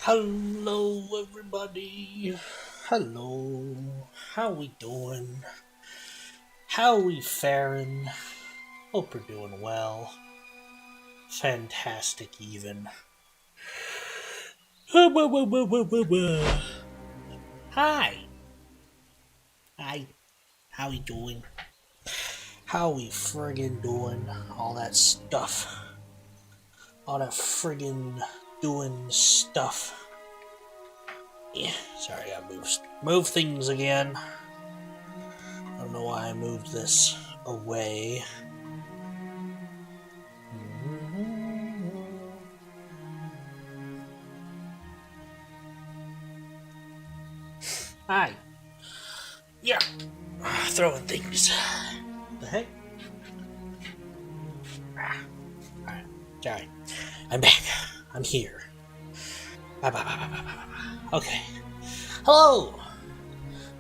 Hello, everybody. Hello. How we doing? How we faring? Hope we're doing well. Fantastic, even. Hi. Hi. How we doing? How we friggin' doing? All that stuff. All that friggin' doing stuff. Yeah, sorry, I move things again. I don't know why I moved this away. Hi. Yeah. Throwing things. The heck? Alright. Sorry. I'm back. I'm here. Okay. Hello!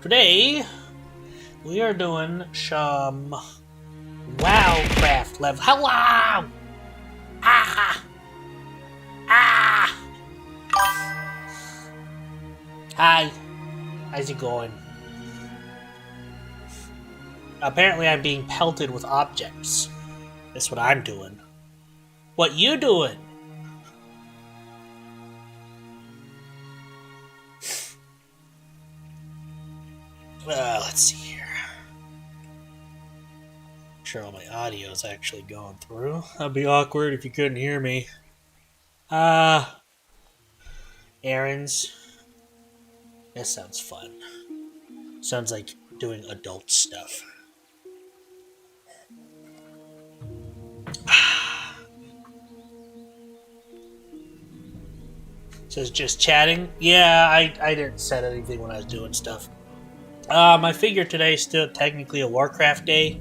Today, we are doing some Wowcraft level. Hello! Ah! Ah! Hi. How's it going? Apparently I'm being pelted with objects. That's what I'm doing. What you doing? Let's see here. I'm sure all my audio is actually going through. That'd be awkward if you couldn't hear me. Errands. That sounds fun. Sounds like doing adult stuff. Says just chatting. Yeah, I didn't set anything when I was doing stuff. I figure today's still technically a Warcraft day,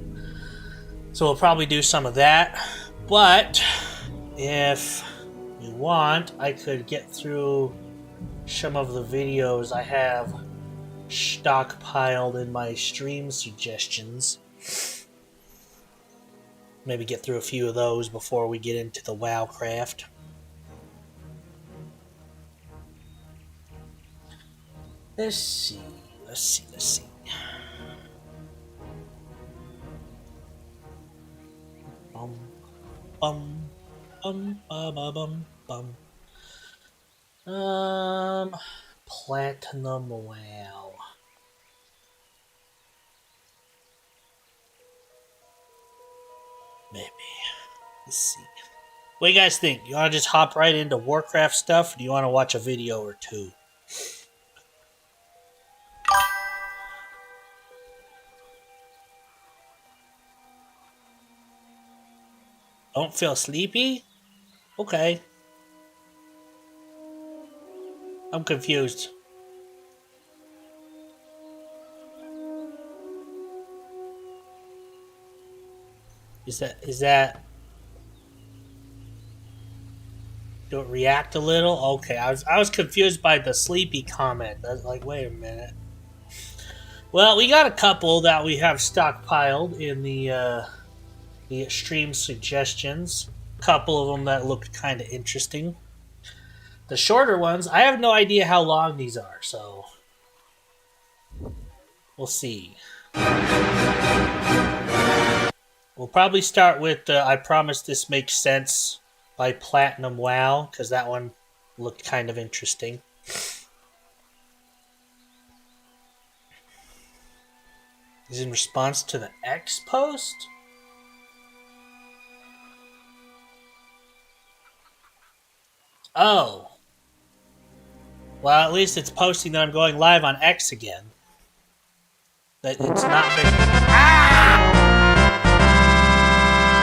so we'll probably do some of that. But if you want, I could get through some of the videos I have stockpiled in my stream suggestions. Maybe get through a few of those before we get into the Wowcraft. Let's see. Bum, bum, bum. Platinum WoW. Maybe. Let's see. What do you guys think? You want to just hop right into Warcraft stuff? Or do you want to watch a video or two? Don't feel sleepy? Okay. I'm confused. Is that do it react a little? Okay, I was confused by the sleepy comment. I was like, wait a minute. Well, we got a couple that we have stockpiled in the stream suggestions. A couple of them that looked kind of interesting. The shorter ones, I have no idea how long these are, so we'll see. We'll probably start with I Promise This Makes Sense by Platinum WoW, because that one looked kind of interesting. Is in response to the X post? Oh. Well, at least it's posting that I'm going live on X again. That it's not been. Ah!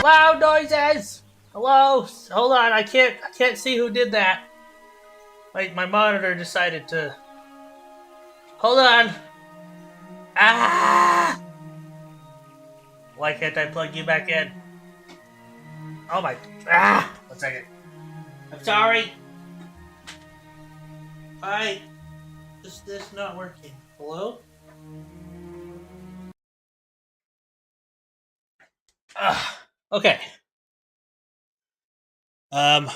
Loud noises! Hello? Hold on, I can't see who did that. Like, my monitor decided to. Hold on! Ah! Why can't I plug you back in? Oh my. Ah! 1 second. I'm sorry. Hi. Is this not working? Hello? Okay. Um.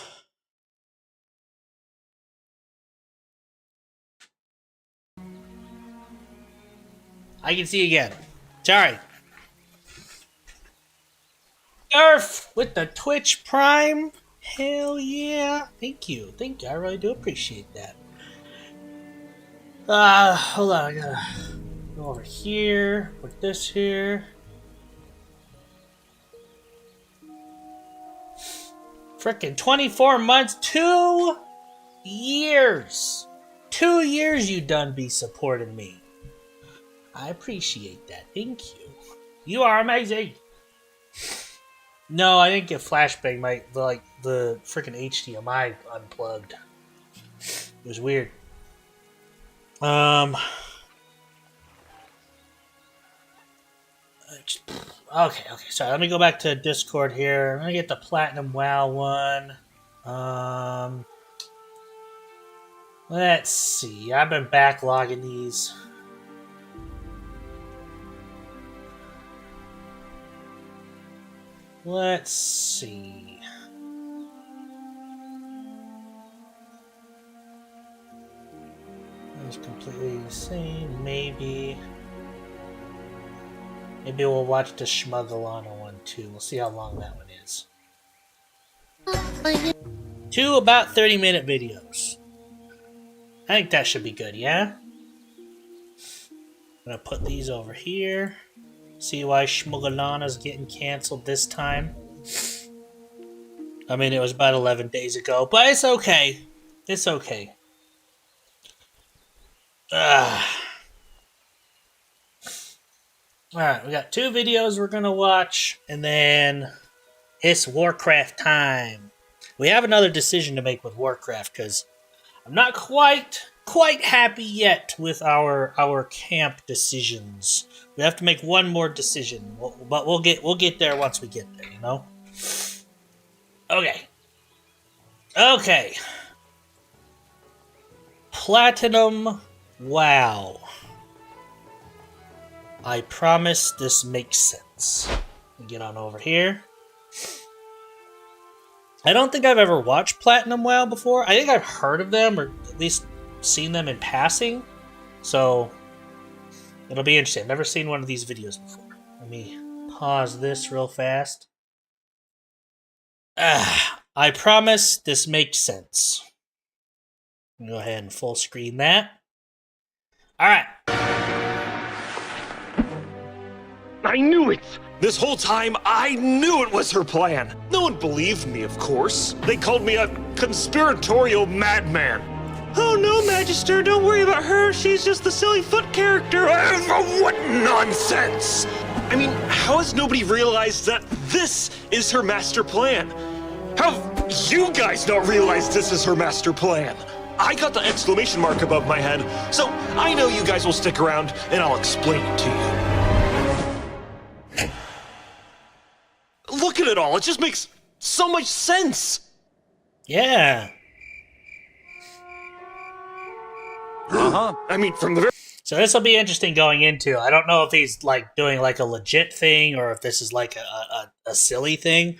I can see again. Sorry. Nerf with the Twitch Prime. Hell yeah. Thank you. Thank you. I really do appreciate that. Hold on. I gotta go over here. Put this here. Frickin' 24 months. 2 years. 2 years you done be supporting me. I appreciate that. Thank you. You are amazing. No, I didn't get flashbang. The freaking HDMI unplugged. It was weird. Okay. Sorry. Let me go back to Discord here. I'm gonna get the Platinum WoW one. Let's see. I've been backlogging these. Let's see. It's completely insane. Maybe we'll watch the Schmuggelana one too. We'll see how long that one is. 2 about 30-minute videos. I think that should be good, yeah? I'm gonna put these over here. See why Schmuggelana's getting canceled this time. I mean, it was about 11 days ago, but it's okay. It's okay. Alright, we got 2 videos we're gonna watch, and then it's Warcraft time. We have another decision to make with Warcraft, because I'm not quite happy yet with our camp decisions. We have to make one more decision, but we'll get there once we get there, you know? Okay. Platinum WoW. I promise this makes sense. Get on over here. I don't think I've ever watched Platinum WoW before. I think I've heard of them, or at least seen them in passing. So it'll be interesting. I've never seen one of these videos before. Let me pause this real fast. I promise this makes sense. Go ahead and full screen that. Alright. I knew it! This whole time, I knew it was her plan. No one believed me, of course. They called me a conspiratorial madman. Oh no, Magister, don't worry about her. She's just the silly foot character. What nonsense! I mean, how has nobody realized that this is her master plan? How have you guys not realized this is her master plan? I got the exclamation mark above my head, so I know you guys will stick around, and I'll explain it to you. Look at it all. It just makes so much sense. Yeah. I mean, from the very... So this will be interesting going into. I don't know if he's like doing like a legit thing or if this is like a silly thing,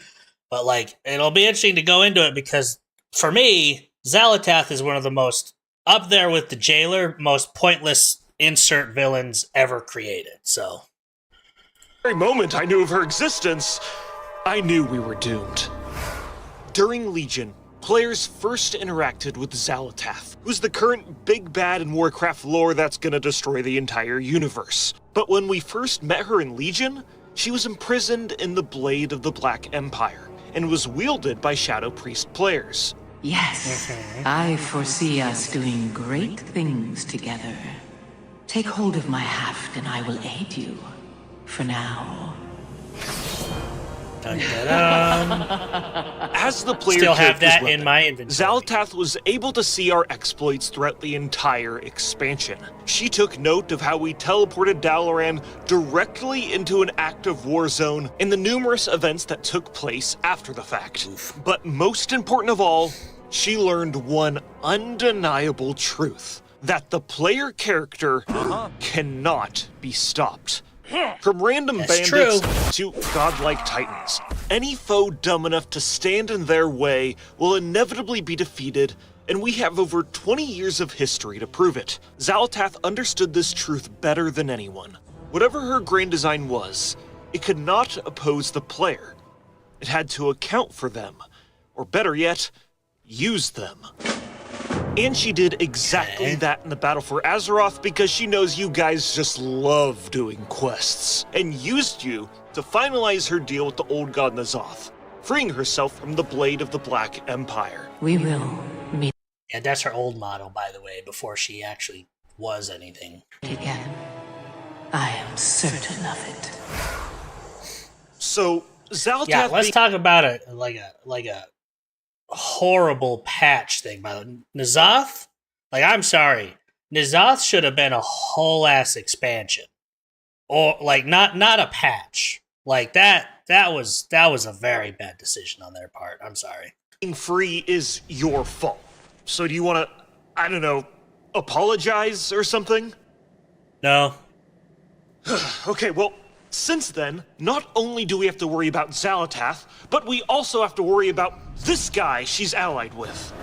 but like it'll be interesting to go into it because for me, Xal'atath is one of the most up there with the Jailer, most pointless insert villains ever created. So, very moment I knew of her existence, I knew we were doomed. During Legion, players first interacted with Xal'atath, who's the current big bad in Warcraft lore that's gonna destroy the entire universe. But when we first met her in Legion, she was imprisoned in the Blade of the Black Empire, and was wielded by Shadow Priest players. Yes, I foresee us doing great things together. Take hold of my haft and I will aid you. For now. Dun, dun, dun. As the player Still have that weapon, in my inventory. Xal'atath was able to see our exploits throughout the entire expansion. She took note of how we teleported Dalaran directly into an active war zone and the numerous events that took place after the fact. But most important of all, she learned one undeniable truth: that the player character cannot be stopped. From random bandits to godlike titans, any foe dumb enough to stand in their way will inevitably be defeated, and we have over 20 years of history to prove it. Xal'atath understood this truth better than anyone. Whatever her grand design was, it could not oppose the player. It had to account for them, or better yet, use them. And she did exactly that in the battle for Azeroth because she knows you guys just love doing quests, and used you to finalize her deal with the old god N'Zoth, freeing herself from the blade of the Black Empire. We will meet Yeah, that's her old model, by the way, before she actually was anything. again. I am certain of it. So, Zaltath Yeah, let's talk about it like a horrible patch thing. By the way, N'Zoth, like, I'm sorry, N'Zoth should have been a whole ass expansion, or like not a patch. Like that was a very bad decision on their part. I'm sorry. being free is your fault. So do you want to, I don't know, apologize or something? No. Okay, well, since then, not only do we have to worry about Zalatath, but we also have to worry about this guy she's allied with.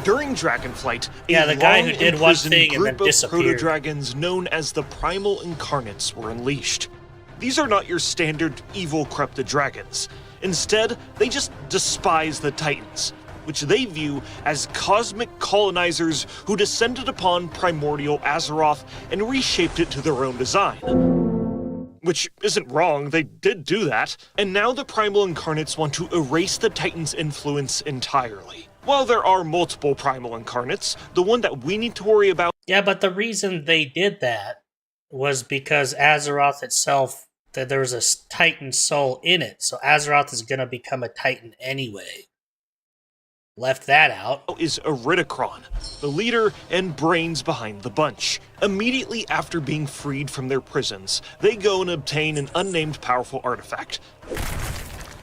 During Dragonflight, The guy who did one thing and then group of disappeared. proto-dragons known as the Primal Incarnates were unleashed. These are not your standard evil corrupted dragons. Instead, they just despise the Titans, which they view as cosmic colonizers who descended upon primordial Azeroth and reshaped it to their own design. Which isn't wrong, they did do that, and now the Primal Incarnates want to erase the Titans' influence entirely. While there are multiple Primal Incarnates, the one that we need to worry about... Yeah, but the reason they did that was because Azeroth itself, that there was a Titan soul in it, so Azeroth is going to become a Titan anyway. Left that out. is Iridikron, the leader and brains behind the bunch. Immediately after being freed from their prisons, they go and obtain an unnamed powerful artifact.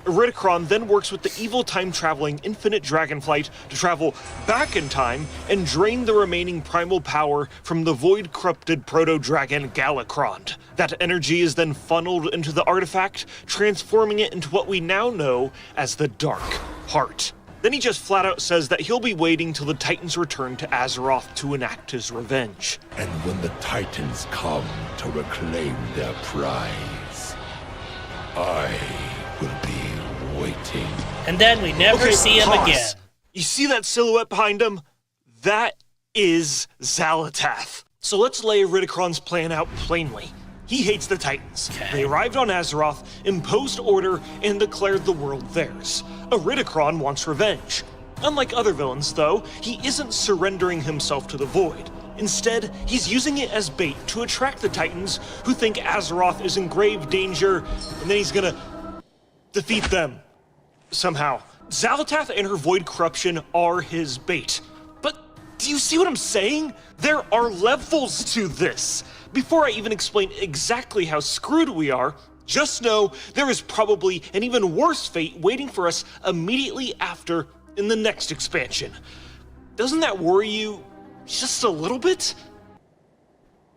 Iridikron then works with the evil time-traveling Infinite Dragonflight to travel back in time and drain the remaining primal power from the void-corrupted proto-dragon Galakrond. That energy is then funneled into the artifact, transforming it into what we now know as the Dark Heart. Then he just flat out says that he'll be waiting till the Titans return to Azeroth to enact his revenge. And when the Titans come to reclaim their prize, I will be waiting. And then we never see him pause. again. You see that silhouette behind him? That is Zalatath. So let's lay Iridikron's plan out plainly. He hates the Titans. Okay. They arrived on Azeroth, imposed order, and declared the world theirs. Iridikron wants revenge. Unlike other villains, though, he isn't surrendering himself to the Void. Instead, he's using it as bait to attract the Titans who think Azeroth is in grave danger, and then he's gonna defeat them. Somehow. Zalatath and her Void corruption are his bait. But do you see what I'm saying? There are levels to this. Before I even explain exactly how screwed we are, just know there is probably an even worse fate waiting for us immediately after in the next expansion. Doesn't that worry you just a little bit?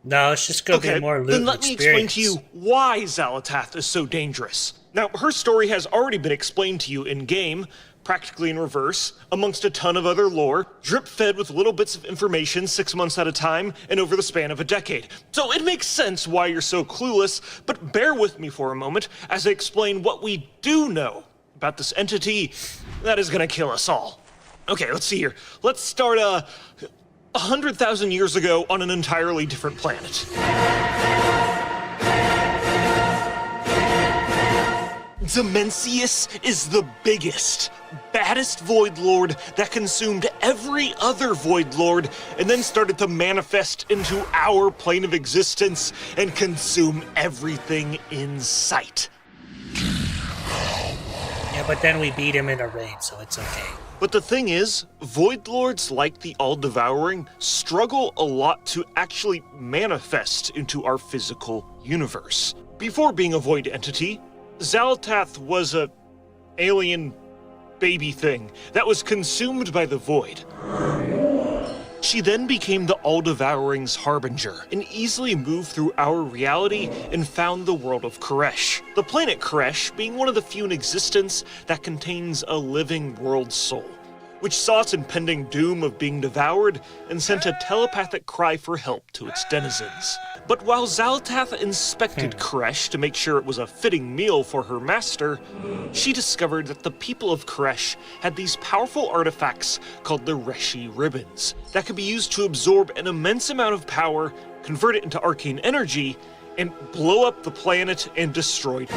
No, it's just going to be more loot then and let me explain experience. to you why Zalatath is so dangerous. Now, her story has already been explained to you in-game, practically in reverse, amongst a ton of other lore, drip-fed with little bits of information 6 months at a time and over the span of a decade. So it makes sense why you're so clueless, but bear with me for a moment as I explain what we do know about this entity that is gonna kill us all. Okay, let's see here. Let's start 100,000 years ago on an entirely different planet. Dimensius is the biggest, baddest Void Lord that consumed every other Void Lord and then started to manifest into our plane of existence and consume everything in sight. Yeah, but then we beat him in a raid, so it's okay. But the thing is, Void Lords like the All-Devouring struggle a lot to actually manifest into our physical universe. Before being a Void entity, Zalatath was a alien baby thing that was consumed by the Void. She then became the All-Devouring's harbinger and easily moved through our reality and found the world of Koresh. The planet Koresh being one of the few in existence that contains a living world soul. which saw its impending doom of being devoured and sent a telepathic cry for help to its denizens. But while Xal'atath inspected Koresh to make sure it was a fitting meal for her master, she discovered that the people of Koresh had these powerful artifacts called the Reshi Ribbons that could be used to absorb an immense amount of power, convert it into arcane energy, and blow up the planet and destroy it.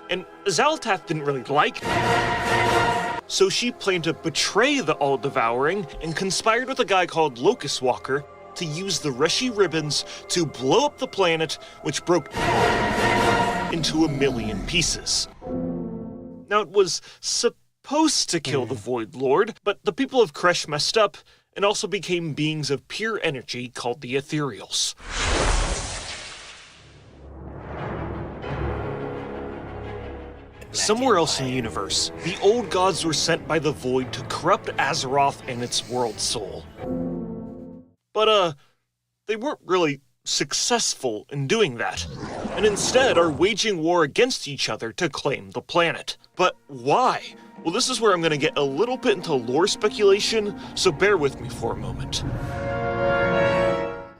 And Xal'atath didn't really like it, so she planned to betray the All-Devouring and conspired with a guy called Locust Walker to use the Reshi Ribbons to blow up the planet, which broke into a million pieces. Now, it was supposed to kill the Void Lord, but the people of Koresh messed up and also became beings of pure energy called the Ethereals. Somewhere else in the universe, the old gods were sent by the Void to corrupt Azeroth and its world soul. But, they weren't really successful in doing that, and instead are waging war against each other to claim the planet. But why? Well, this is where I'm going to get a little bit into lore speculation, so bear with me for a moment.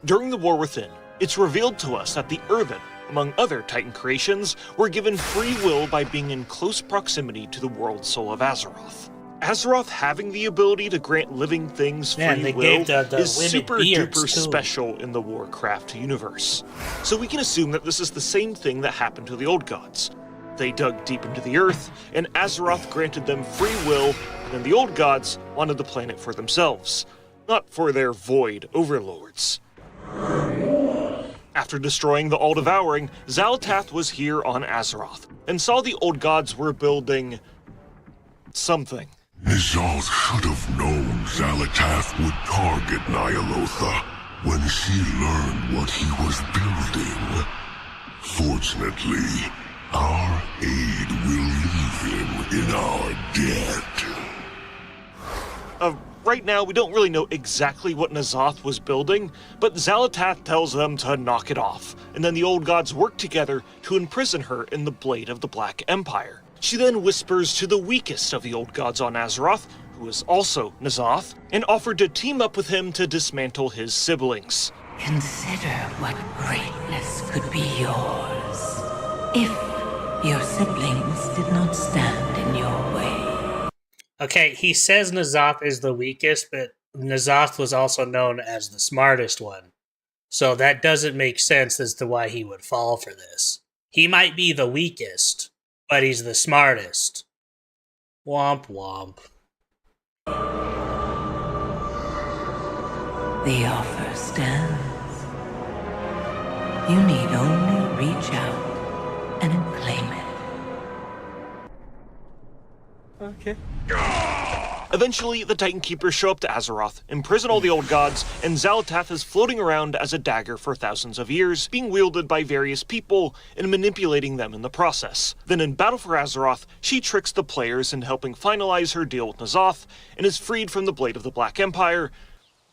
During the War Within, it's revealed to us that the Earthen, among other Titan creations, were given free will by being in close proximity to the world soul of Azeroth. Azeroth having the ability to grant living things free will is super duper special in the Warcraft universe. So we can assume that this is the same thing that happened to the old gods. They dug deep into the earth, and Azeroth granted them free will, and then the old gods wanted the planet for themselves, not for their void overlords. After destroying the All-Devouring, Xal'atath was here on Azeroth, and saw the old gods were building something. N'Zoth should have known Xal'atath would target Ny'alotha when she learned what he was building. Fortunately, our aid will leave him in our debt. Right now, we don't really know exactly what N'Zoth was building, but Xal'atath tells them to knock it off, and then the old gods work together to imprison her in the Blade of the Black Empire. She then whispers to the weakest of the old gods on Azeroth, who is also N'Zoth, and offered to team up with him to dismantle his siblings. Consider what greatness could be yours if your siblings did not stand in your way. Okay, he says N'Zoth is the weakest, but N'Zoth was also known as the smartest one. So that doesn't make sense as to why he would fall for this. He might be the weakest, but he's the smartest. Womp womp. The offer stands. You need only reach out and claim it. Okay. Eventually, the Titan Keepers show up to Azeroth, imprison all the old gods, and Xal'atath is floating around as a dagger for thousands of years, being wielded by various people and manipulating them in the process. Then in Battle for Azeroth, she tricks the players into helping finalize her deal with N'Zoth, and is freed from the Blade of the Black Empire.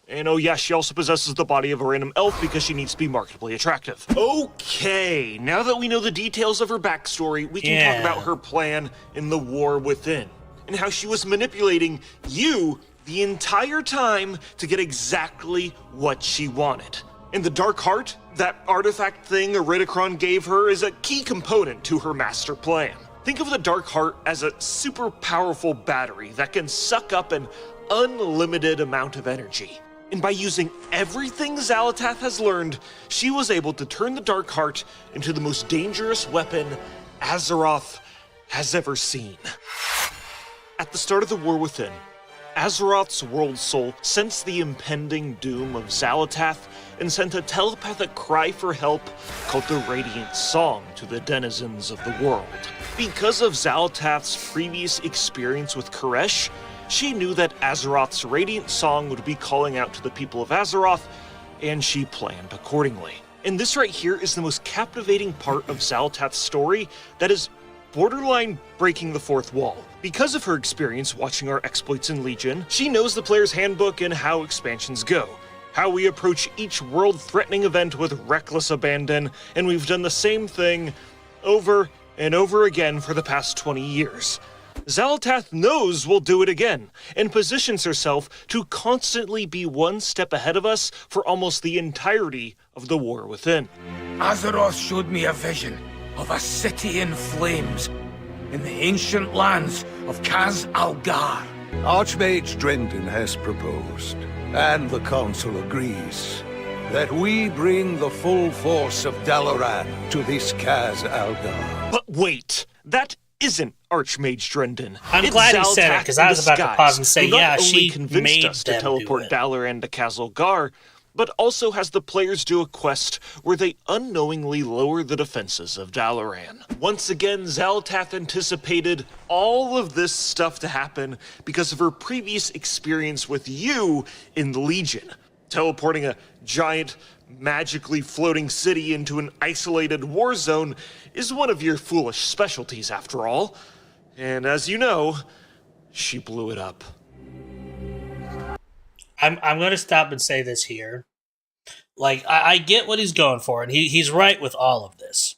And oh yeah, she also possesses the body of a random elf because she needs to be marketably attractive. Okay, now that we know the details of her backstory, we can talk about her plan in the War Within, and how she was manipulating you the entire time to get exactly what she wanted. And the Dark Heart, that artifact thing Iridikron gave her, is a key component to her master plan. Think of the Dark Heart as a super powerful battery that can suck up an unlimited amount of energy. And by using everything Xal'atath has learned, she was able to turn the Dark Heart into the most dangerous weapon Azeroth has ever seen. At the start of the War Within, Azeroth's world soul sensed the impending doom of Xal'atath and sent a telepathic cry for help called the Radiant Song to the denizens of the world. Because of Xal'atath's previous experience with Koresh, she knew that Azeroth's Radiant Song would be calling out to the people of Azeroth, and she planned accordingly. And this right here is the most captivating part of Xal'atath's story that is borderline breaking the fourth wall. Because of her experience watching our exploits in Legion, she knows the player's handbook and how expansions go, how we approach each world-threatening event with reckless abandon, and we've done the same thing over and over again for the past 20 years. Xal'atath knows we'll do it again, and positions herself to constantly be one step ahead of us for almost the entirety of the War Within. Azeroth showed me a vision of a city in flames in the ancient lands of Kaz Algar. Archmage Drendon has proposed, and the Council agrees, that we bring the full force of Dalaran to this Kaz Algar. But wait, that isn't Archmage Drendon. I'm glad he said it, because I was about to pause and say, yeah, she made us to them teleport do it. Dalaran to Kaz-Algar, but also has the players do a quest where they unknowingly lower the defenses of Dalaran. Once again, Xal'atath anticipated all of this stuff to happen because of her previous experience with you in the Legion. Teleporting a giant, magically floating city into an isolated war zone is one of your foolish specialties, after all. And as you know, she blew it up. I'm going to stop and say this here. Like, I get what he's going for, and he's right with all of this.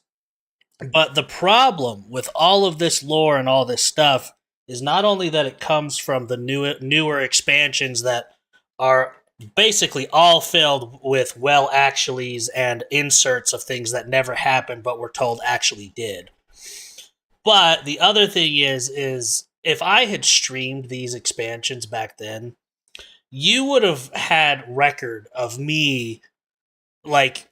But the problem with all of this lore and all this stuff is not only that it comes from the newer expansions that are basically all filled with well actuallys and inserts of things that never happened but were told actually did. But the other thing is if I had streamed these expansions back then, you would have had record of me, like,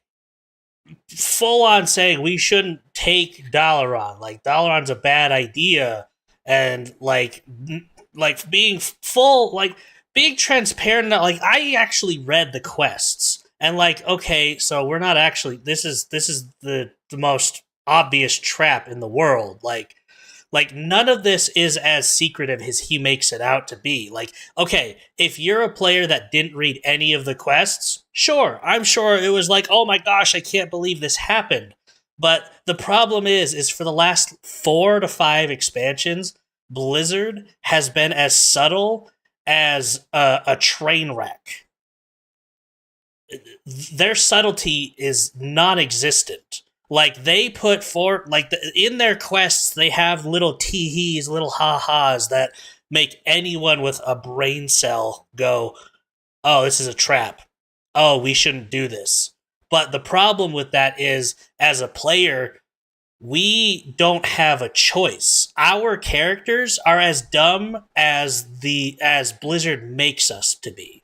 full on saying we shouldn't take Dalaran. Like, Dalaran's a bad idea. And, like being full, like, being transparent. Like, I actually read the quests. And, like, okay, so we're not actually, this is the most obvious trap in the world. Like, none of this is as secretive as he makes it out to be. Like, okay, if you're a player that didn't read any of the quests, sure, I'm sure it was like, oh my gosh, I can't believe this happened. But the problem is for the last 4 to 5 expansions, Blizzard has been as subtle as a train wreck. Their subtlety is non-existent. Like, they put in their quests, they have little tee-hees, little ha-has that make anyone with a brain cell go, oh, this is a trap. Oh, we shouldn't do this. But the problem with that is, as a player, we don't have a choice. Our characters are as dumb as Blizzard makes us to be.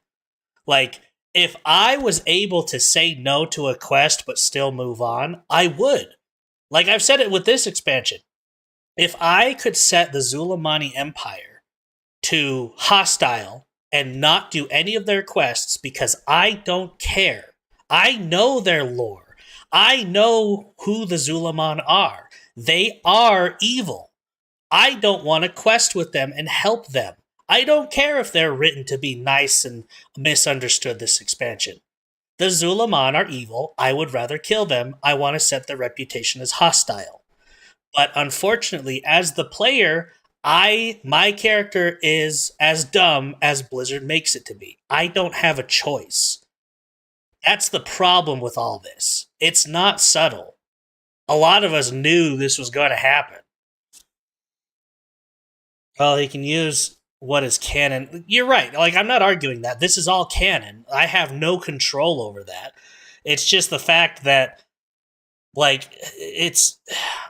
Like, if I was able to say no to a quest but still move on, I would. Like, I've said it with this expansion. If I could set the Zulamani Empire to hostile and not do any of their quests because I don't care. I know their lore. I know who the Zulaman are. They are evil. I don't want to quest with them and help them. I don't care if they're written to be nice and misunderstood this expansion. The Zulaman are evil. I would rather kill them. I want to set their reputation as hostile. But unfortunately, as the player, my character is as dumb as Blizzard makes it to be. I don't have a choice. That's the problem with all this. It's not subtle. A lot of us knew this was going to happen. Well, he can use what is canon. You're right. Like, I'm not arguing that. This is all canon. I have no control over that. It's just the fact that, like,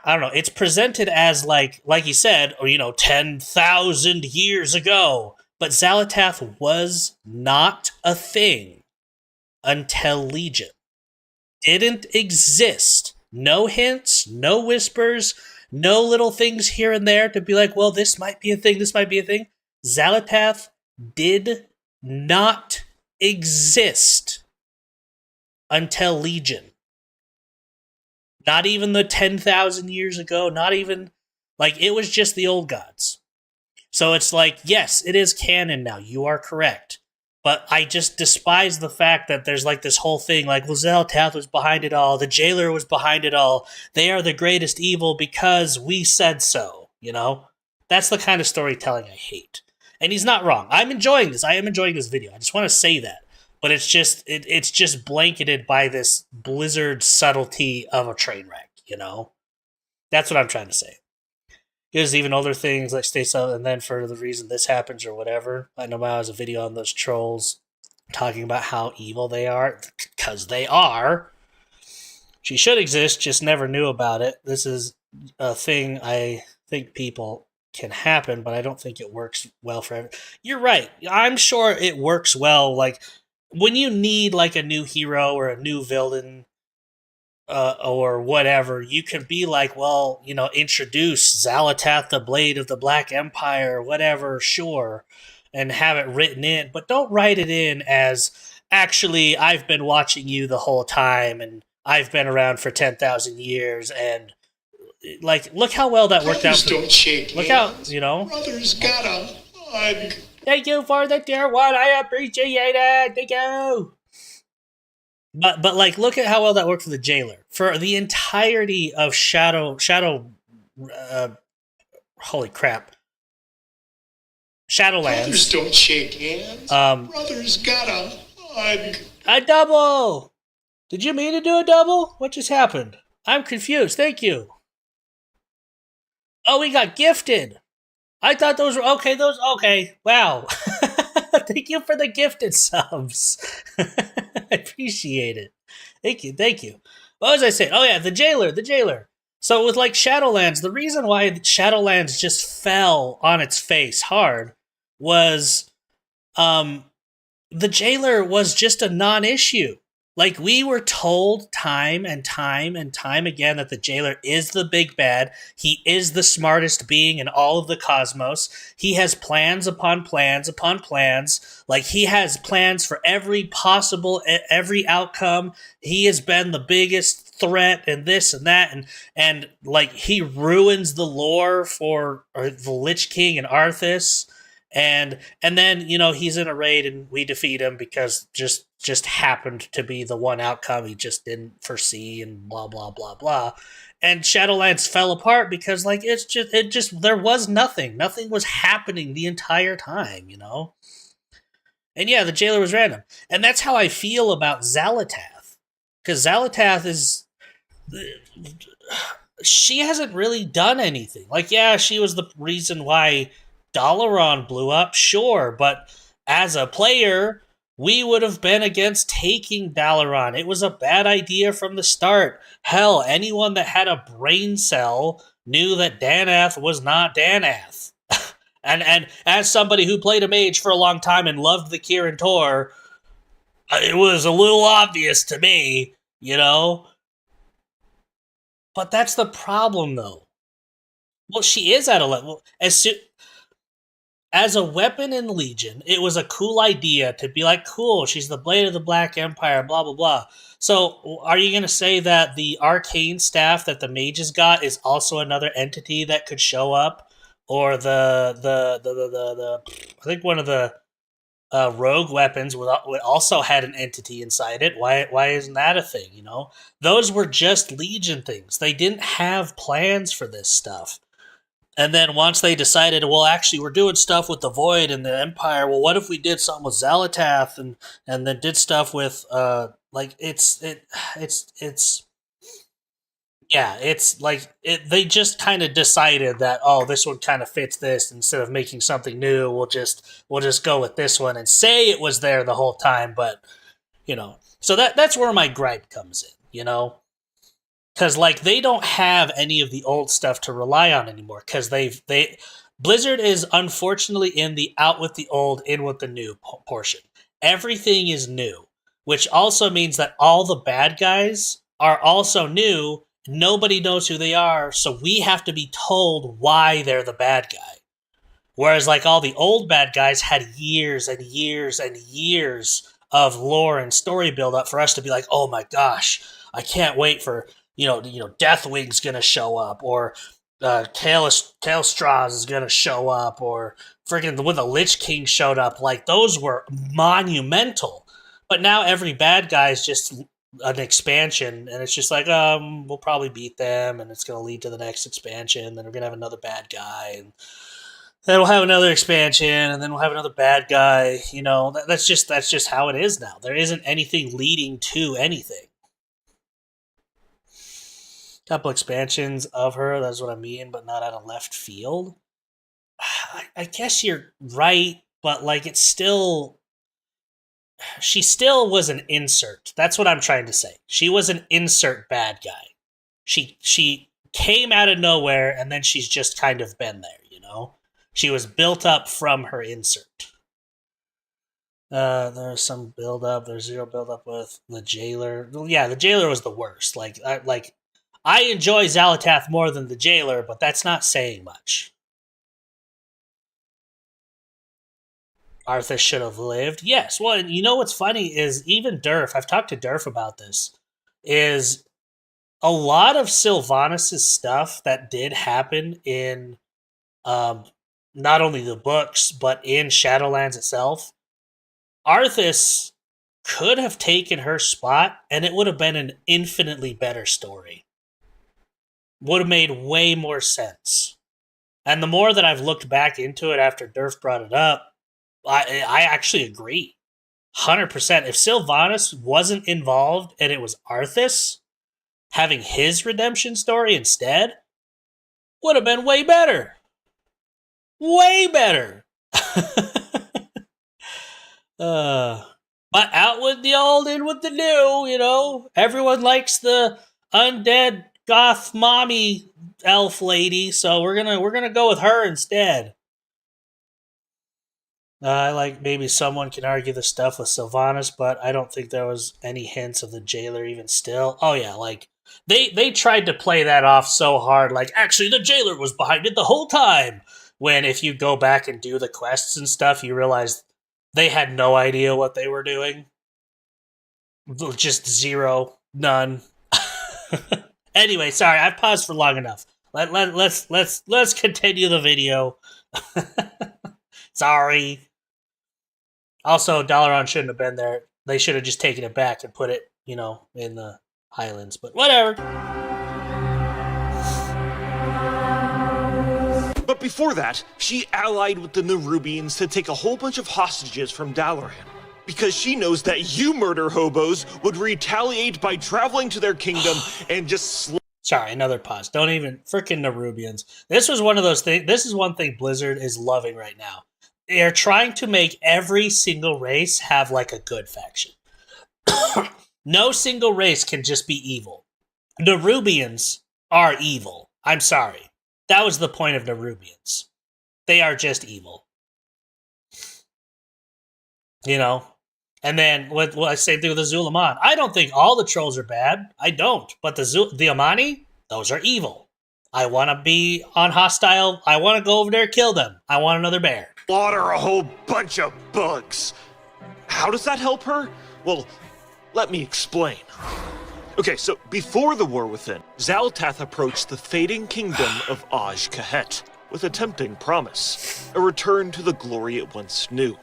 I don't know, it's presented as, like you said, or, 10,000 years ago. But Xal'atath was not a thing until Legion. Didn't exist. No hints, no whispers, no little things here and there to be like, well, this might be a thing, this might be a thing. Xal'atath did not exist until Legion. Not even the 10,000 years ago, not even, like, it was just the old gods. So it's like, yes, it is canon now, you are correct. But I just despise the fact that there's like this whole thing, like, well, Xal'atath was behind it all, the jailer was behind it all, they are the greatest evil because we said so, That's the kind of storytelling I hate. And he's not wrong. I'm enjoying this. I am enjoying this video. I just want to say that. But it's just blanketed by this Blizzard subtlety of a train wreck, That's what I'm trying to say. There's even other things like states out, and then for the reason this happens or whatever. I know I has a video on those trolls talking about how evil they are, because they are. She should exist, just never knew about it. This is a thing I think people can happen, but I don't think it works well for everyone. You're right. I'm sure it works well. Like when you need like a new hero or a new villain, or whatever, you can be like, well, introduce Zalatath, the Blade of the Black Empire, or whatever, sure, and have it written in, but don't write it in as, actually, I've been watching you the whole time, and I've been around for 10,000 years, and, like, look how well that worked out. Brothers don't shake look hands. out, Brothers gotta hug. Thank you for the tier 1, I appreciate it, thank you! But like, look at how well that worked for the Jailer. For the entirety of Shadow, holy crap, Shadowlands. Brothers don't shake hands. Brothers gotta hug. A double! Did you mean to do a double? What just happened? I'm confused, thank you. Oh, we got gifted! I thought those were, okay, wow. Thank you for the gifted subs. I appreciate it. Thank you. What was I saying? Oh yeah, the Jailer. So with like Shadowlands, the reason why Shadowlands just fell on its face hard was the Jailer was just a non-issue. Like, we were told time and time and time again that the Jailer is the big bad. He is the smartest being in all of the cosmos. He has plans upon plans upon plans. Like, he has plans for every every outcome. He has been the biggest threat and this and that. And like, he ruins the lore for the Lich King and Arthas. And then, he's in a raid and we defeat him because just happened to be the one outcome he just didn't foresee and blah, blah, blah, blah. And Shadowlands fell apart because, like, there was nothing. Nothing was happening the entire time, And yeah, the Jailer was random. And that's how I feel about Zalatath. Because Zalatath is... she hasn't really done anything. Like, yeah, she was the reason why Dalaran blew up, sure, but as a player, we would have been against taking Dalaran. It was a bad idea from the start. Hell, anyone that had a brain cell knew that Danath was not Danath. and as somebody who played a mage for a long time and loved the Kirin Tor, it was a little obvious to me, But that's the problem, though. Well, she is at a level. As a weapon in Legion, it was a cool idea to be like, cool, she's the Blade of the Black Empire, blah, blah, blah. So, are you going to say that the arcane staff that the mages got is also another entity that could show up? Or I think one of the rogue weapons would also had an entity inside it. Why isn't that a thing, Those were just Legion things. They didn't have plans for this stuff. And then once they decided, well, actually, we're doing stuff with the Void and the Empire. Well, what if we did something with Zalatath and then did stuff with they just kind of decided that, oh, this one kind of fits this. Instead of making something new, we'll just go with this one and say it was there the whole time. But so that's where my gripe comes in, Because, like, they don't have any of the old stuff to rely on anymore. Because Blizzard is unfortunately in the out with the old, in with the new portion. Everything is new. Which also means that all the bad guys are also new. Nobody knows who they are. So we have to be told why they're the bad guy. Whereas, like, all the old bad guys had years and years and years of lore and story build-up for us to be like, oh my gosh, I can't wait for... Deathwing's gonna show up, or Tailstraws is gonna show up, or freaking when the Lich King showed up. Like, those were monumental. But now every bad guy is just an expansion, and it's just like, we'll probably beat them, and it's gonna lead to the next expansion. Then we're gonna have another bad guy, and then we'll have another expansion, and then we'll have another bad guy. That's just how it is now. There isn't anything leading to anything. couple expansions of her. That's what I mean, but not out of left field. I guess you're right, but like it's still. She still was an insert. That's what I'm trying to say. She was an insert bad guy. She came out of nowhere, and then she's just kind of been there, you know? She was built up from her insert. There's some build-up. There's zero build-up with the Jailer. Yeah, the Jailer was the worst. I enjoy Xalatath more than the Jailer, but that's not saying much. Arthas should have lived. Yes. Well, and you know what's funny is even Durf, I've talked to Durf about this, is a lot of Sylvanas' stuff that did happen in not only the books, but in Shadowlands itself. Arthas could have taken her spot, and it would have been an infinitely better story. Would have made way more sense. And the more that I've looked back into it after Durf brought it up, I actually agree. 100%. If Sylvanas wasn't involved and it was Arthas having his redemption story instead, would have been way better. Way better. But out with the old, in with the new, you know. Everyone likes the undead goth mommy elf lady, so we're gonna go with her instead. Maybe someone can argue the stuff with Sylvanas, but I don't think there was any hints of the Jailer even still. Oh yeah, they tried to play that off so hard, actually the Jailer was behind it the whole time. When if you go back and do the quests and stuff, you realize they had no idea what they were doing. Just zero, none. Anyway, sorry, I've paused for long enough. Let's continue the video. Sorry. Also, Dalaran shouldn't have been there. They should have just taken it back and put it, in the Highlands. But whatever. But before that, she allied with the Nerubians to take a whole bunch of hostages from Dalaran. Because she knows that you murder hobos would retaliate by traveling to their kingdom and just Sorry, another pause. Don't even... Frickin' Nerubians. This was one of those things... This is one thing Blizzard is loving right now. They're trying to make every single race have, a good faction. No single race can just be evil. Nerubians are evil. I'm sorry. That was the point of Nerubians. They are just evil. And then what I say through the Zulaman. I don't think all the trolls are bad. I don't. But the Amani, those are evil. I want to be on hostile. I want to go over there and kill them. I want another bear. Slaughter a whole bunch of bugs. How does that help her? Well, let me explain. Okay, so before the War Within, Xalatath approached the fading kingdom of AHHHHHH with a tempting promise, a return to the glory it once knew.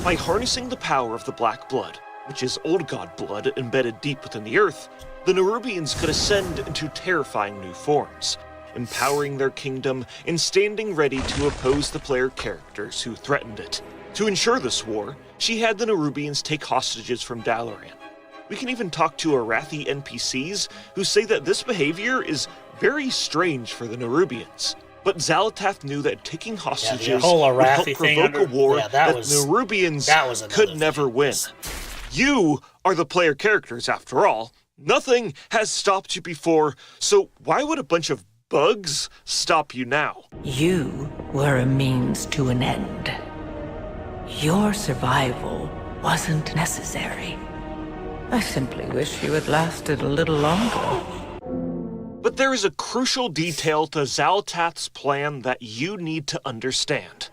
By harnessing the power of the Black Blood, which is old god blood embedded deep within the earth, the Nerubians could ascend into terrifying new forms, empowering their kingdom and standing ready to oppose the player characters who threatened it. To ensure this war, she had the Nerubians take hostages from Dalaran. We can even talk to Arathi NPCs who say that this behavior is very strange for the Nerubians. But Xalatath knew that taking hostages would help provoke a war that Nerubians could never win. You are the player characters, after all. Nothing has stopped you before, so why would a bunch of bugs stop you now? You were a means to an end. Your survival wasn't necessary. I simply wish you had lasted a little longer. But there is a crucial detail to Xalatath's plan that you need to understand.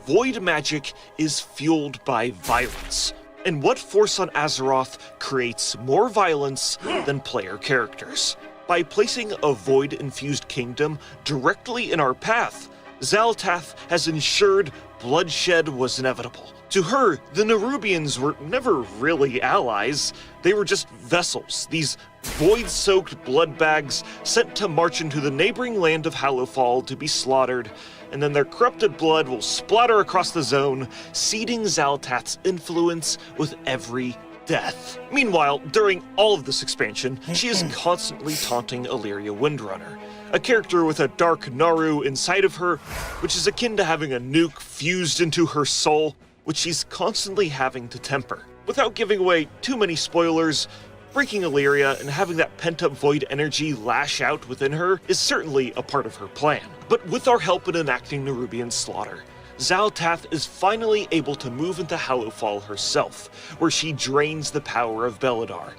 Void magic is fueled by violence. And what force on Azeroth creates more violence than player characters? By placing a void-infused kingdom directly in our path, Xalatath has ensured bloodshed was inevitable. To her, the Nerubians were never really allies. They were just vessels, these void-soaked blood bags sent to march into the neighboring land of Hallowfall to be slaughtered, and then their corrupted blood will splatter across the zone, seeding Xalatath's influence with every death. Meanwhile, during all of this expansion, she is constantly taunting Illyria Windrunner, a character with a dark Naru inside of her, which is akin to having a nuke fused into her soul, which she's constantly having to temper. Without giving away too many spoilers, breaking Illyria and having that pent-up void energy lash out within her is certainly a part of her plan. But with our help in enacting Nerubian slaughter, Xal'atath is finally able to move into Hallowfall herself, where she drains the power of Beledar.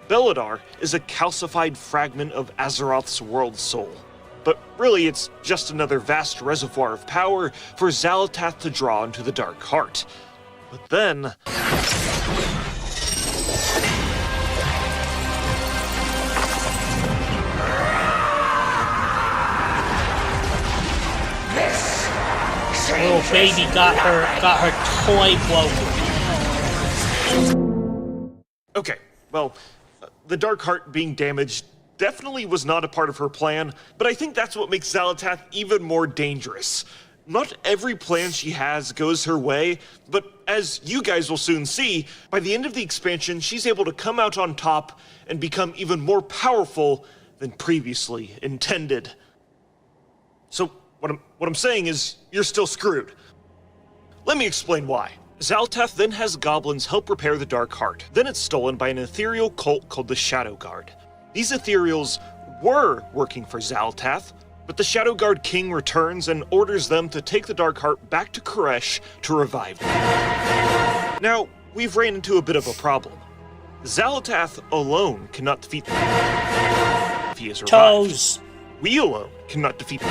Beledar is a calcified fragment of Azeroth's world soul, but really it's just another vast reservoir of power for Xal'atath to draw into the Dark Heart. But then... Little baby got her toy broken. Okay, well, the Dark Heart being damaged definitely was not a part of her plan, but I think that's what makes Xal'atath even more dangerous. Not every plan she has goes her way, but as you guys will soon see, by the end of the expansion, she's able to come out on top and become even more powerful than previously intended. So, what I'm saying is, you're still screwed. Let me explain why. Xal'atath then has goblins help repair the Dark Heart. Then it's stolen by an ethereal cult called the Shadow Guard. These ethereals were working for Xal'atath, but the Shadow Guard King returns and orders them to take the Dark Heart back to Koresh to revive them. Now, we've ran into a bit of a problem. Xal'atath alone cannot defeat them if he is revived. Toes. We alone cannot defeat him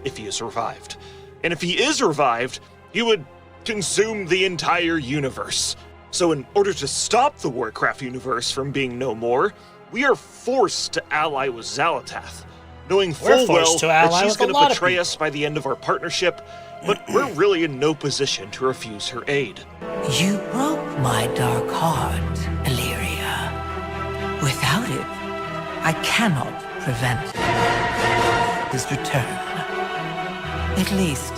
if he is revived. And if he is revived, he would consume the entire universe. So in order to stop the Warcraft universe from being no more, we are forced to ally with Xal'atath, knowing full well that she's going to betray us by the end of our partnership, but we're really in no position to refuse her aid. You broke my dark heart, Illyria. Without it, I cannot prevent his return. At least,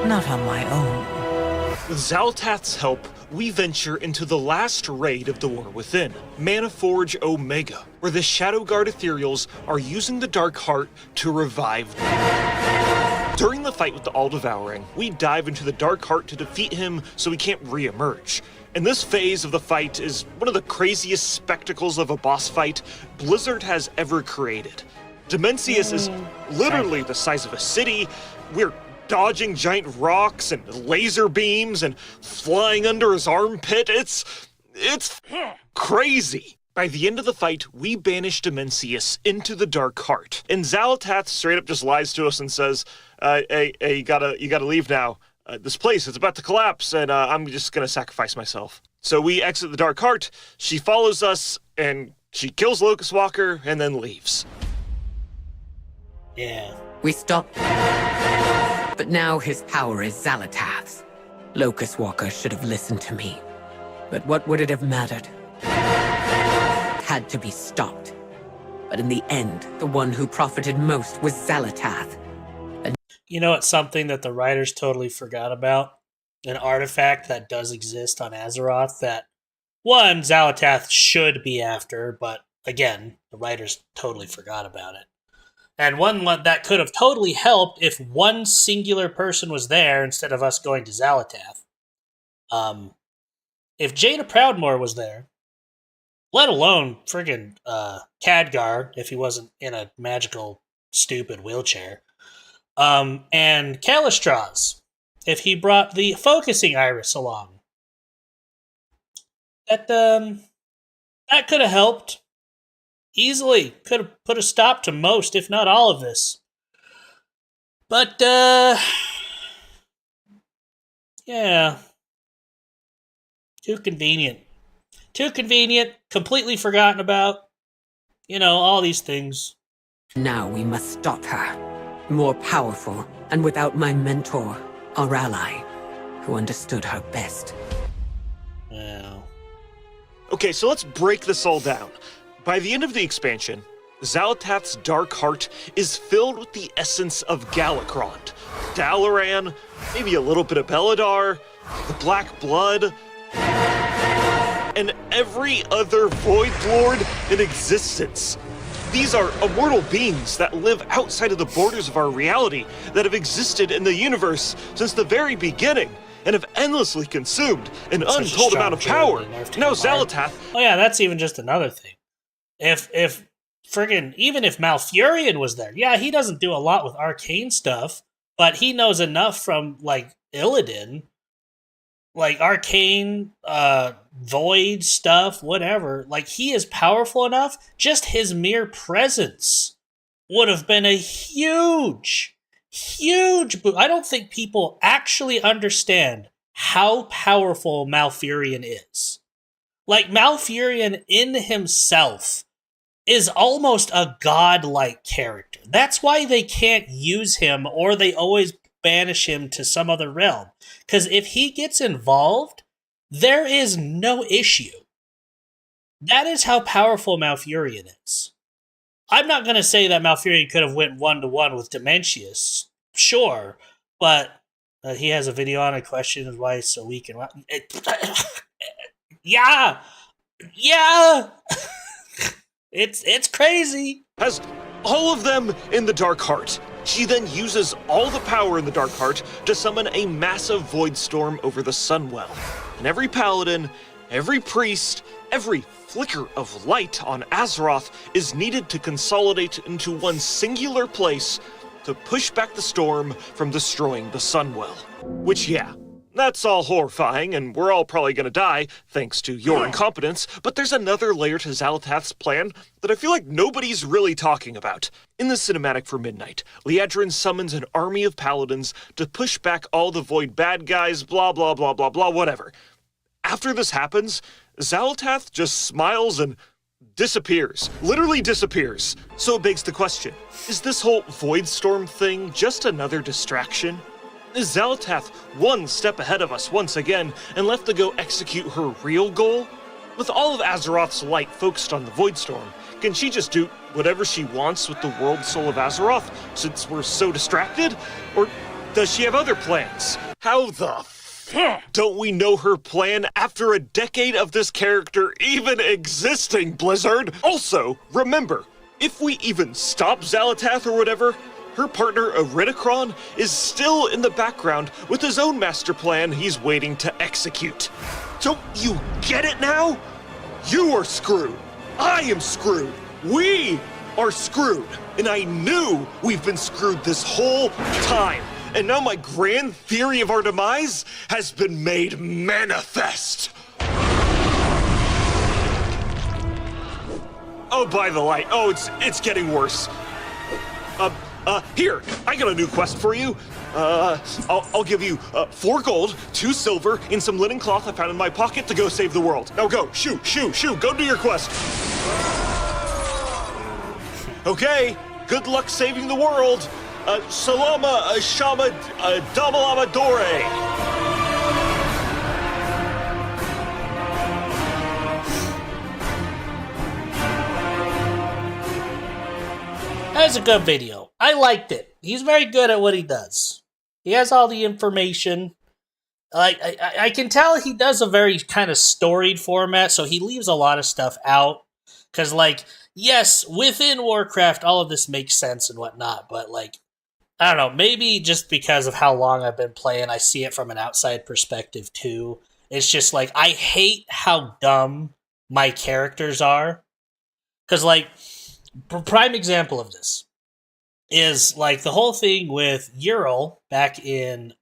not on my own. With Xal'atath's help, we venture into the last raid of the War Within, Manaforge Omega, where the Shadow Guard Ethereals are using the Dark Heart to revive them. During the fight with the All-Devouring, we dive into the Dark Heart to defeat him so he can't re-emerge. And this phase of the fight is one of the craziest spectacles of a boss fight Blizzard has ever created. Dimensius is literally the size of a city. We're dodging giant rocks and laser beams and flying under his armpit. It's crazy. By the end of the fight, we banish Dimensius into the Dark Heart. And Xal'atath straight up just lies to us and says, hey, you gotta leave now. This place, it's about to collapse, and I'm just gonna sacrifice myself. So we exit the Dark Heart, she follows us, and she kills Locust Walker, and then leaves. Yeah. We stopped. But now his power is Xal'atath's. Locust Walker should have listened to me. But what would it have mattered? Had to be stopped. But in the end, the one who profited most was Xal'atath. You know, it's something that the writers totally forgot about. An artifact that does exist on Azeroth that, one, Xal'atath should be after, but again, the writers totally forgot about it. And one that could have totally helped if one singular person was there instead of us going to Xal'atath. If Jaina Proudmoore was there, let alone friggin' Khadgar, if he wasn't in a magical, stupid wheelchair, and Kalistraz, if he brought the focusing iris along. That could have helped. Easily. Could have put a stop to most, if not all of this. But, yeah. Too convenient. Too convenient, completely forgotten about. You know, all these things. Now we must stop her. More powerful, and without my mentor, our ally, who understood her best. Yeah. Okay, so let's break this all down. By the end of the expansion, Xal'atath's Dark Heart is filled with the essence of Galakrond, Dalaran, maybe a little bit of Beledar, the Black Blood. and every other Void Lord in existence. These are immortal beings that live outside of the borders of our reality, that have existed in the universe since the very beginning, and have endlessly consumed an untold amount of power. Now Xal'atath... Oh yeah, that's even just another thing. If friggin' even if Malfurion was there, yeah, he doesn't do a lot with arcane stuff, but he knows enough from, like, Illidan, like, arcane, void stuff, whatever. Like, he is powerful enough, just his mere presence would have been a huge boost. I don't think people actually understand how powerful Malfurion is. Like, Malfurion in himself is almost a godlike character. That's why they can't use him, or they always banish him to some other realm. Because if he gets involved, there is no issue. That is how powerful Malfurion is. I'm not going to say that Malfurion could have went 1-to-1 with Dementius. Sure, but he has a video on it, questions why he's so weak and yeah! It's crazy. Has all of them in the Dark Heart. She then uses all the power in the Dark Heart to summon a massive void storm over the Sunwell. And every paladin, every priest, every flicker of light on Azeroth is needed to consolidate into one singular place to push back the storm from destroying the Sunwell. Which, yeah, that's all horrifying, and we're all probably gonna die, thanks to your incompetence, but there's another layer to Xal'atath's plan that I feel like nobody's really talking about. In the cinematic for Midnight, Liadrin summons an army of paladins to push back all the Void bad guys, blah blah blah blah blah, whatever. After this happens, Xal'atath just smiles and disappears. Literally disappears. So it begs the question, is this whole Void Storm thing just another distraction? Is Xal'atath one step ahead of us once again and left to go execute her real goal? With all of Azeroth's light focused on the Void Storm, can she just do whatever she wants with the world soul of Azeroth since we're so distracted? Or does she have other plans? How the don't we know her plan after a decade of this character even existing, Blizzard? Also, remember, if we even stop Xal'atath or whatever, her partner Iridikron is still in the background with his own master plan he's waiting to execute. Don't you get it now? You are screwed. I am screwed. We are screwed. And I knew we've been screwed this whole time. And now my grand theory of our demise has been made manifest. Oh, by the light. Oh, it's getting worse. Here, I got a new quest for you. I'll give you 4 gold, 2 silver, and some linen cloth I found in my pocket to go save the world. Now go, shoot, go do your quest. Okay, good luck saving the world. Salama, Shama, Damalama Dore. That was a good video. I liked it. He's very good at what he does. He has all the information. Like I can tell he does a very kind of storied format, so he leaves a lot of stuff out. Because, like, yes, within Warcraft, all of this makes sense and whatnot, but, like, I don't know, maybe just because of how long I've been playing, I see it from an outside perspective, too. It's just, like, I hate how dumb my characters are. Because, like, prime example of this is, like, the whole thing with Yrel back in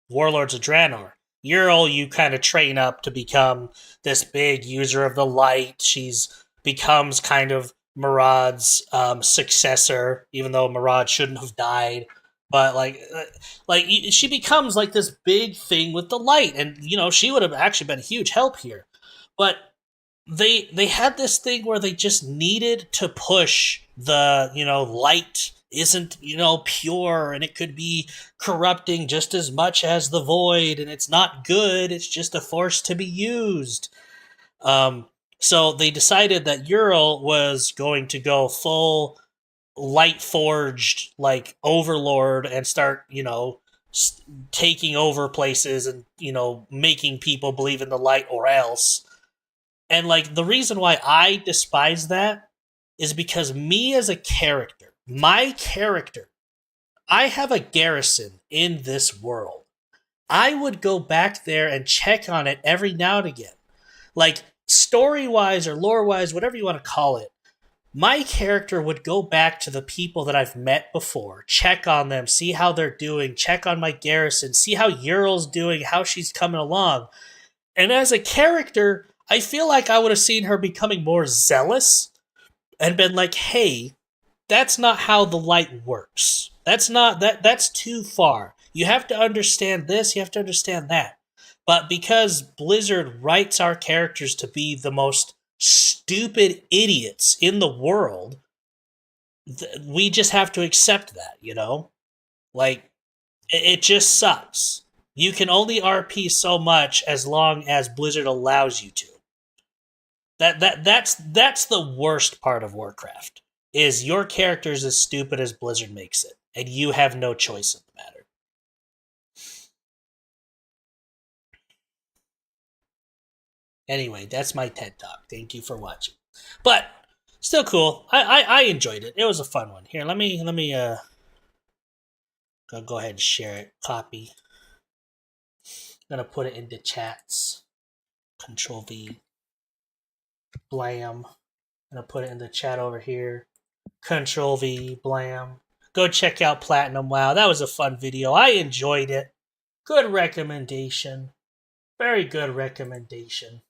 Warlords of Draenor. Yrel, you kind of train up to become this big user of the light. She's becomes kind of Murad's successor, even though Murad shouldn't have died. But, like she becomes, like, this big thing with the light. And, you know, she would have actually been a huge help here. But they had this thing where they just needed to push the, you know, light isn't, you know, pure, and it could be corrupting just as much as the void, and it's not good, it's just a force to be used. So they decided that Yrel was going to go full light forged, like, overlord and start, you know, taking over places and, you know, making people believe in the light or else. And like the reason why I despise that is because me as a character, my character, I have a garrison in this world. I would go back there and check on it every now and again. Like story wise or lore wise, whatever you want to call it, my character would go back to the people that I've met before, check on them, see how they're doing, check on my garrison, see how Ural's doing, how she's coming along. And as a character, I feel like I would have seen her becoming more zealous and been like, hey, that's not how the light works. That's too far. You have to understand this, you have to understand that. But because Blizzard writes our characters to be the most stupid idiots in the world, we just have to accept that, you know? Like, it just sucks. You can only RP so much as long as Blizzard allows you to. That's the worst part of Warcraft. Is your character's as stupid as Blizzard makes it, and you have no choice in the matter. Anyway, that's my TED Talk. Thank you for watching. But still cool. I enjoyed it. It was a fun one. Here, let me go ahead and share it. Copy. I'm gonna put it into chats. Control V. Blam. I'm gonna put it in the chat over here. Control V. Blam. Go check out Platinum WoW. That was a fun video. I enjoyed it. Good recommendation. Very good recommendation.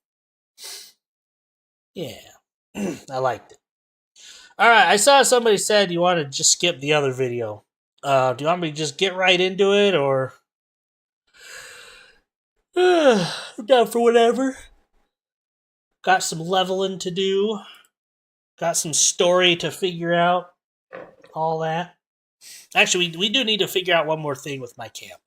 Yeah. I liked it. Alright, I saw somebody said you want to just skip the other video. Do you want me to just get right into it, or... I'm down for whatever. Got some leveling to do. Got some story to figure out. All that. Actually, we do need to figure out one more thing with my camp.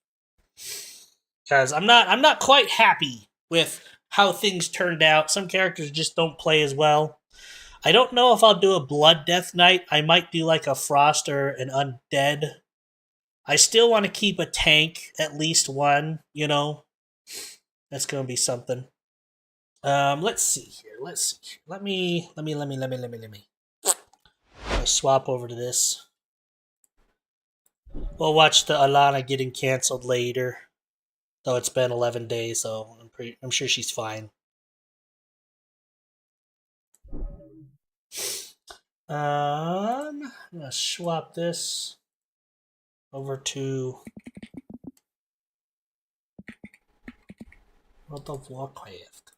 Because I'm not quite happy with how things turned out. Some characters just don't play as well. I don't know if I'll do a Blood Death Knight. I might do like a Frost or an Undead. I still want to keep a tank, at least one, you know. That's going to be something. Let's see here. Let me swap over to this. We'll watch the Alana getting canceled later. Though it's been 11 days, so I'm sure she's fine. I'm gonna swap this over to World of Warcraft.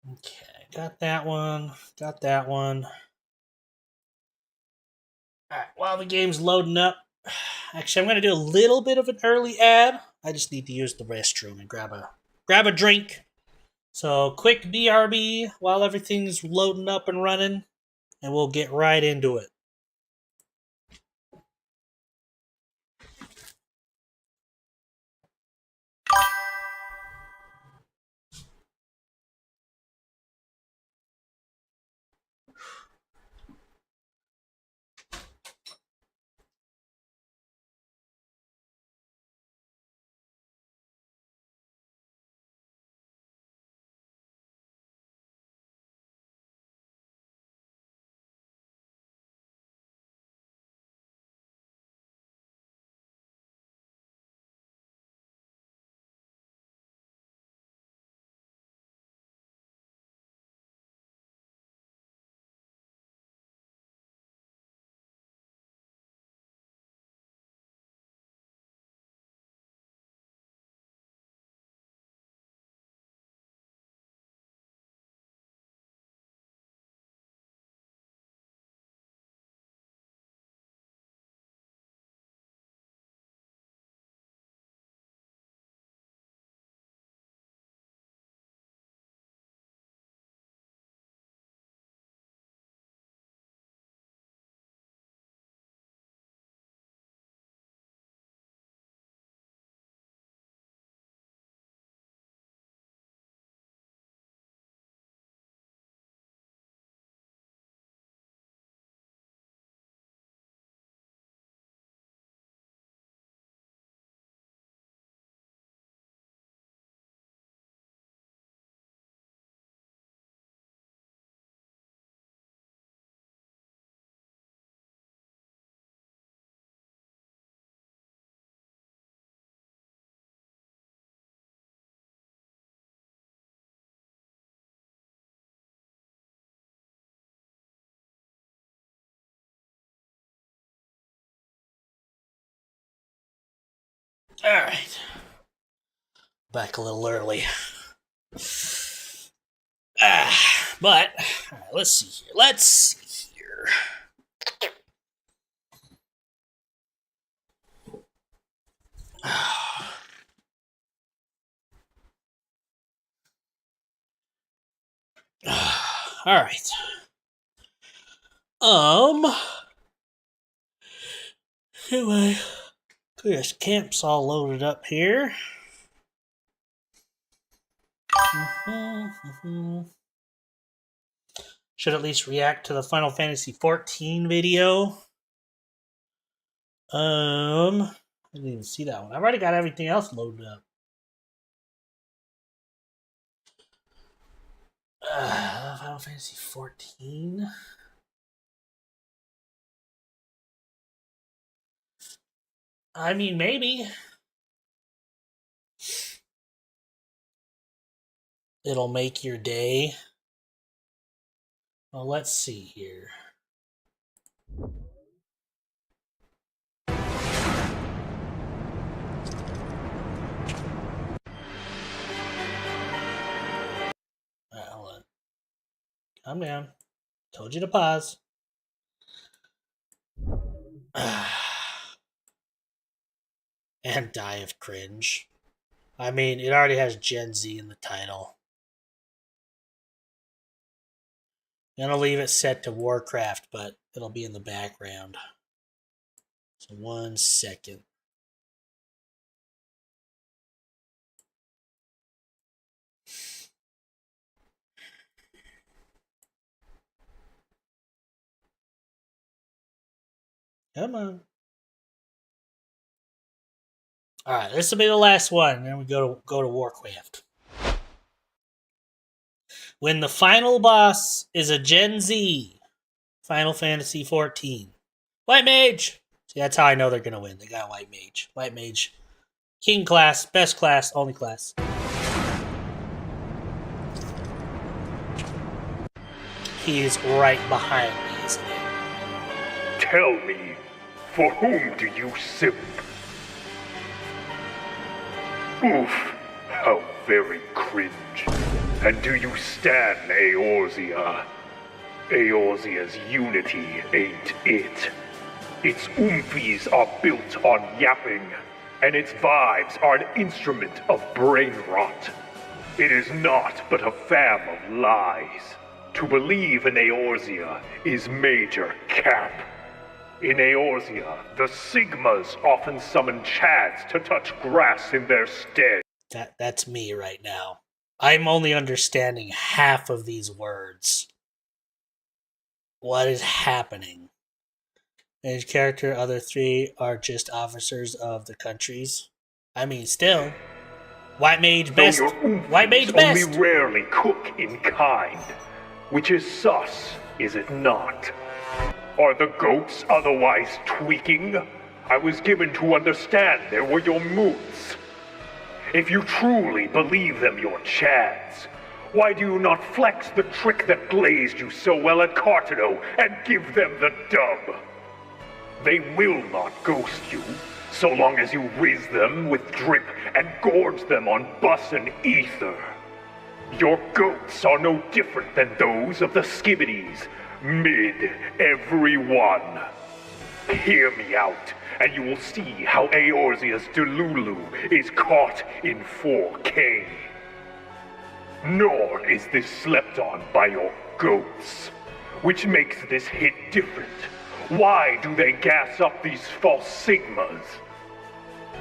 Okay, got that one. Got that one. Alright, while the game's loading up, actually, I'm going to do a little bit of an early ad. I just need to use the restroom and grab a drink. So, quick BRB while everything's loading up and running, and we'll get right into it. Alright. Back a little early. But, alright, let's see here. Alright. Anyway, this camp's all loaded up here. Should at least react to the Final Fantasy XIV video. I didn't even see that one. I've already got everything else loaded up. Final Fantasy XIV. I mean, maybe. It'll make your day. Well, let's see here. Alright, hold on. Calm down. Told you to pause. And die of cringe. I mean, it already has Gen Z in the title. I'm gonna leave it set to Warcraft, but it'll be in the background. So 1 second. Come on. Alright, this will be the last one, and then we go to Warcraft. When the final boss is a Gen Z, Final Fantasy XIV. White Mage! See, that's how I know they're going to win. They got White Mage. White Mage. King class, best class, only class. He is right behind me, isn't he? Tell me, for whom do you simp? Oof, how very cringe. And do you stand Eorzea? Eorzea's unity ain't it. Its oomphies are built on yapping, and its vibes are an instrument of brain rot. It is not but a fam of lies. To believe in Eorzea is major cap. In Eorzea, the Sigmas often summon Chads to touch grass in their stead. That's me right now. I'm only understanding half of these words. What is happening? Mage character, other three are just officers of the countries. I mean, still. White Mage best. White Mage best. Only rarely cook in kind. Which is sus, is it not? Are the goats otherwise tweaking? I was given to understand there were your moods. If you truly believe them your Chads, why do you not flex the trick that blazed you so well at Cartano and give them the dub? They will not ghost you, so long as you whiz them with drip and gorge them on bus and ether. Your goats are no different than those of the Skibbities, mid everyone. Hear me out, and you will see how Eorzea's Delulu is caught in 4K. Nor is this slept on by your goats, which makes this hit different. Why do they gas up these false Sigmas?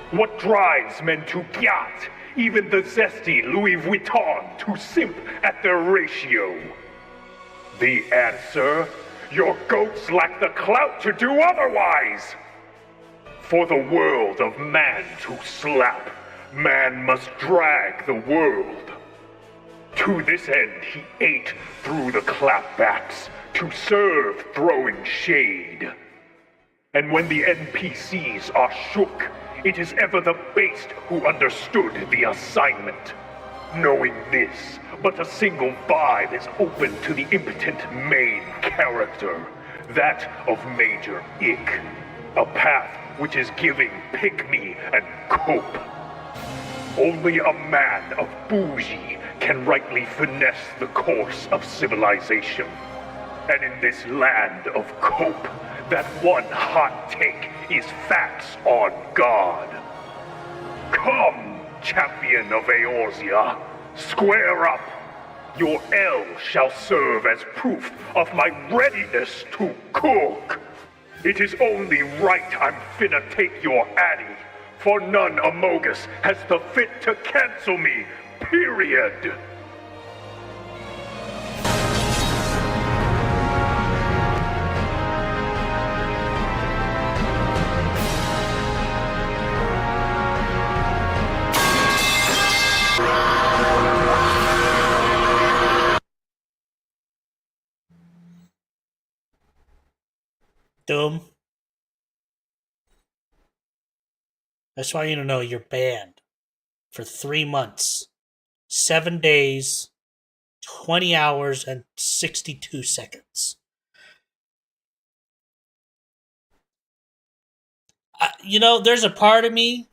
What drives men to gyat, even the zesty Louis Vuitton, to simp at their ratio? The answer? Your goats lack the clout to do otherwise! For the world of man to slap, man must drag the world. To this end he ate through the clapbacks, to serve throwing shade. And when the NPCs are shook, it is ever the based who understood the assignment. Knowing this, but a single vibe is open to the impotent main character, that of Major Ick. A path which is giving pygmy and cope. Only a man of bougie can rightly finesse the course of civilization. And in this land of cope, that one hot take is facts on God. Come, champion of Eorzea, square up. Your L shall serve as proof of my readiness to cook. It is only right I'm finna take your Addy, for none Amogus has the fit to cancel me, period. Doom. I just want you to know you're banned for 3 months, 7 days, 20 hours, and 62 seconds. There's a part of me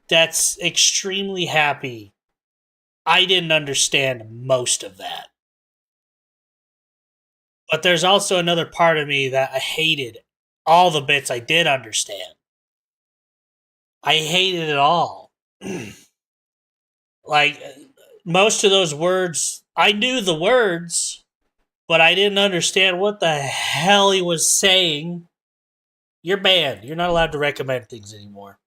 that's extremely happy I didn't understand most of that. But there's also another part of me that I hated all the bits I did understand. I hated it all. Like, most of those words, I knew the words, but I didn't understand what the hell he was saying. You're banned. You're not allowed to recommend things anymore.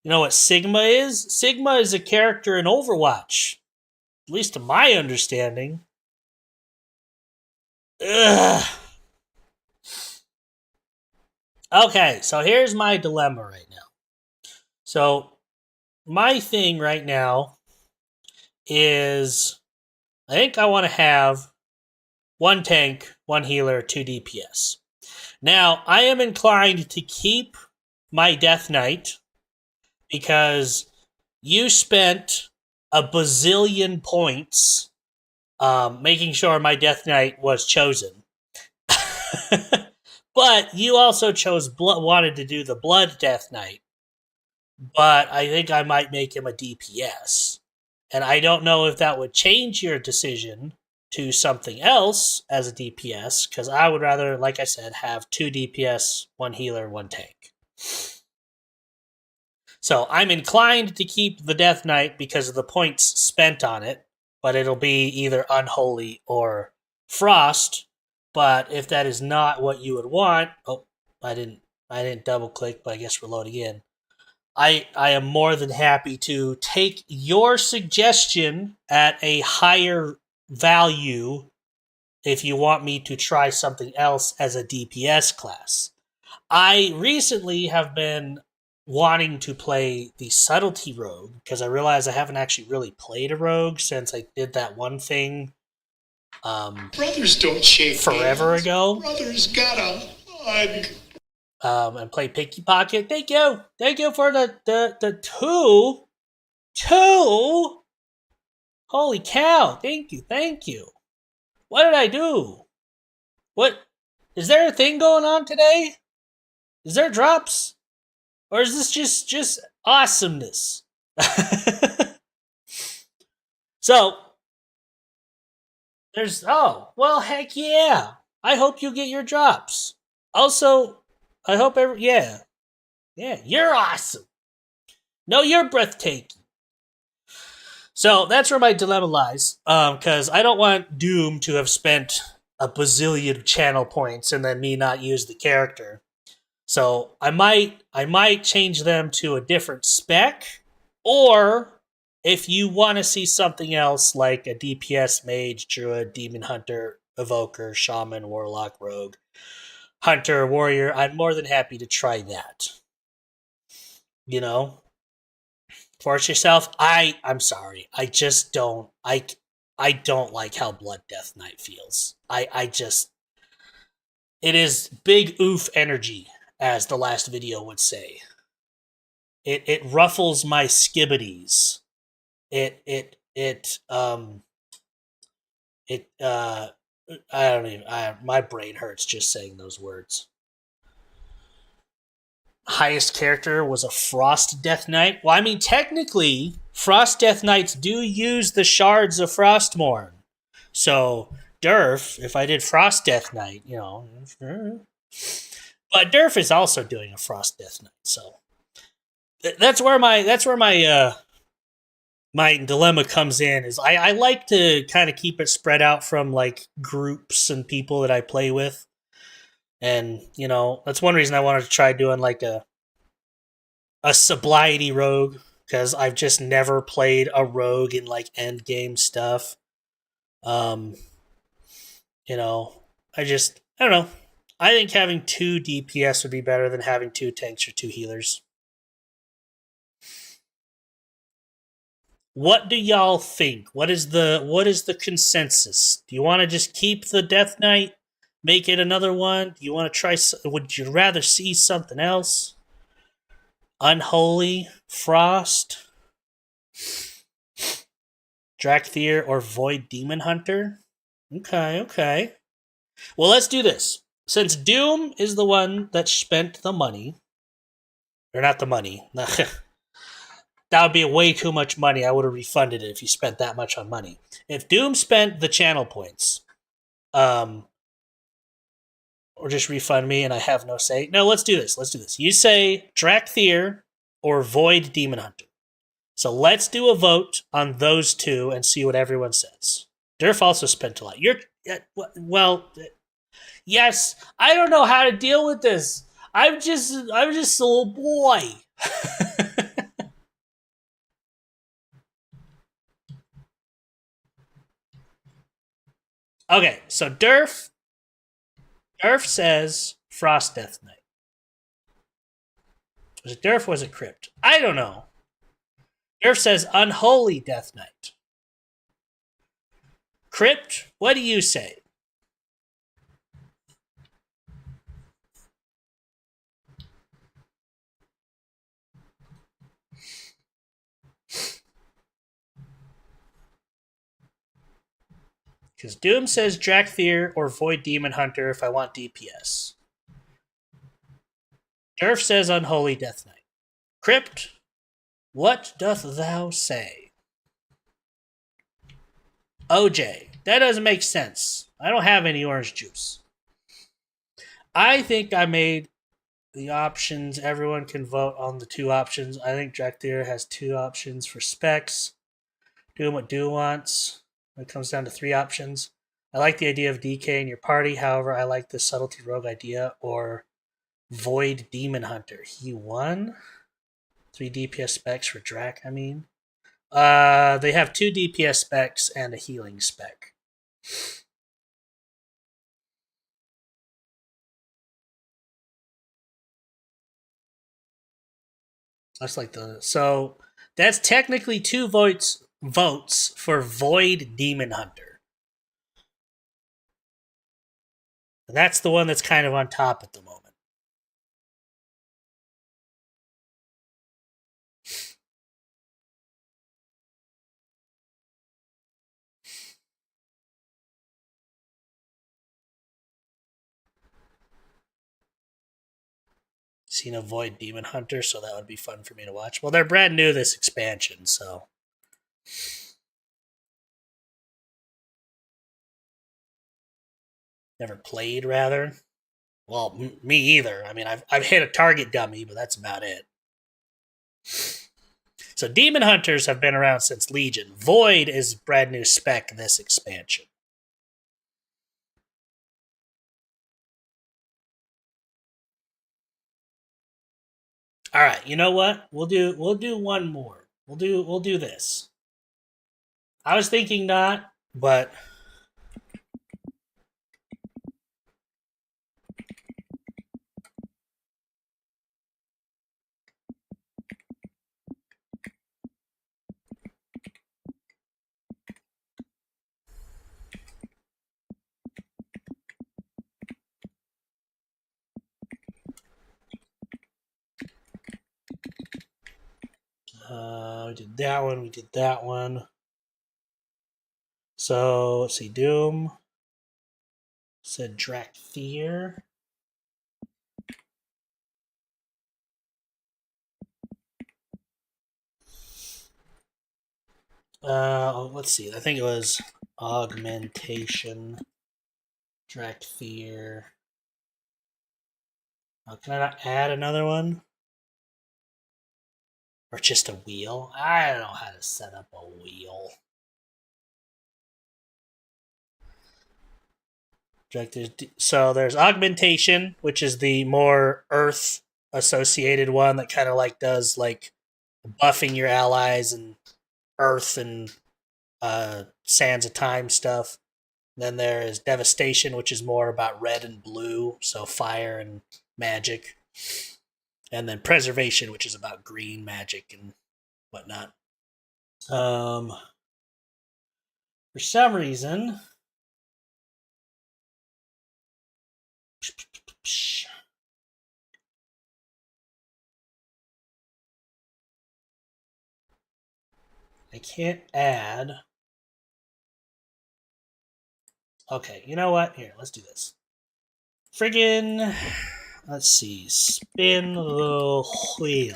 You know what Sigma is? Sigma is a character in Overwatch. At least to my understanding. Ugh. Okay, so here's my dilemma right now. So, my thing right now is I think I want to have 1 tank, 1 healer, 2 DPS. Now, I am inclined to keep my Death Knight because you spent a bazillion points making sure my Death Knight was chosen. But you also wanted to do the Blood Death Knight. But I think I might make him a DPS. And I don't know if that would change your decision to something else as a DPS, because I would rather, like I said, have 2 DPS, 1 healer, 1 tank. So I'm inclined to keep the Death Knight because of the points spent on it, but it'll be either Unholy or Frost. But if that is not what you would want, I didn't double click, but I guess reload again. I am more than happy to take your suggestion at a higher value if you want me to try something else as a DPS class. I recently have been wanting to play the Subtlety Rogue because I realized I haven't actually really played a Rogue since I did that one thing Brothers don't shake forever hands. ago. Brothers gotta hug. And play Picky Pocket. Thank you for the two. Holy cow! Thank you. What did I do? What is there a thing going on today? Is there drops, or is this just awesomeness? So there's heck yeah! I hope you get your drops. Also, I hope yeah, you're awesome. No, you're breathtaking. So that's where my dilemma lies, because I don't want Doom to have spent a bazillion channel points and then me not use the character. So I might change them to a different spec, or if you want to see something else like a DPS mage, druid, demon hunter, evoker, shaman, warlock, rogue, hunter, warrior, I'm more than happy to try that. You know? Force yourself. I'm sorry. I just don't I don't like how Blood Death Knight feels. It is big oof energy, as the last video would say. It ruffles my skibbities. My brain hurts just saying those words. highest character was a Frost Death Knight. Well, I mean, technically, Frost Death Knights do use the shards of Frostmourne. So, Durf, if I did Frost Death Knight, you know. But Durf is also doing a Frost Death Knight, so that's where my my dilemma comes in. Is I like to kind of keep it spread out from like groups and people that I play with. And, you know, that's one reason I wanted to try doing like a sobriety rogue, because I've just never played a rogue in like end game stuff. You know, I don't know. I think having 2 DPS would be better than having 2 tanks or 2 healers. What do y'all think? What is the consensus? Do you want to just keep the Death Knight? Make it another one? Do you want to try? Would you rather see something else? Unholy, Frost, Drakthir, or Void Demon Hunter? Okay. Well, let's do this. Since Doom is the one that spent the money, or not the money, that would be way too much money. I would have refunded it if you spent that much on money. If Doom spent the channel points, or just refund me and I have no say. No, let's do this. You say Drakthir or Void Demon Hunter. So let's do a vote on those 2 and see what everyone says. Durf also spent a lot. Yes, I don't know how to deal with this. I'm just a little boy. Okay, so Durf says Frost Death Knight. Was it Durf or was it Crypt? I don't know. Durf says Unholy Death Knight. Crypt, what do you say? Because Doom says Drakthir or Void Demon Hunter if I want DPS. Durf says Unholy Death Knight. Crypt, what doth thou say? OJ, that doesn't make sense. I don't have any orange juice. I think I made the options. Everyone can vote on the 2 options. I think Drakthir has 2 options for specs. Doing what Doom wants. It comes down to 3 options. I like the idea of DK in your party. However, I like the Subtlety Rogue idea or Void Demon Hunter. He won 3 DPS specs for Drak, I mean. They have 2 DPS specs and a healing spec. That's like so that's technically 2 votes for Void Demon Hunter. And that's the one that's kind of on top at the moment. Seen a Void Demon Hunter, so that would be fun for me to watch. Well, they're brand new this expansion, so never played, rather. Well, me either. I mean, I've hit a target dummy, but that's about it. So Demon Hunters have been around since Legion. Void is brand new spec this expansion. All right, you know what? We'll do one more. We'll do this. I was thinking not, but we did that one. So let's see, Doom said Drakthir. Let's see. I think it was augmentation, Drakthir. Oh, can I not add another one? Or just a wheel? I don't know how to set up a wheel. So there's augmentation, which is the more earth associated one that kind of like does like buffing your allies and earth and sands of time stuff. Then there is devastation, which is more about red and blue, so fire and magic. And then preservation, which is about green magic and whatnot. For some reason, I can't add. Okay, you know what? Here, let's do this. Friggin', let's see, spin the wheel.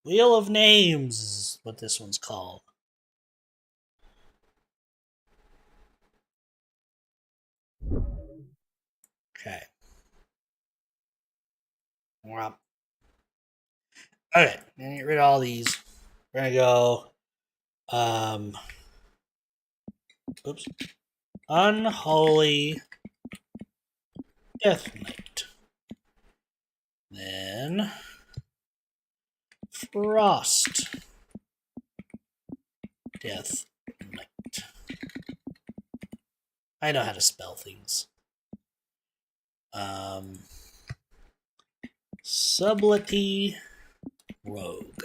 Wheel of Names is what this one's called. Okay. Well, okay, I'm gonna get rid of all these. We're gonna go, oops, Unholy Death Knight. Then Frost Death Knight. I know how to spell things. Subtlety Rogue.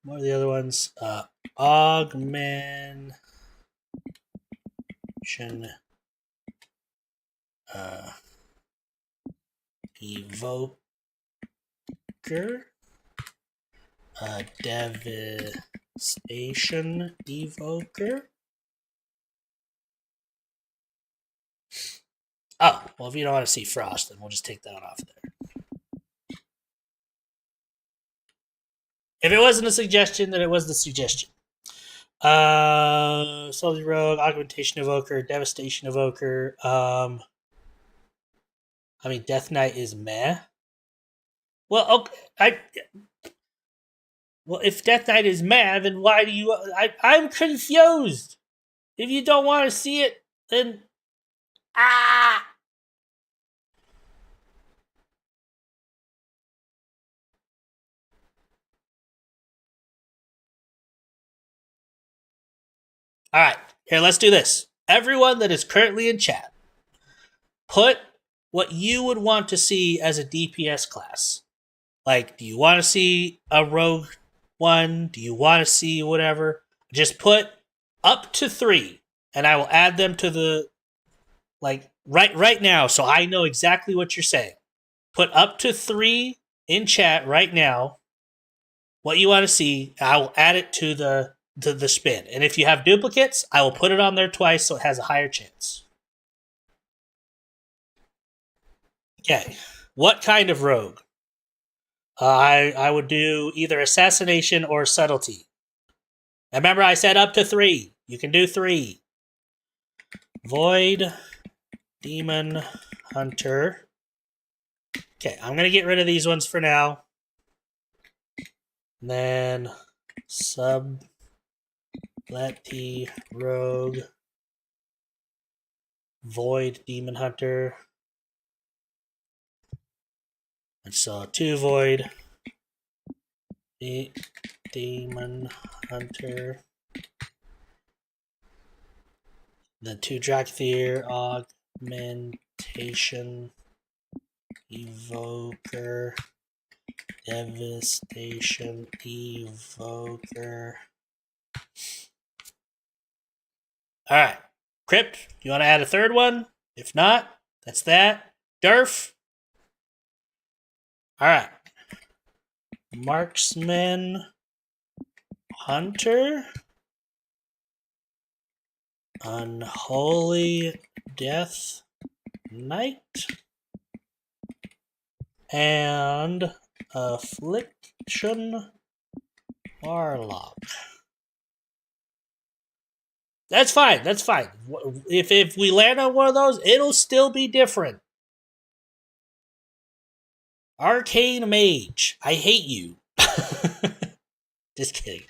What are the other ones? Augmentation. Evoker. Devastation Evoker. Oh, well, if you don't want to see Frost, then we'll just take that off there. If it wasn't a suggestion, then it was the suggestion. Salty Rogue, Augmentation Evoker, Devastation Evoker. I mean, Death Knight is meh. Well, okay, well, if Death Knight is meh, then why do you? I'm confused. If you don't want to see it, then All right, here, let's do this. Everyone that is currently in chat, put what you would want to see as a DPS class. Like, do you want to see a rogue one? Do you want to see whatever? Just put up to 3, and I will add them to the, like, right now, so I know exactly what you're saying. Put up to 3 in chat right now, what you want to see. I will add it to the spin. And if you have duplicates, I will put it on there twice so it has a higher chance. Okay. What kind of rogue? I would do either assassination or subtlety. And remember, I said up to 3. You can do 3. Void, Demon, Hunter. Okay, I'm going to get rid of these ones for now. And then Subtlety Rogue, Void, Demon Hunter. And so 2 Void, Demon Hunter. Then 2 Drakthir, Augmentation, Evoker, Devastation, Evoker. Alright. Crypt, you want to add a third one? If not, that's that. Durf. Alright. Marksman, Hunter, Unholy Death Knight, And Affliction Warlock. That's fine. That's fine. If we land on one of those, it'll still be different. Arcane Mage. I hate you. Just kidding.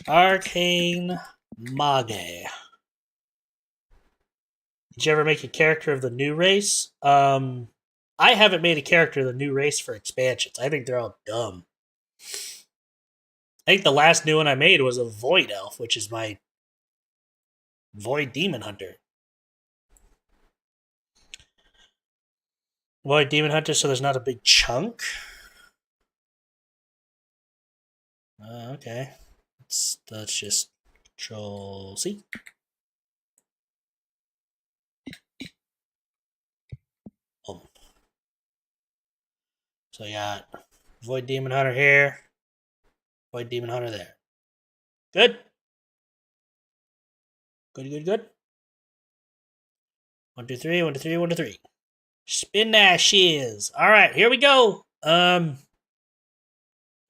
Arcane Mage. Did you ever make a character of the new race? I haven't made a character of the new race for expansions. I think they're all dumb. I think the last new one I made was a Void Elf, which is my Void Demon Hunter. Void Demon Hunter, so there's not a big chunk? Okay. Let's just Control C. Oh. So I got Void Demon Hunter here. Void Demon Hunter there. Good. Good. 1, 2, 3, 1, 2, 3, 1, 2, 3. Spin that shiz. Alright, here we go. I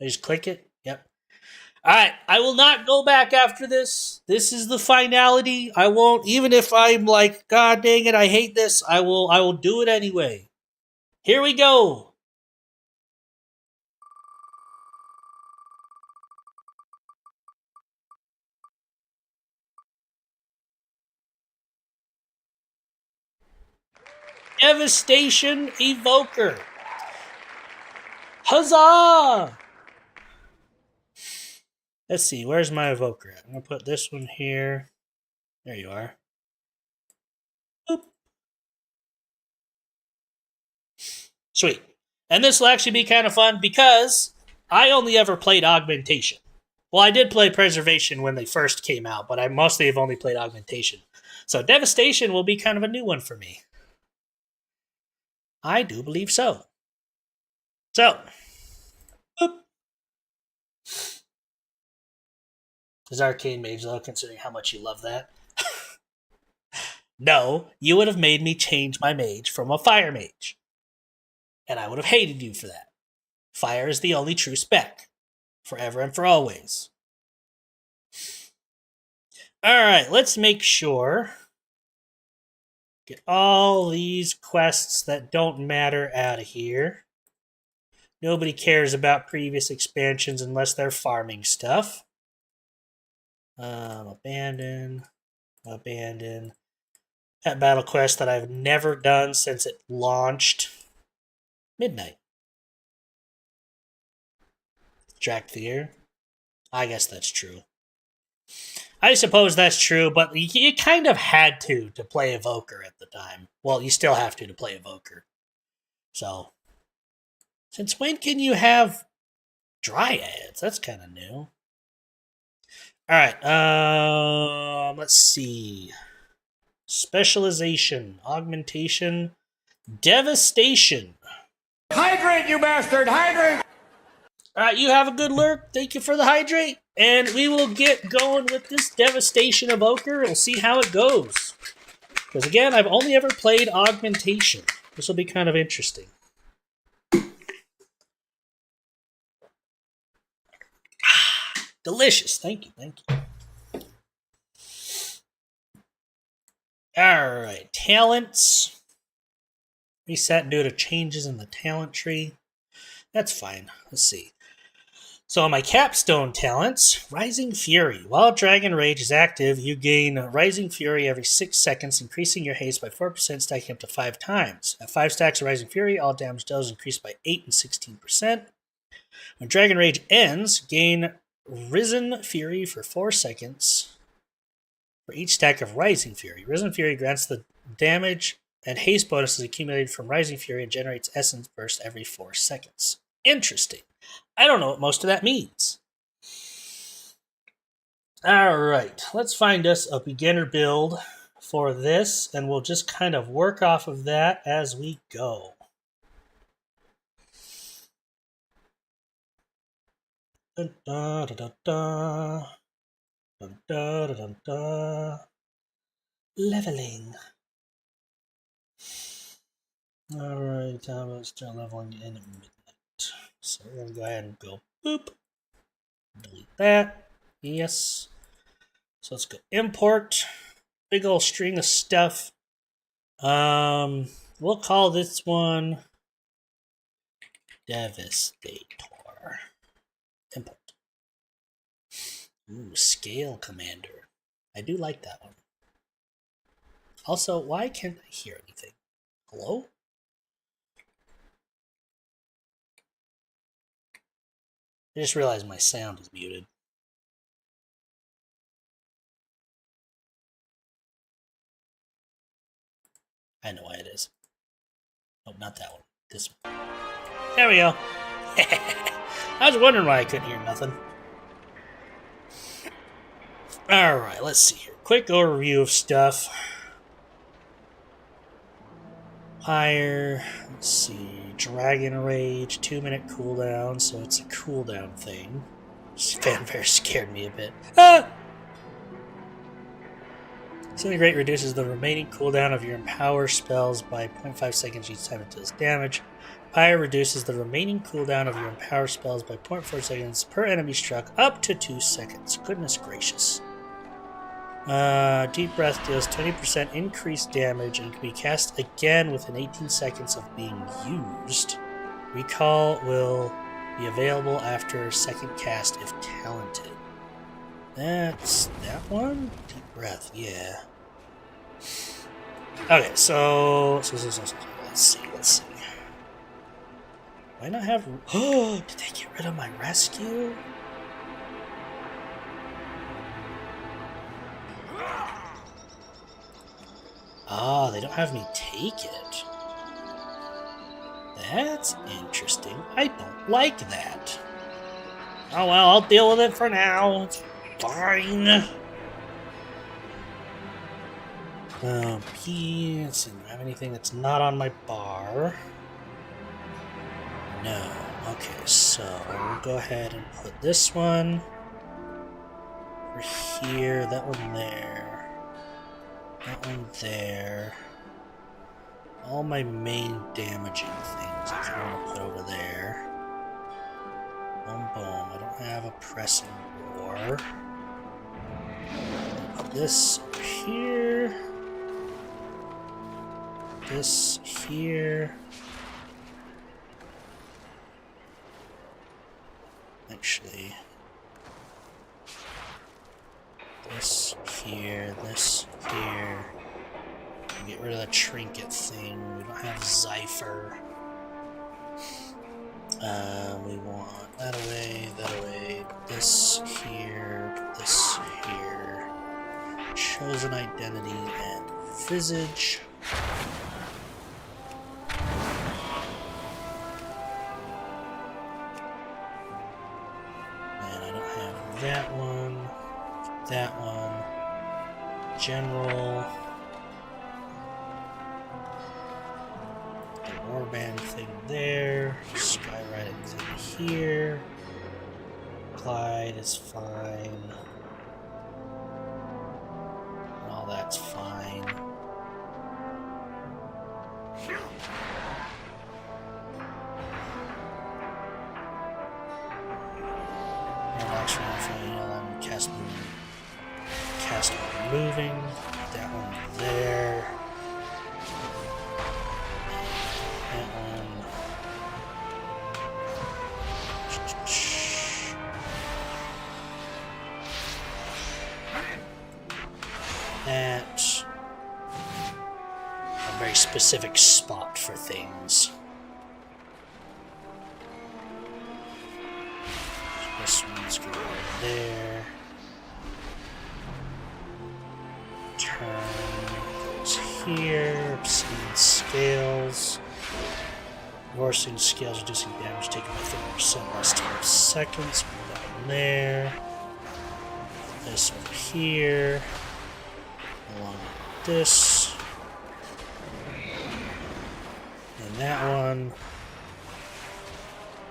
just click it. Yep. Alright, I will not go back after this. This is the finality. I won't, even if I'm like, God dang it, I hate this, I will do it anyway. Here we go. Devastation Evoker. Huzzah! Let's see, where's my evoker at? I'm going to put this one here. There you are. Boop. Sweet. And this will actually be kind of fun because I only ever played Augmentation. Well, I did play Preservation when they first came out, but I mostly have only played Augmentation. So Devastation will be kind of a new one for me. I do believe so. So, boop. Is Arcane Mage low, considering how much you love that? No, you would have made me change my mage from a fire mage. And I would have hated you for that. Fire is the only true spec. Forever and for always. Alright, let's make sure. Get all these quests that don't matter out of here. Nobody cares about previous expansions unless they're farming stuff. Abandon. That battle quest that I've never done since it launched. Midnight. Drakthir. I guess that's true. I suppose that's true, but you kind of had to play Evoker at the time. Well, you still have to play Evoker. So, since when can you have Dryads? That's kind of new. Alright, let's see. Specialization, Augmentation, Devastation. Hydrate, you bastard! Hydrate! Alright, you have a good lurk. Thank you for the hydrate. And we will get going with this Devastation Evoker. We'll see how it goes. Because again, I've only ever played Augmentation. This will be kind of interesting. Delicious. Thank you. Alright, talents. Reset due to changes in the talent tree. That's fine. Let's see. So on my capstone talents, Rising Fury. While Dragon Rage is active, you gain Rising Fury every 6 seconds, increasing your haste by 4%, stacking up to 5 times. At 5 stacks of Rising Fury, all damage dealt is increased by 8 and 16%. When Dragon Rage ends, gain Risen Fury for 4 seconds for each stack of Rising Fury. Risen Fury grants the damage and haste bonuses accumulated from Rising Fury and generates Essence Burst every 4 seconds. Interesting. I don't know what most of that means. Alright, let's find us a beginner build for this, and we'll just kind of work off of that as we go. Dun, da, da, da, da. Dun, da, da, dun, da. Leveling. Alright, how about start leveling in at midnight? So we're gonna go ahead and go boop. Delete that. Yes. So let's go import. Big old string of stuff. We'll call this one Devastator. Import. Ooh, Scale Commander. I do like that one. Also, why can't I hear anything? Hello? I just realized my sound is muted. I know why it is. Oh, not that one. This one. There we go. I was wondering why I couldn't hear nothing. Alright, let's see here. Quick overview of stuff. Higher. Let's see. Dragon Rage. 2-minute cooldown, so it's a cooldown thing. Fanfare scared me a bit. Ah! Disintegrate reduces the remaining cooldown of your Empower spells by 0.5 seconds each time it does damage. Pyre reduces the remaining cooldown of your Empower spells by 0.4 seconds per enemy struck up to 2 seconds. Goodness gracious. Deep Breath deals 20% increased damage and can be cast again within 18 seconds of being used. Recall will be available after second cast if talented. That's that one? Deep Breath, yeah. Okay, so let's see. Why not have... Oh, did they get rid of my rescue? Ah, they don't have me take it. That's interesting. I don't like that. Oh well, I'll deal with it for now. It's fine. Let's see, do I have anything that's not on my bar? No. Okay, so we'll go ahead and put this one over here, that one there, that one there. All my main damaging things I kind of want to put over there. Boom, boom. I don't have a pressing war. Put this over here. This here. Actually, this here, this here. Get rid of the trinket thing. We don't have Zypher. We want that away, this here, this here. Chosen Identity and Visage. And I don't have that one, General. Warband thing there, Skywriting thing here, Clyde is fine, and all that's fine. Relax from cast moving, that one there. That a very specific spot for things. This one's going right there. Turn goes here. Obsidian Scales. Vorsing Scales reducing damage taken by 30% less 12 seconds. Put that one there. This over here. Along with this. And that one.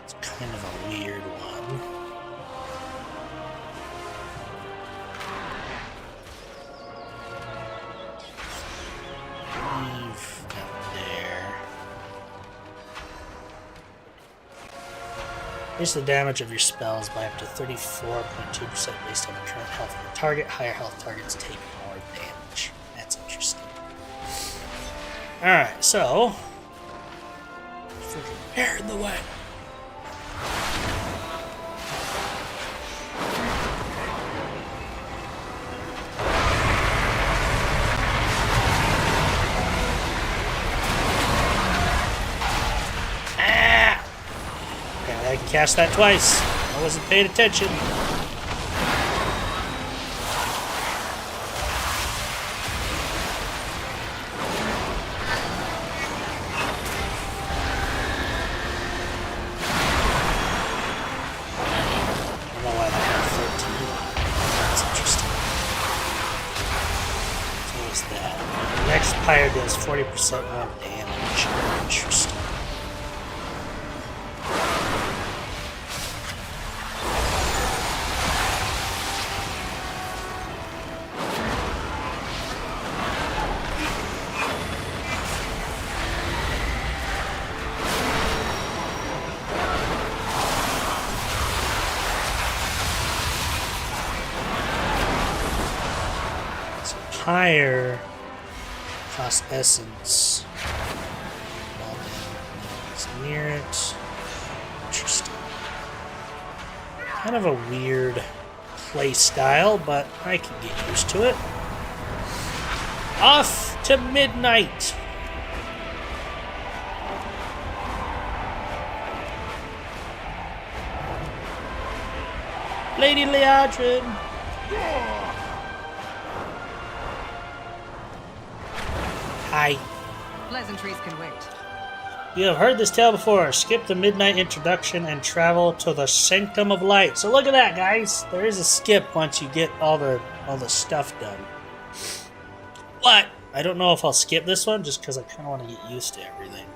It's kind of a weird one. Leave that there. Increase the damage of your spells by up to 34.2% based on the current health of the target. Higher health targets take more damage. That's interesting. Alright, so... freaking bear in the way. I can cast that twice. I wasn't paying attention. I don't know why that had 13. That's interesting. So what's that? The next pyre does 40% more damage. Interesting. Higher cost essence. Well, it's near it. Interesting. Kind of a weird play style, but I can get used to it. Off to midnight. Lady Leodrin. Hi. Pleasantries can wait. You have heard this tale before. Skip the midnight introduction and travel to the Sanctum of Light. So look at that, guys. There is a skip once you get all the stuff done. But I don't know if I'll skip this one just because I kind of want to get used to everything.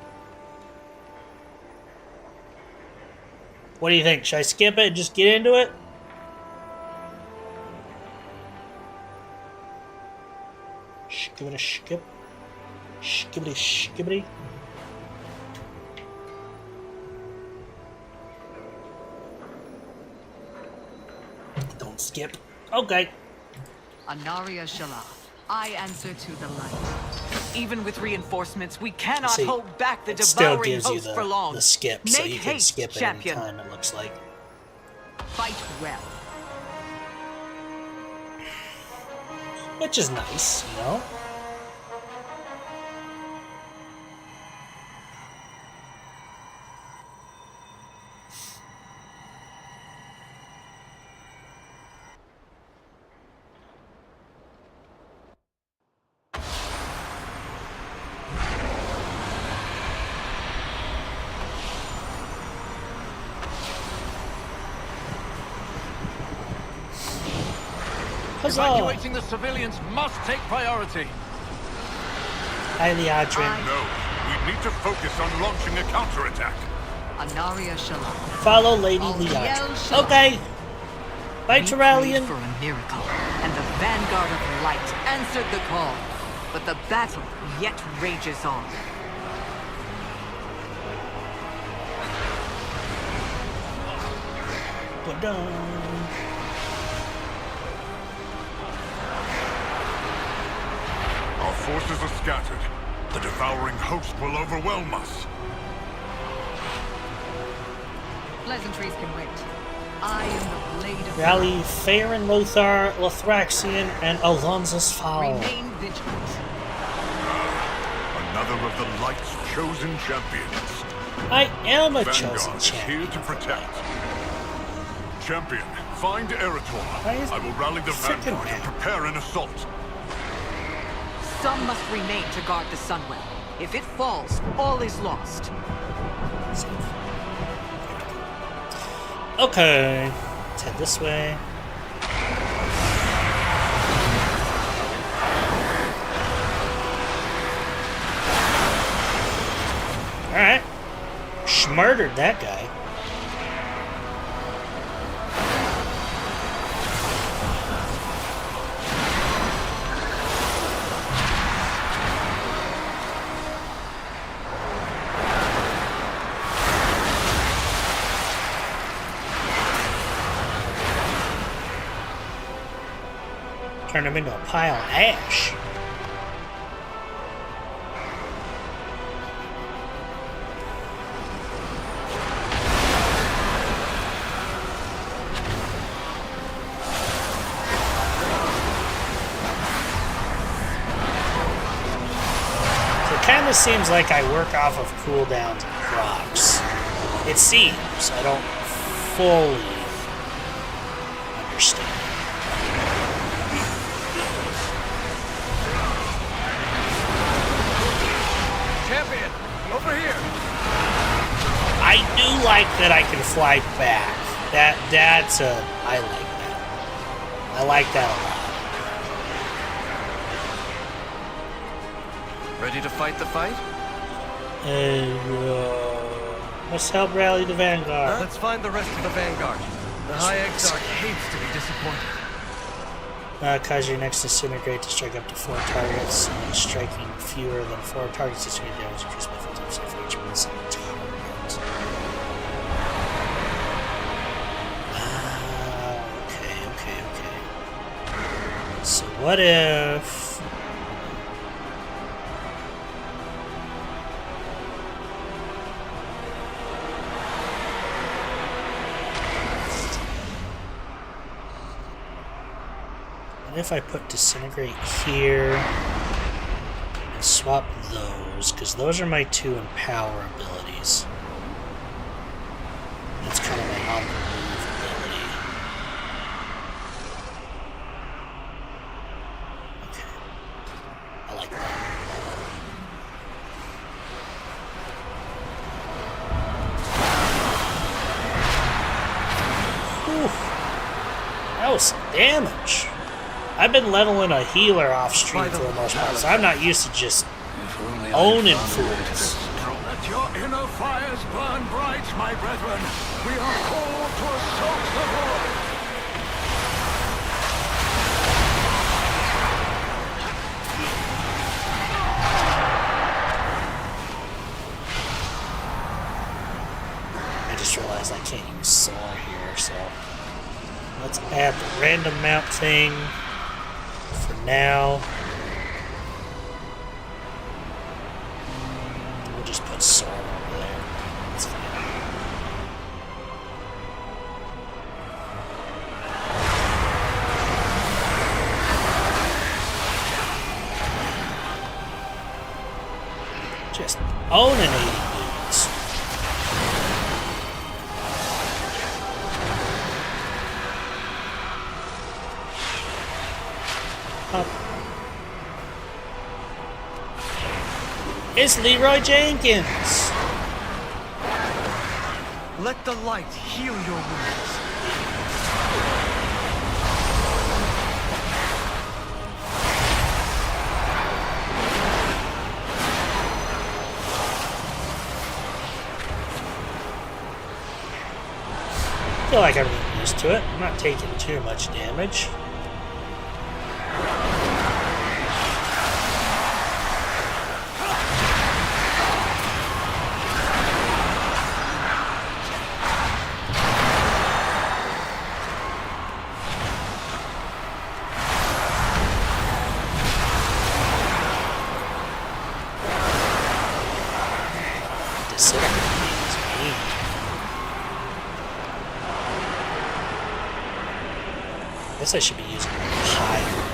What do you think? Should I skip it and just get into it? Give it a skip. Skibbity skibbity. Don't skip. Okay. Anaria Shala, I answer to the light. Even with reinforcements, we cannot hold back the devouring host for long. The skip, so Make you can haste, skip it any champion. time, it looks like. Fight well. Which is nice, you know? Evacuating the civilians must take priority. Hi, Leodrin. No, we need to focus on launching a counterattack. Anaria Shala. Follow Lady All Leodrin. yell Shala. Okay. Bye, We Terralion. prayed for a miracle, and the Vanguard of Light answered the call. But the battle yet rages on. Our forces are scattered. The devouring host will overwhelm us. Pleasantries can wait. I am the blade of Rally Farron, Lothar, Lothraxian, and Alonzus Fowl. Remain vigilant. Another of the Light's chosen champions. I am a Vanguard chosen is here champion. to protect. Champion, find Eretor. Why is I will rally the frickin' Vanguard man? and prepare an assault. Some must remain to guard the Sunwell. If it falls, all is lost. Okay. Let's head this way. Alright. Schmurdered that guy. Turn him into a pile of ash. Kind of seems like I work off of cooldowns and procs. It seems. I don't fully understand. Champion, over here. I do like that I can fly back. That's a... I like that. I like that a lot. Ready to fight the fight? Let's help rally the Vanguard. Let's find the rest of the Vanguard. The High Exarch hates to be disappointed. Cause your next disintegrate to strike up to 4 targets, and striking fewer than 4 targets to strike damage increased by 50% for each missing target. Okay. So what if... if I put disintegrate here and swap those, because those are my 2 empower abilities. That's kind of my on-the-move ability. Okay. I like that. Whew. That was some damage. I've been leveling a healer off stream for the most part, so I'm not used to just owning fools. Let your inner fires burn bright, my brethren. We are called to assault the void. I just realized I can't use Soar here, so let's add the random mount thing. For now, we'll just put Soar over there. That's fine. Just owning 80 dudes. Up. It's Leroy Jenkins. Let the light heal your wounds. I feel like I'm getting used to it. I'm not taking too much damage. I guess I should be using higher.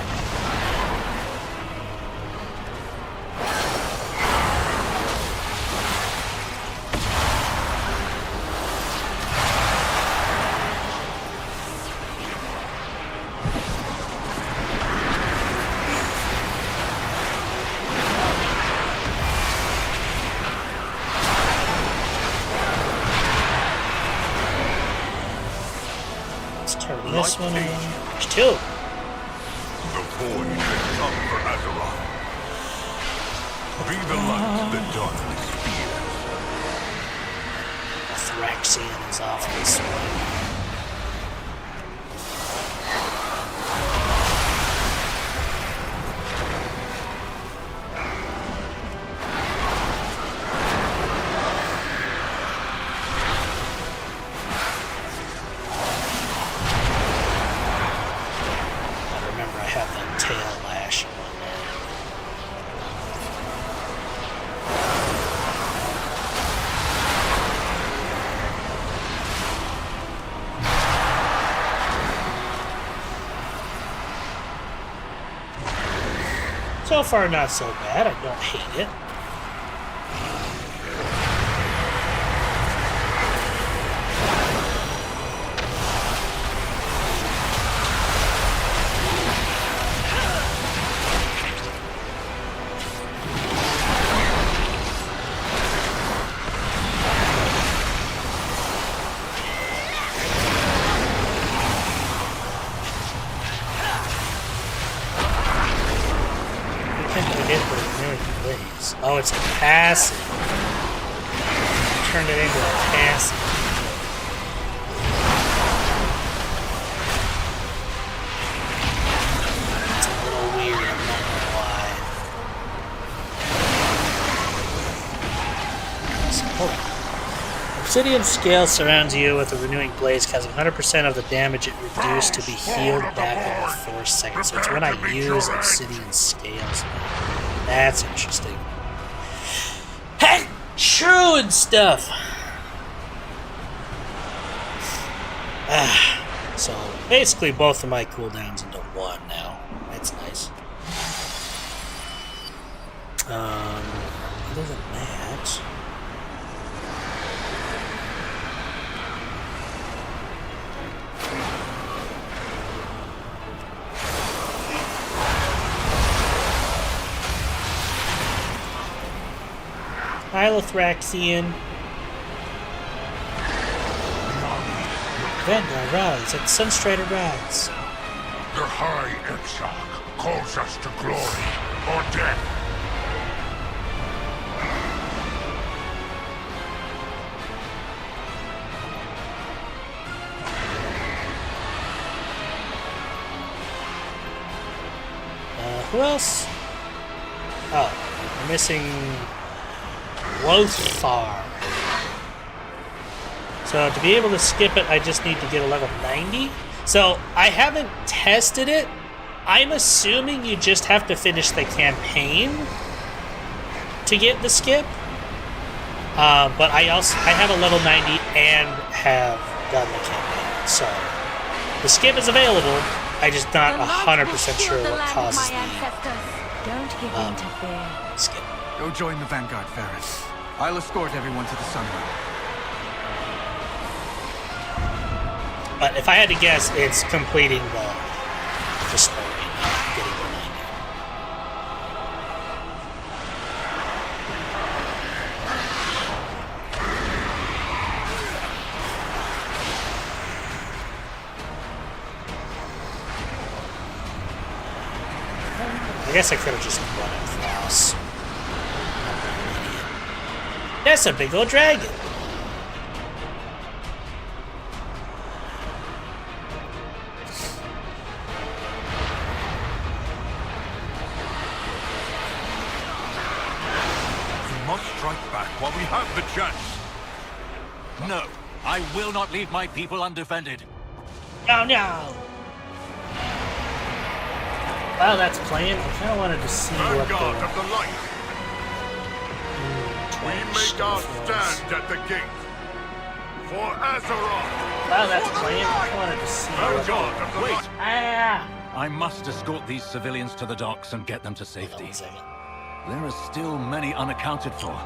Let's turn this one on. There's 2. The void has come for Azeroth. Be the light the darkness fears. Thraxian is off this one. I have that So far, not so bad. I don't hate it. Oh, it's a passive. Turned it into a passive. It's a little weird, I'm not gonna lie. So, hold on. Obsidian Scale surrounds you with a renewing blaze, causing 100% of the damage it reduced to be healed back in 4 seconds. So it's when I use Obsidian Scales. That's interesting. Heck, true and stuff. So basically both of my cooldowns into 1 now. That's nice. Other than that, Hylothraxian. Vanguard rise at Sunstrider rise. The High Exarch calls us to glory or death. Who else? Oh, we're missing Lothar. So to be able to skip it, I just need to get a level 90. So I haven't tested it. I'm assuming you just have to finish the campaign to get the skip. But I have a level 90 and have done the campaign. So the skip is available. I'm just not 100% sure what causes the skip. Go join the Vanguard, Ferris. I'll escort everyone to the Sunwell. But if I had to guess, it's completing the story, not getting the 90. I guess I could have just run across. That's a big old dragon. We must strike back while we have the chance. No, I will not leave my people undefended. Oh no! Wow, that's playing. I kind of wanted to see what Vanguard of the light. We make our stand at the gate. For Azeroth. Wow, that's playing. I wanted to see Vanguard of the Wait. light. Ah! I must escort these civilians to the docks and get them to safety. There are still many unaccounted for.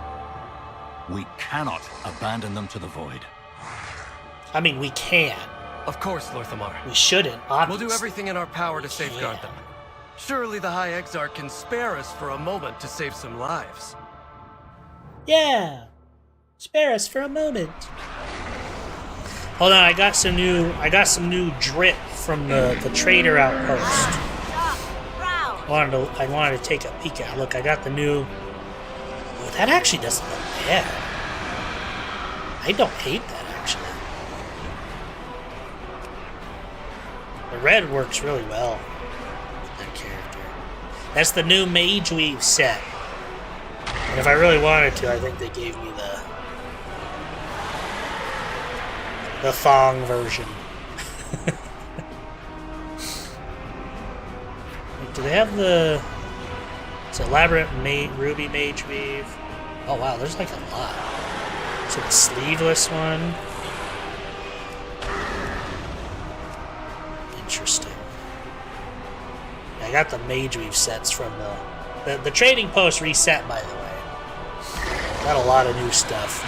We cannot abandon them to the void. I mean, we can. Of course, Lorthamar. We shouldn't, obviously. We'll do everything in our power to safeguard them. Surely the High Exarch can spare us for a moment to save some lives. Yeah. Spare us for a moment. Hold on, I got some new drip from the trader outpost. I wanted to take a peek at. Look, I got the new. Oh, that actually doesn't look bad. I don't hate that actually. The red works really well with that character. That's the new Mage Weave set. And if I really wanted to, I think they gave me the thong version. Do they have the... It's elaborate ruby mage weave. Oh wow, there's like a lot. So the sleeveless one. Interesting. I got the mage weave sets from The trading post reset, by the way. Got a lot of new stuff.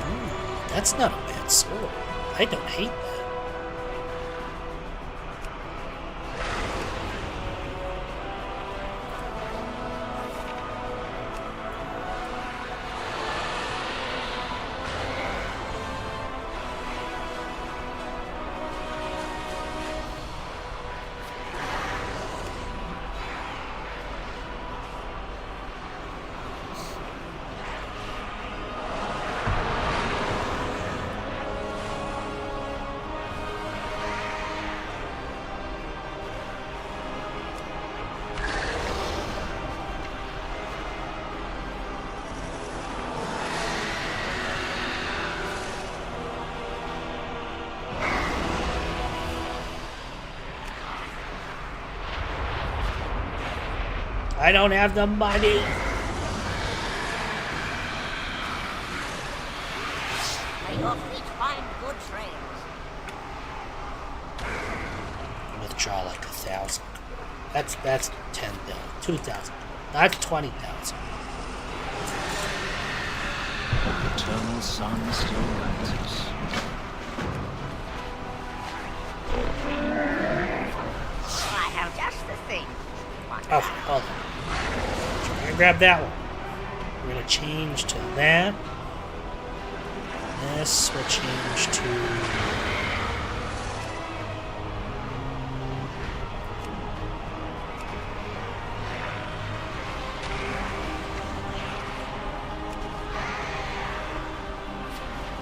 Ooh, that's not a bad sword. I don't hate that. I don't have the money. May your feet find good trails. Withdraw like 1,000. That's 10,000. 2,000. That's 20,000. The eternal sun still rises. I have just the thing. Oh, hold on. I'm gonna grab that one. We're gonna change to that. This will change to...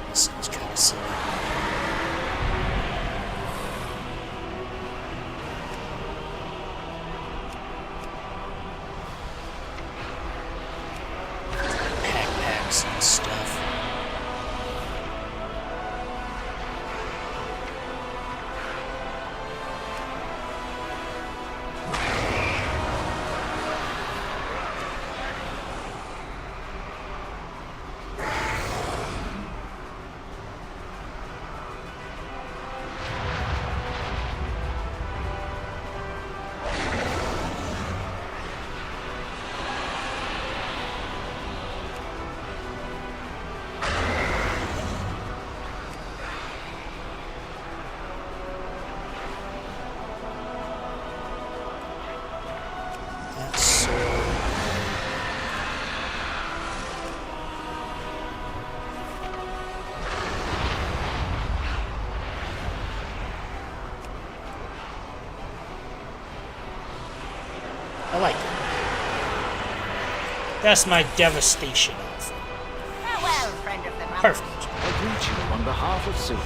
This is kind of silly. Backpacks and stuff. I like it. That's my devastation outfit. Farewell, friend of the mountain. Perfect. I greet you on behalf of Sylvia.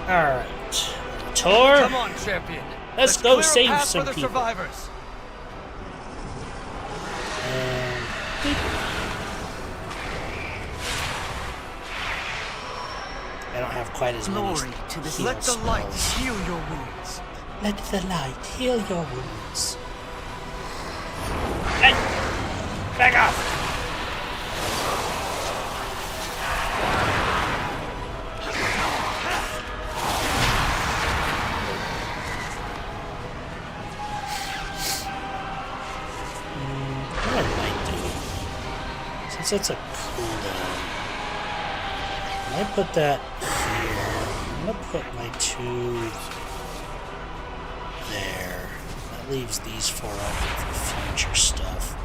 Alright. Tor. Come on, champion. Let's go clear a save path some for the people. survivors. And... I don't have quite as many. Glory to this. Let the light heal your wounds. Let the light heal your wounds. Hey! Back off! What I might do, since it's a cooldown, I might put that here. I'm gonna put my 2 there. That leaves these 4 open for future stuff.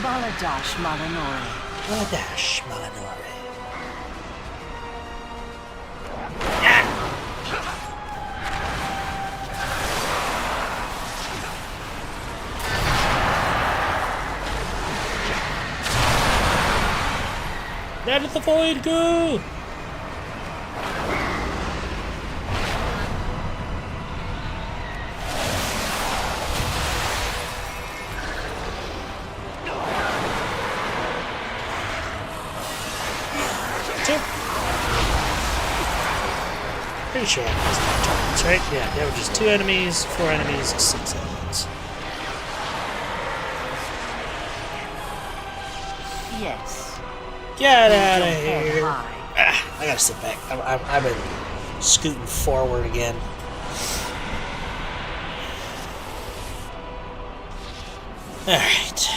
Baladash Malanore. Baladash Malanore. Where did the void go? sure that was my targets, right? Yeah, there were just 2 enemies, 4 enemies, 6 enemies. Yes. Get out of here! Ah, I gotta sit back. I've been scooting forward again. Alright.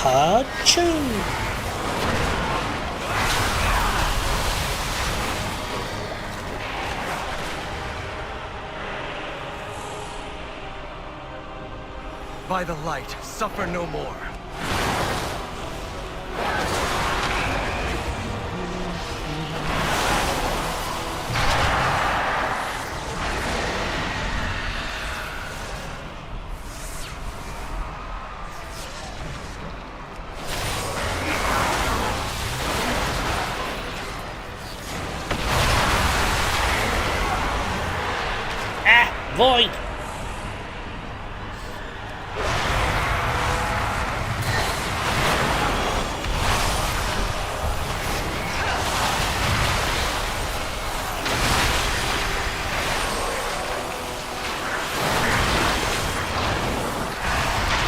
Ha-choo! By the light, suffer no more. Void!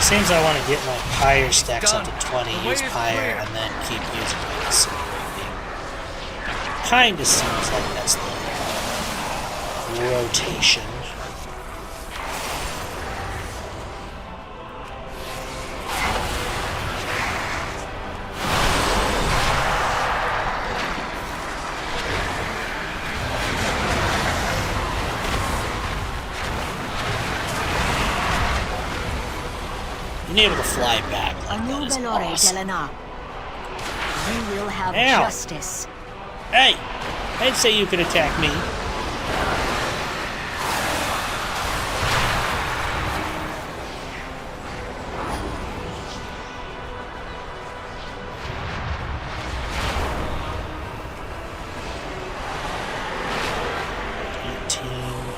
Seems I want to get my pyre stacks up to 20, use pyre, and then keep using my incinerating. Kinda seems like that's the rotation. Being able to fly back like that is awesome. You will have Ow. justice. Hey! I'd say you could attack me.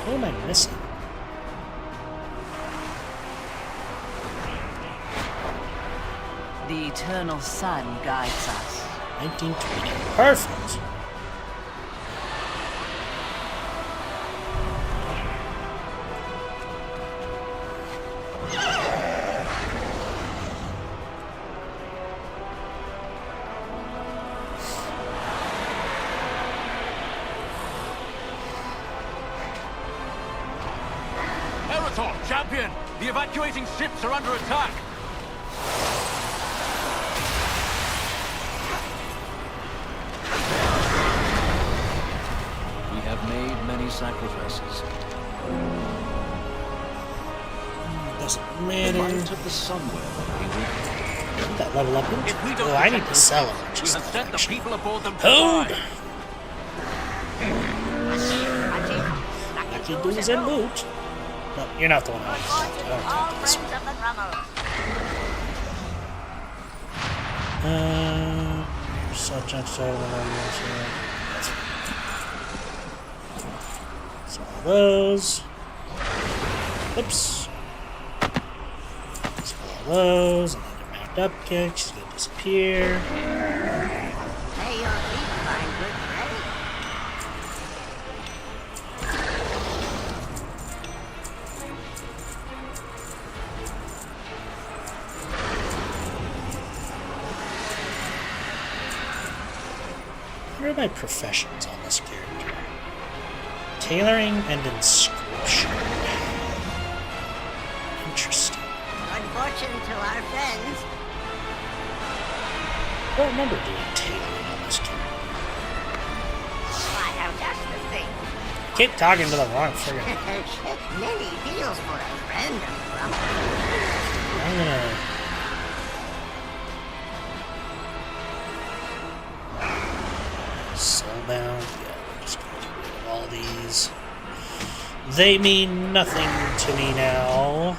What am I missing? The eternal sun guides us. 1920. Perfect. Champion! The evacuating ships are under attack! We have made many sacrifices. Doesn't matter. The might of the Sunwell be with you. Did that level up into? If we don't Oh, I need to sell them. we have sent the people aboard them to Hold! die. Lucky dudes in boot. No, you're not the one I want. All friends of the drummer. Such and so. Some of those. Oops. Some of those. And then mount up kick. She's gonna disappear. May your feet find good prey. What are my professions on this character? Tailoring and inscription. Interesting. Good fortune to our friends. I don't remember doing tailoring on this character. I have just the thing. Keep talking to the wrong friggin'. Many deals for a friend of drummer. I'm gonna... Soulbound. Yeah, we're just going to get rid of all these. They mean nothing to me now.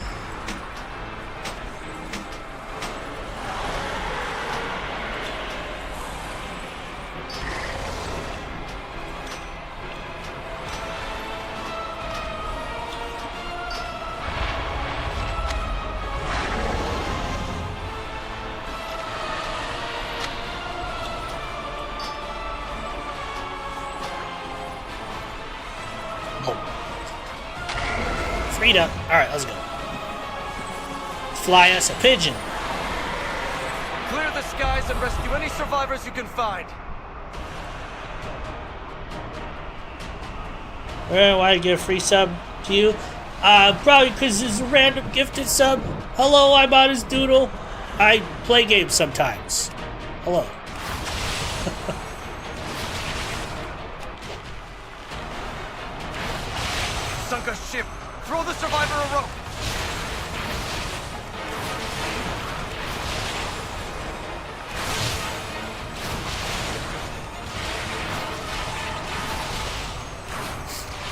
Freedom. Alright, let's go. Fly us a pigeon. Clear the skies and rescue any survivors you can find. Well, why get a free sub to you? Probably because it's a random gifted sub. Hello, I'm Honest Doodle. I play games sometimes. Hello. Sunk a ship. Throw the survivor a rope.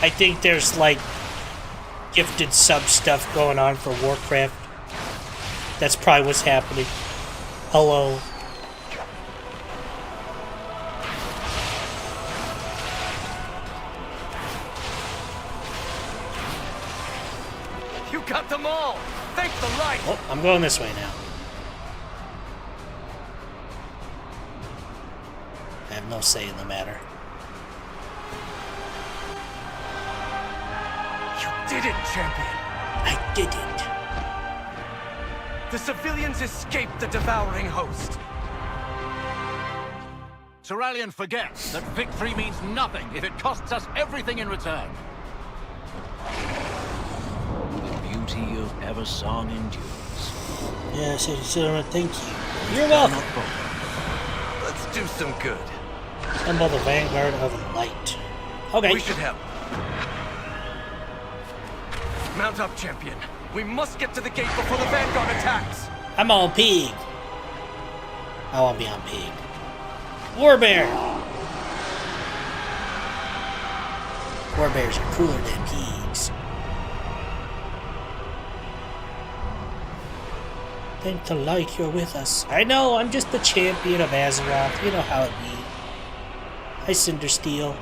I think there's like gifted sub stuff going on for Warcraft. That's probably what's happening. Hello. You got them all. Thank the light. Oh, I'm going this way now. I have no say in the matter. Did it, champion! I did it! The civilians escaped the devouring host! Cerulean forgets that victory means nothing if it costs us everything in return. The beauty of Eversong endures. Yes, thank you. You're welcome. Let's do some good. Assemble the vanguard of light. Okay. We should help. Mount up, champion. We must get to the gate before the vanguard attacks. I'm on pig. I want to be on pig. Warbear. Warbears are cooler than pigs. Thank the light you're with us. I know, I'm just the champion of Azeroth. You know how it be. Hi, Cindersteel.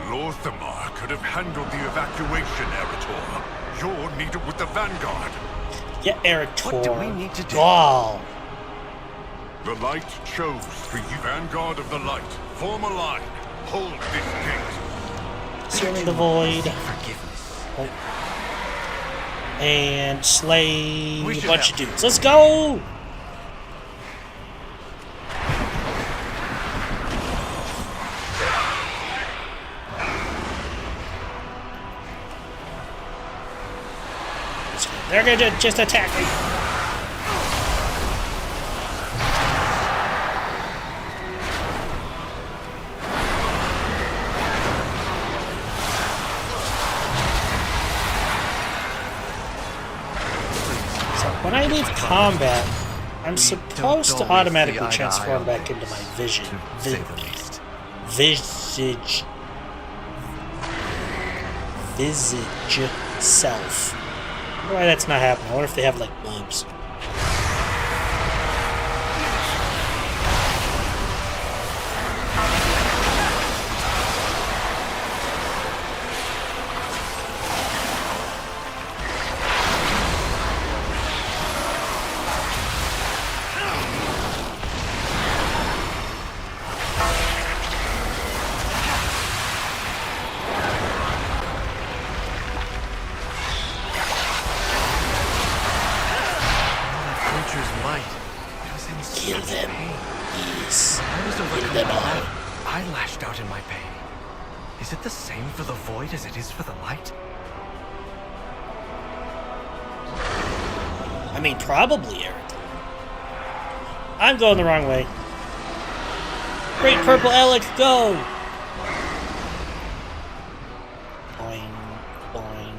Lorthamar could have handled the evacuation, Eretor. You're needed with the Vanguard. Yeah, Eretor. What do we need to do? Gaul. The light chose for you. Vanguard of the light. Form a line. Hold this gate. Serving the void. Forgiveness. Oh. And slay a bunch of dudes. Let's go! They're gonna just attack me. So when I leave combat, I'm supposed to automatically transform back into my visage self. Why that's not happening? I wonder if they have like bugs. Kill them. Yes. Kill them all. I lashed out in my pain. Is it the same for the void as it is for the light? I mean, probably, Eric. I'm going the wrong way. Great Purple Alec, go! Boing, boing.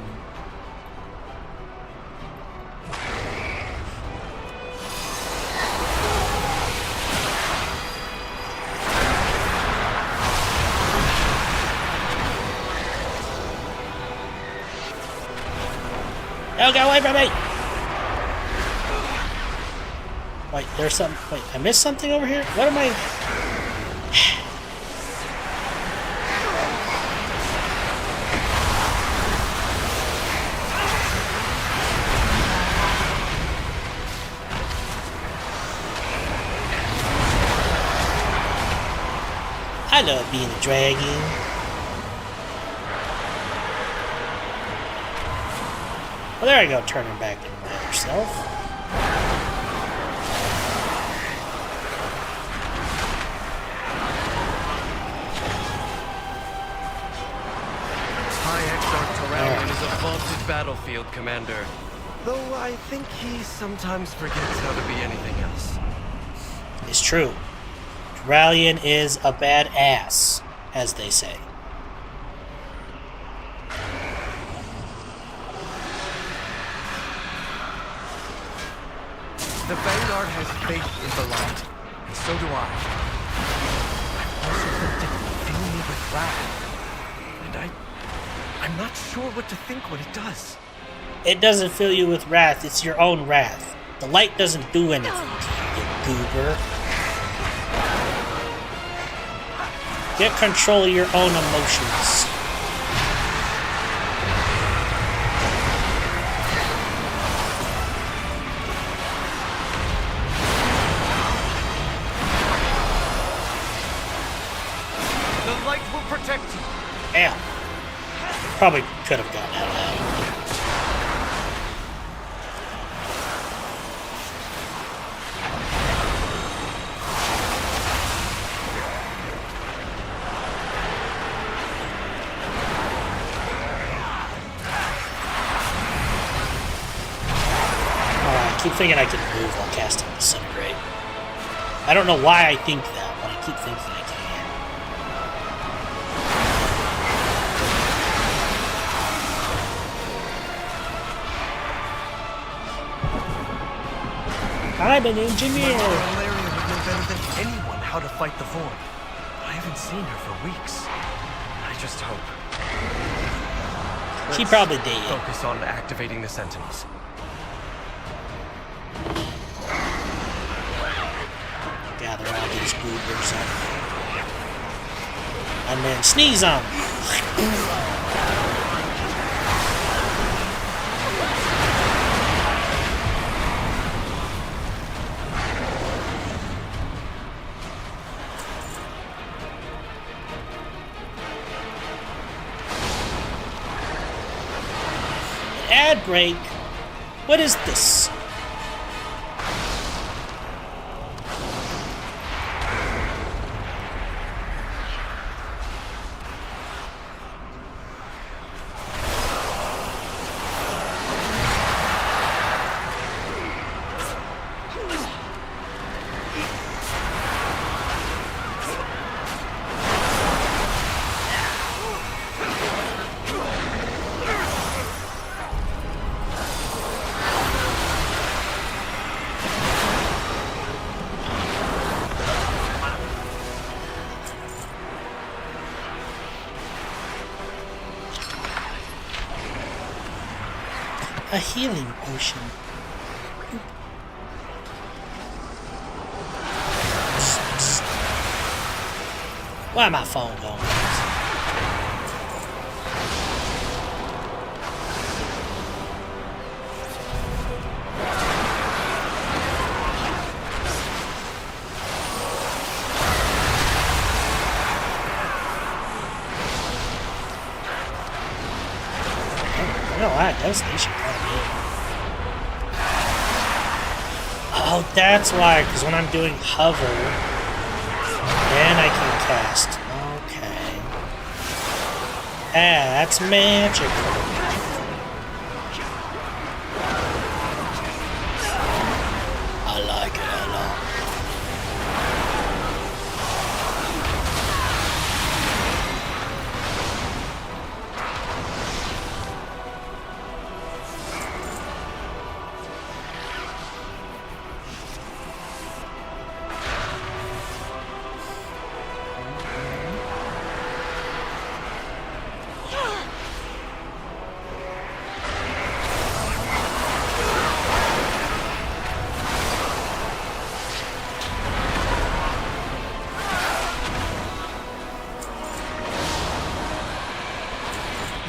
Oh, get away from me! Wait, there's something. Wait, I missed something over here? What am I? I love being a dragon. Well, there I go, turning back into my other self. High Exarch Terralion is a vaunted battlefield commander. Though I think he sometimes forgets how to be anything else. It's true. Terralion is a badass, as they say. The Vanguard has faith in the light, and so do I. I've also felt it fill me with wrath, and I'm not sure what to think when it does. It doesn't fill you with wrath, it's your own wrath. The light doesn't do anything to you, goober. Get control of your own emotions. The light will protect you. Damn. Probably could have gotten out of that. I keep thinking I can move while casting Disintegrate. I don't know why I think that, but I keep thinking I can. I'm an engineer! Valeria would know better than anyone how to fight the Void. I haven't seen her for weeks. I just hope. She probably did. Focus on activating the Sentinels. Gather all these goobers up. And then sneeze on them. Ad break? What is this? A healing potion. Why my phone going? No, that devastation. Oh, that's why, because when I'm doing hover, then I can cast. Okay. That's magical. I like it a lot.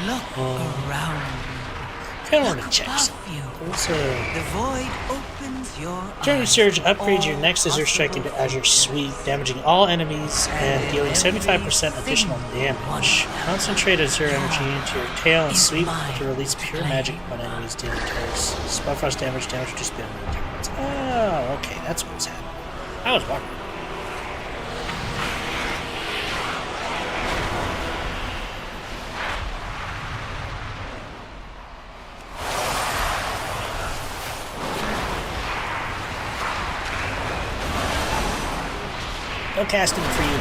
Look around you. kind of want to check something. The void opens your During Surge, upgrade your next Scissor Strike into Azure Sweep, damaging all enemies and dealing 75% additional damage. Concentrate Azure energy into your tail and sweep to release pure magic upon enemies dealing tears. Spell frost damage to spin. Oh, okay, that's what was happening. I was wondering. No casting for you.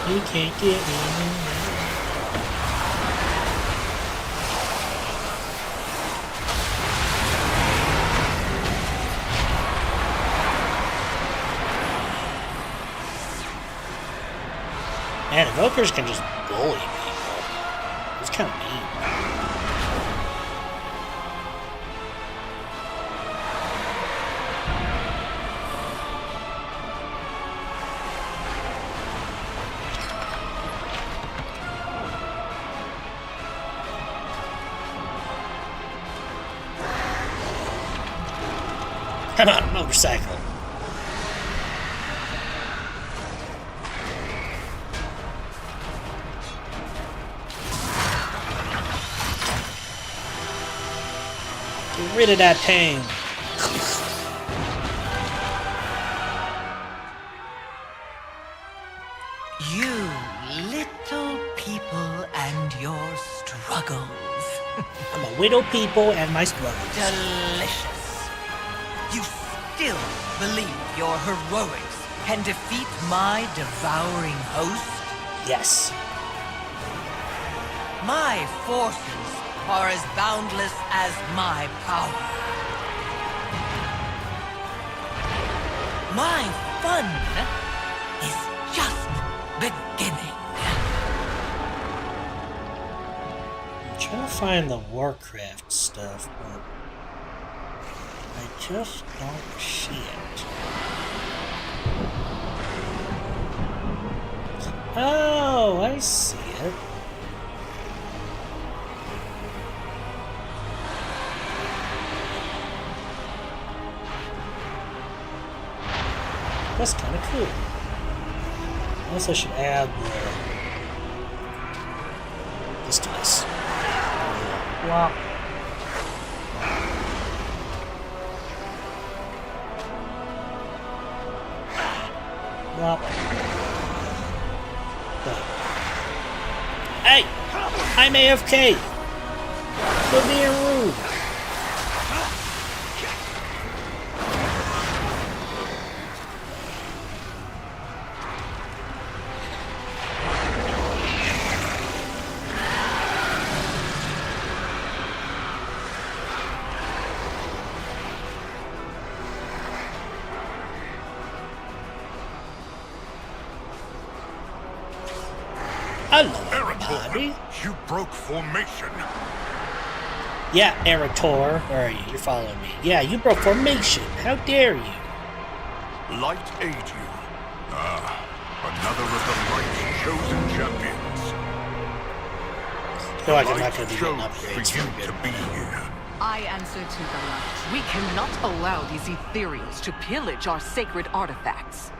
You can't get me. Man, evokers can just bully people. It's kind of mean. I'm on a motorcycle. Get rid of that pain. You little people and your struggles. I'm a widow people and my struggles. Delicious. You still believe your heroics can defeat my devouring host? Yes. My forces are as boundless as my power. My fun is just beginning. I'm trying to find the Warcraft stuff, but I just don't see it. Oh, I see it. That's kind of cool. I guess I should add this to this. Wow. Well. Hey! I'm AFK! Quit being rude! Hello, everybody. You broke formation. Yeah, Erator. Where are you? You're following me. Yeah, you broke formation. How dare you? Light aid you. Another of the Light's chosen champions. I feel like I'm not going to be getting upgrades for you to be here. I answer to the light. We cannot allow these ethereals to pillage our sacred artifacts.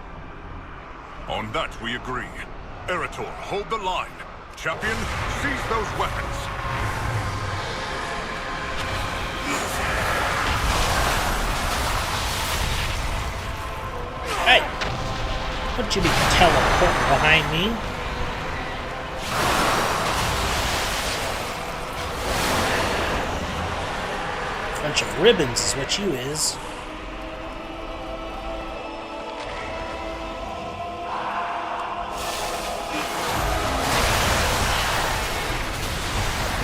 On that we agree. Erator, hold the line. Champion, seize those weapons. Don't you be teleporting behind me. Bunch of ribbons is what you is.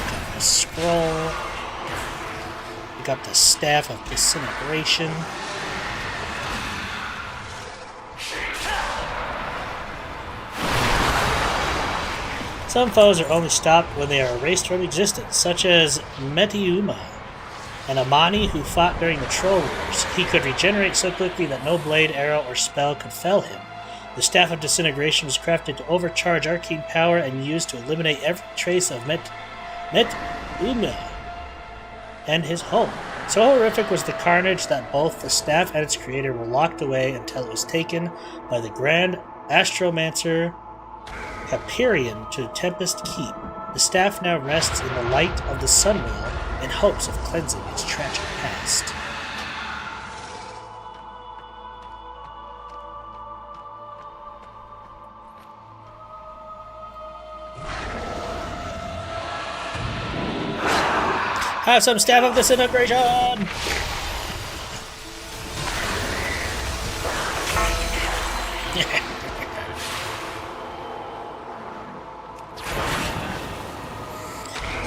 Got the scroll. We got the staff of disintegration. Some foes are only stopped when they are erased from existence, such as Metiuma, an Amani who fought during the Troll Wars. He could regenerate so quickly that no blade, arrow, or spell could fell him. The Staff of Disintegration was crafted to overcharge arcane power and used to eliminate every trace of Metiuma and his home. So horrific was the carnage that both the staff and its creator were locked away until it was taken by the Grand Astromancer Hyperion to Tempest Keep. The staff now rests in the light of the Sunwheel in hopes of cleansing its tragic past. Have some Staff of Disintegration!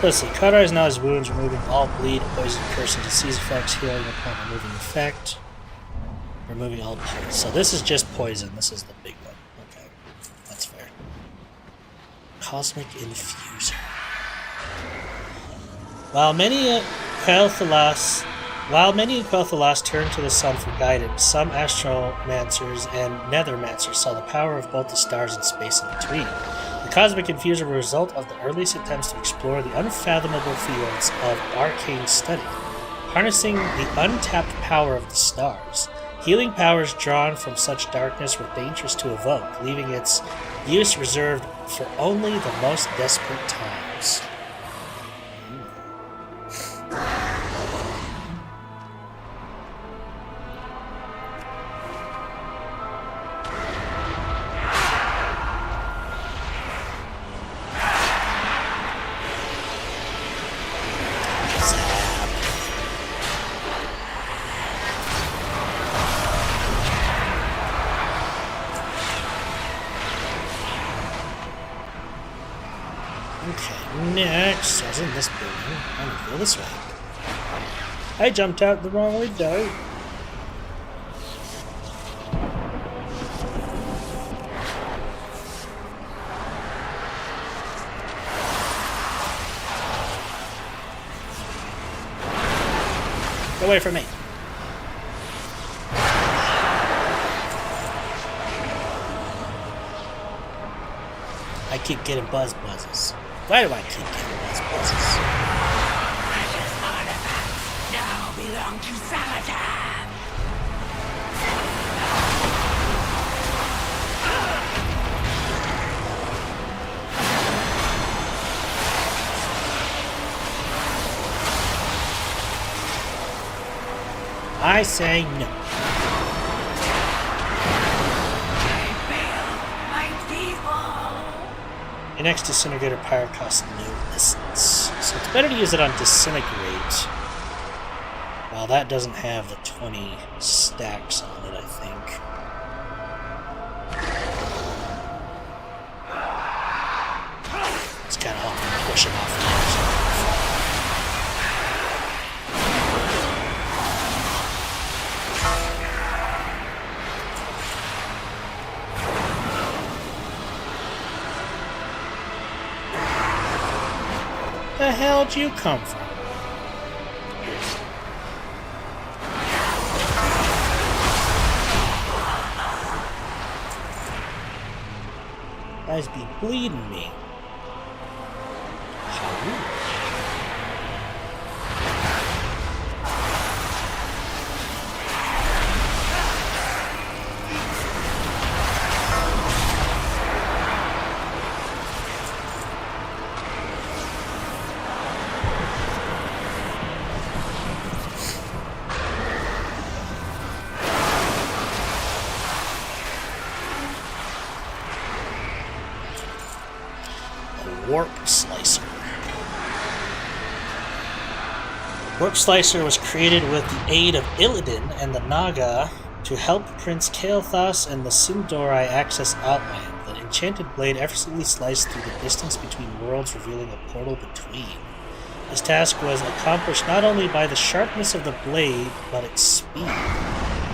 Let's see. Cauterize now his wounds, removing all bleed, poison, curse, and disease effects, healing upon removing effect. Removing all poison. So this is just poison. This is the big one. Okay. That's fair. Cosmic Infuser. While many in Quel'Thalas turned to the sun for guidance, some astromancers and nethermancers saw the power of both the stars and space in between. The Cosmic Infuser was a result of the earliest attempts to explore the unfathomable fields of arcane study, harnessing the untapped power of the stars. Healing powers drawn from such darkness were dangerous to evoke, leaving its use reserved for only the most desperate times. Next, I was in this building. I'm gonna go this way. I jumped out the wrong way, though. Get away from me. I keep getting buzzes. Why do I keep getting buzzes? Precious artifacts now belong to Zalatath. I say no. Your next disintegrator power costs no essence, so it's better to use it on disintegrate. Well, that doesn't have the 20 stacks on it, I think. It's kind of helping push it off the edge. Where the hell'd you come from? Guys be bleeding me. Warp Slicer. Warp Slicer was created with the aid of Illidan and the Naga to help Prince Kael'thas and the Sindori access Outland. The enchanted blade effortlessly sliced through the distance between worlds, revealing a portal between. This task was accomplished not only by the sharpness of the blade, but its speed.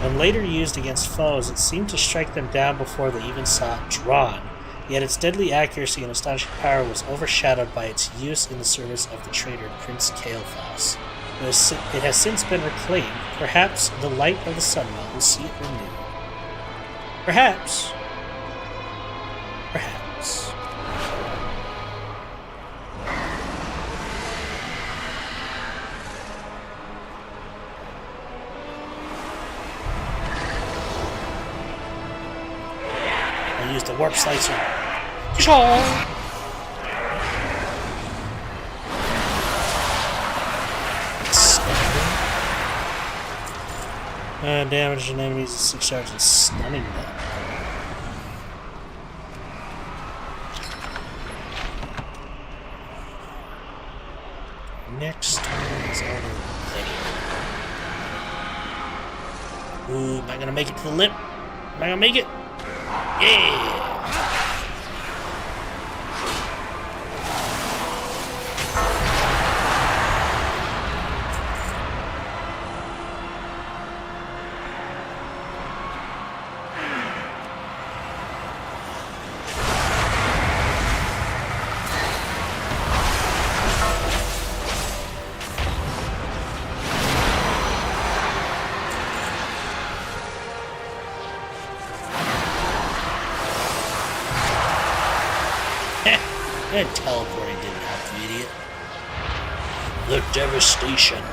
When later used against foes, it seemed to strike them down before they even saw it drawn. Yet its deadly accuracy and astonishing power was overshadowed by its use in the service of the traitor Prince Kael'thas. It has since been reclaimed. Perhaps the light of the Sunwell will see it renewed. Perhaps. Perhaps. I used a warp slicer. Damage an enemies at 6 yards and stunning them. Next one is over there. Ooh, am I gonna make it to the lip? Am I gonna make it? Yeah! That teleporting didn't help, you idiot. The devastation.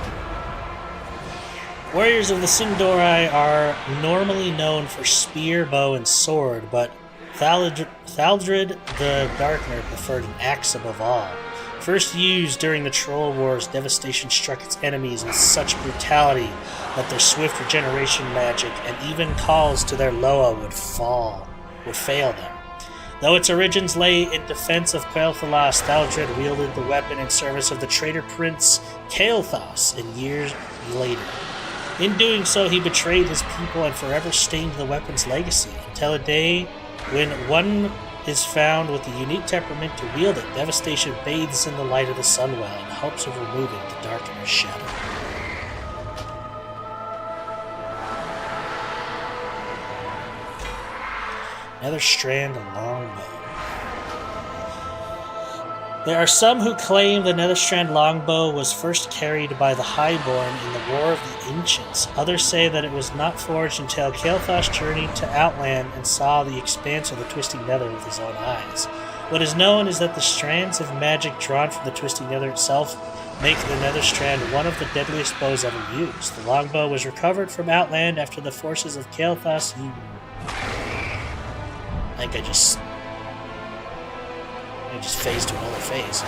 Warriors of the Sindori are normally known for spear, bow, and sword, but Thaldred the Darkener preferred an axe above all. First used during the Troll Wars, devastation struck its enemies with such brutality that their swift regeneration magic and even calls to their Loa would fail them. Though its origins lay in defense of Kael'thas, Thaldred wielded the weapon in service of the traitor Prince Kael'thas in years later. In doing so, he betrayed his people and forever stained the weapon's legacy, until a day when one is found with the unique temperament to wield it. Devastation bathes in the light of the Sunwell in hopes of removing the Darkener's shadow. Nether Strand and Longbow. There are some who claim the Nether Strand Longbow was first carried by the Highborn in the War of the Ancients. Others say that it was not forged until Kael'thas journeyed to Outland and saw the expanse of the Twisting Nether with his own eyes. What is known is that the strands of magic drawn from the Twisting Nether itself make the Nether Strand one of the deadliest bows ever used. The Longbow was recovered from Outland after the forces of Kael'thas I think I just phased to another phase.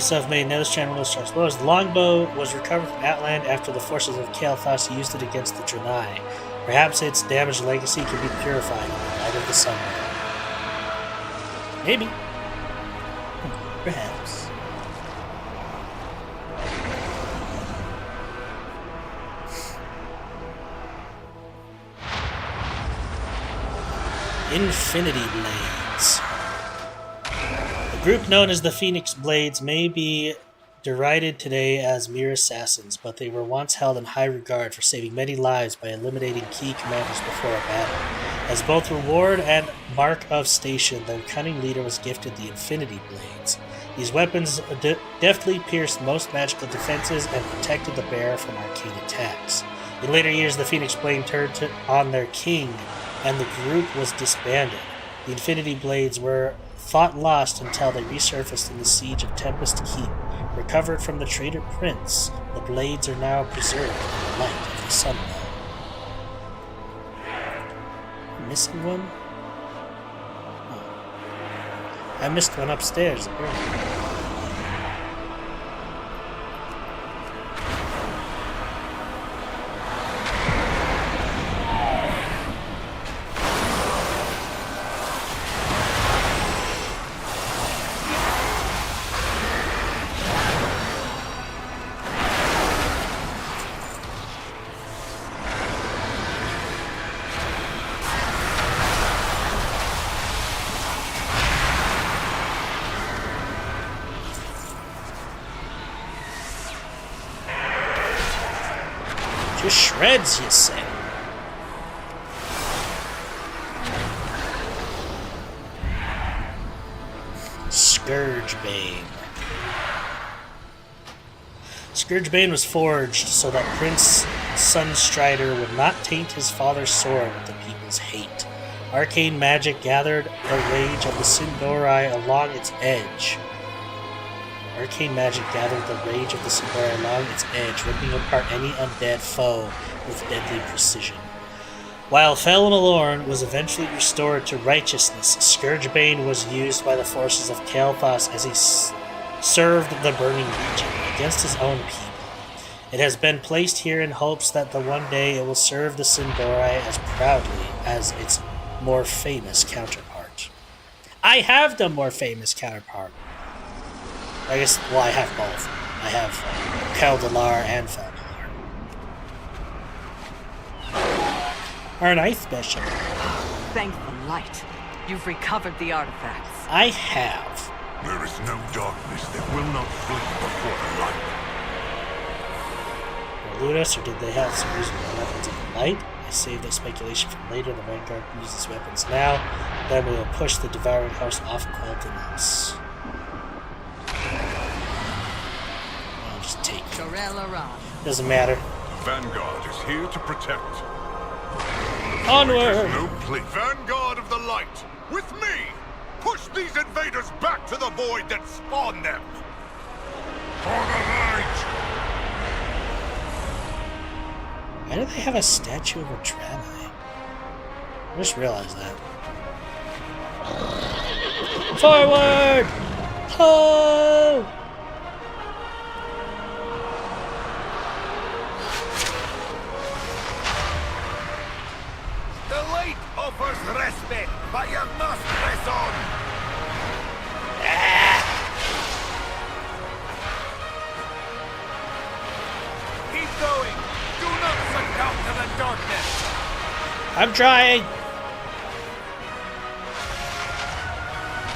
Self-made Nether Strand will start exposed. The longbow was recovered from Outland after the forces of Kael'thas used it against the Draenei. Perhaps its damaged legacy can be purified in the light of the Sunwell. Maybe. Perhaps. Infinity Blades. The group known as the Phoenix Blades may be derided today as mere assassins, but they were once held in high regard for saving many lives by eliminating key commanders before a battle. As both reward and mark of station, their cunning leader was gifted the Infinity Blades. These weapons deftly pierced most magical defenses and protected the bearer from arcane attacks. In later years, the Phoenix Blade turned on their king, and the group was disbanded. The Infinity Blades were thought lost until they resurfaced in the siege of Tempest Keep. Recovered from the traitor prince, the blades are now preserved in the light of the Sunwell. Missing one? Oh. I missed one upstairs earlier. To shreds, you say? Scourgebane. Scourgebane was forged so that Prince Sunstrider would not taint his father's sword with the people's hate. Arcane magic gathered the rage of the Sindori along its edge. Arcane magic gathered the rage of the Sindori along its edge, ripping apart any undead foe with deadly precision. While Felmalorn was eventually restored to righteousness, Scourgebane was used by the forces of Kael'thas as he served the Burning Legion against his own people. It has been placed here in hopes that one day it will serve the Sindori as proudly as its more famous counterpart. I have the more famous counterpart. I guess, well, I have both. I have Keldalar and Felmalorn. Our ninth bishop. Thank the light. You've recovered the artifacts. I have. There is no darkness that will not flee before the light. Elude us, or did they have some reason for weapons of the light? I saved that speculation for later. The Vanguard uses weapons now. Then we will push the devouring host off Quiltonus. I'll just take it. Doesn't matter. Vanguard is here to protect. Onward! No plea. Vanguard of the light, with me! Push these invaders back to the void that spawned them! For the light! Why do they have a statue of a Draenei? I just realized that. Forward! Oh! The light offers respite, but you must press on! Keep going! Do not succumb to the darkness! I'm trying!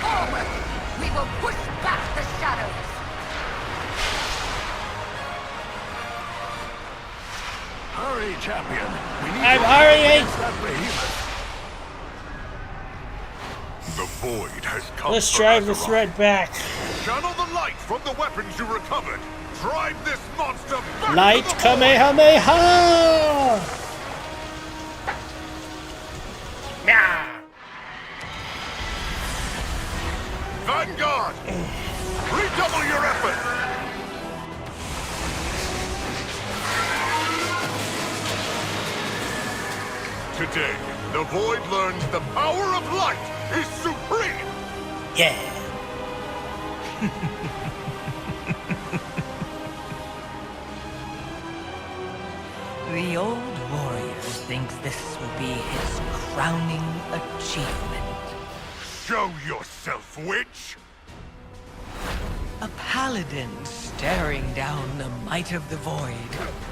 Forward! We will push back the shadows! Hurry, champion! We need I'm to hurrying! that behemoth. The void has come. Let's drive the thread back. Channel the light from the weapons you recovered. Drive this monster back Light to the Kamehameha! Meow. Vanguard! Redouble your effort! Today, the Void learns the power of light is supreme! Yeah. The old warrior thinks this will be his crowning achievement. Show yourself, witch! A paladin staring down the might of the void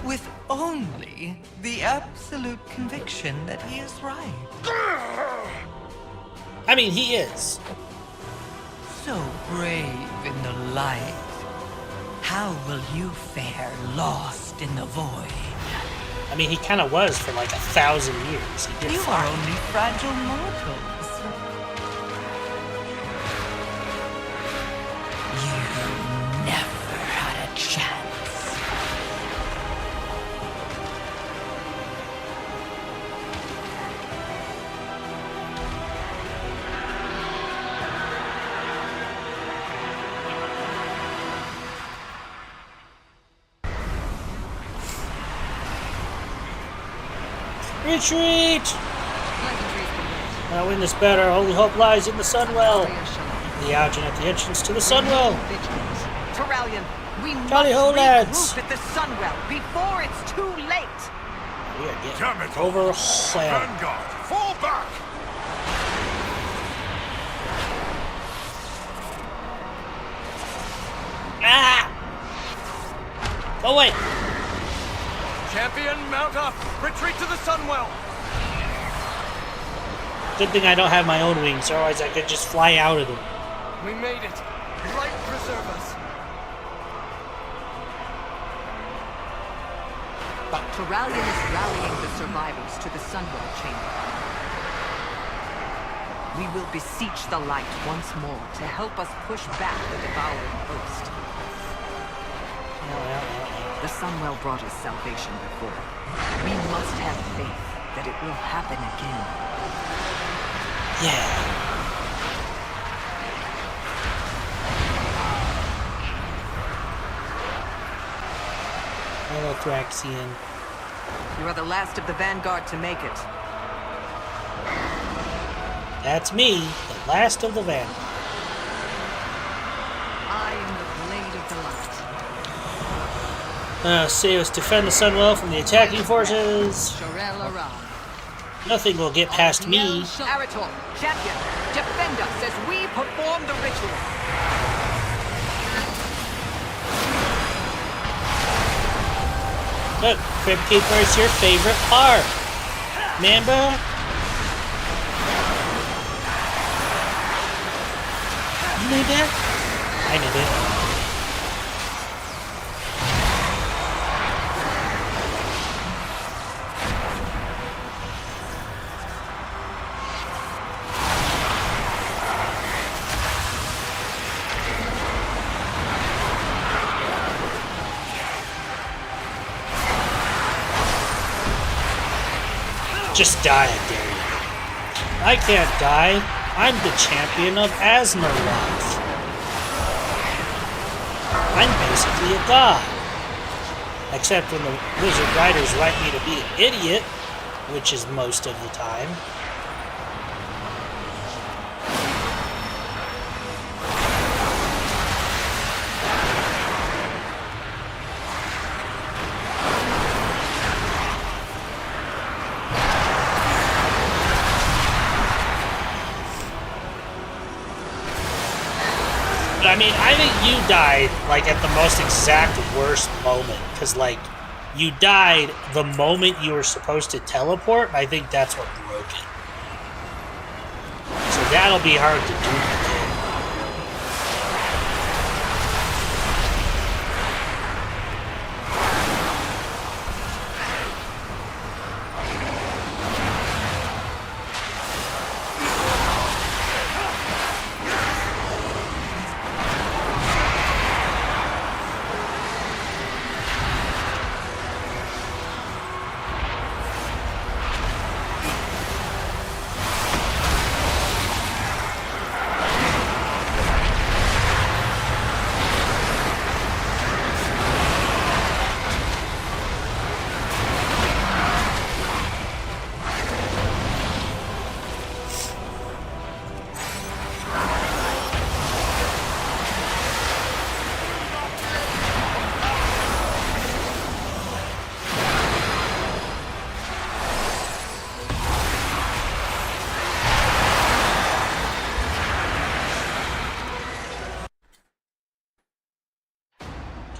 with only the absolute conviction that he is right. I mean, he is. So brave in the light. How will you fare lost in the void? I mean, he kind of was for like 1,000 years. He did You fine. are only fragile mortals. You never had a chance. Retreat! I'll win this better. Only hope lies in the Sunwell. The Algin at the entrance to the Sunwell. Terralion, we Jolly ho, lads. must regroup at the Sunwell before it's too late. We are getting Damn it! overwhelmed. Vanguard, fall back! Ah! Go away! Champion, mount up! Retreat to the Sunwell! Good thing I don't have my own wings, otherwise I could just fly out of them. We made it. Light preserve us. Turallion is rallying the survivors to the Sunwell Chamber. We will beseech the light once more to help us push back the devouring host. The Sunwell brought us salvation before. We must have faith that it will happen again. Yeah. Hello, Thraxian. You are the last of the Vanguard to make it. That's me, the last of the Vanguard. I am the blade of the light. Seos defend the Sunwell from the attacking forces. Nothing will get past me. Arator, champion, defend us as we perform the ritual. Look, Crypt Keeper is your favorite part. Remember? You knew that? I knew it. Just die, I dare you. I can't die. I'm the champion of Asmaroth. I'm basically a god. Except when the Wizard Riders write me to be an idiot, which is most of the time. I mean, I think you died, like, at the most exact worst moment. Because, like, you died the moment you were supposed to teleport, and I think that's what broke it. So that'll be hard to do.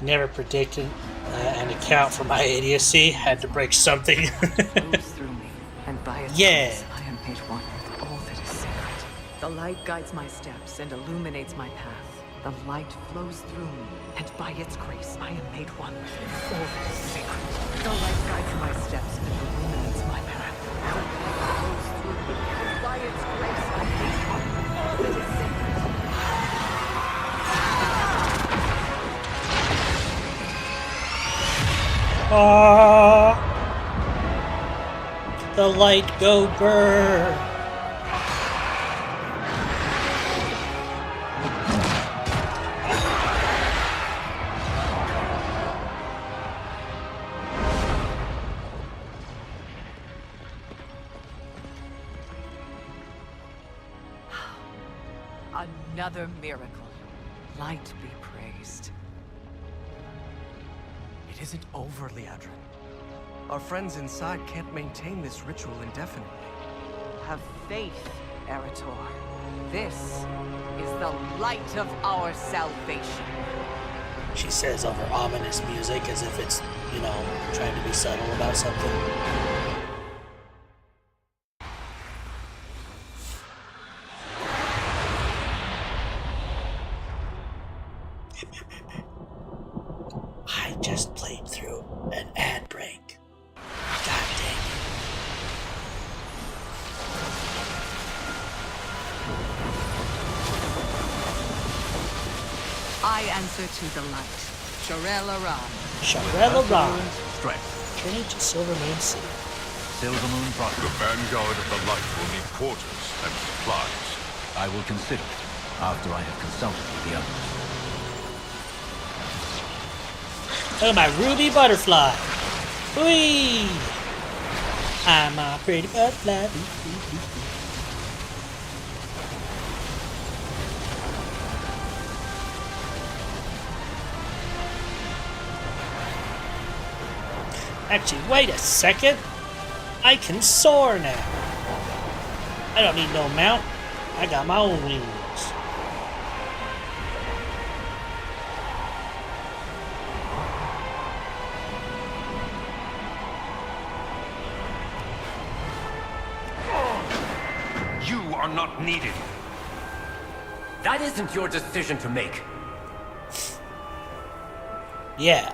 Never predicted an account for my idiocy. Had to break something. Yeah. I am made one with all that is sacred. The light guides my steps and illuminates my path. The light flows through me, and by its grace, I am made one with all that is sacred. The light guides my steps and illuminates my path. The light flows through me, and by its grace, I am made one with all that is sacred. The light go burn. Another miracle. Light be praised. It isn't over, Liadrin. Our friends inside can't maintain this ritual indefinitely. Have faith, Arator. This is the light of our salvation. She says over ominous music as if it's, you know, trying to be subtle about something. I just played through an ad break. answer to the light. Sharel Aran. Sharel Aran. Strength. Journey to Silver Moon City. Silver Moon Project. The vanguard of the light will need quarters and supplies. I will consider it after I have consulted with the others. Look at my ruby butterfly. Whee! I'm a pretty butterfly. Actually, wait a second. I can soar now. I don't need no mount. I got my own wings. You are not needed. That isn't your decision to make. Yeah.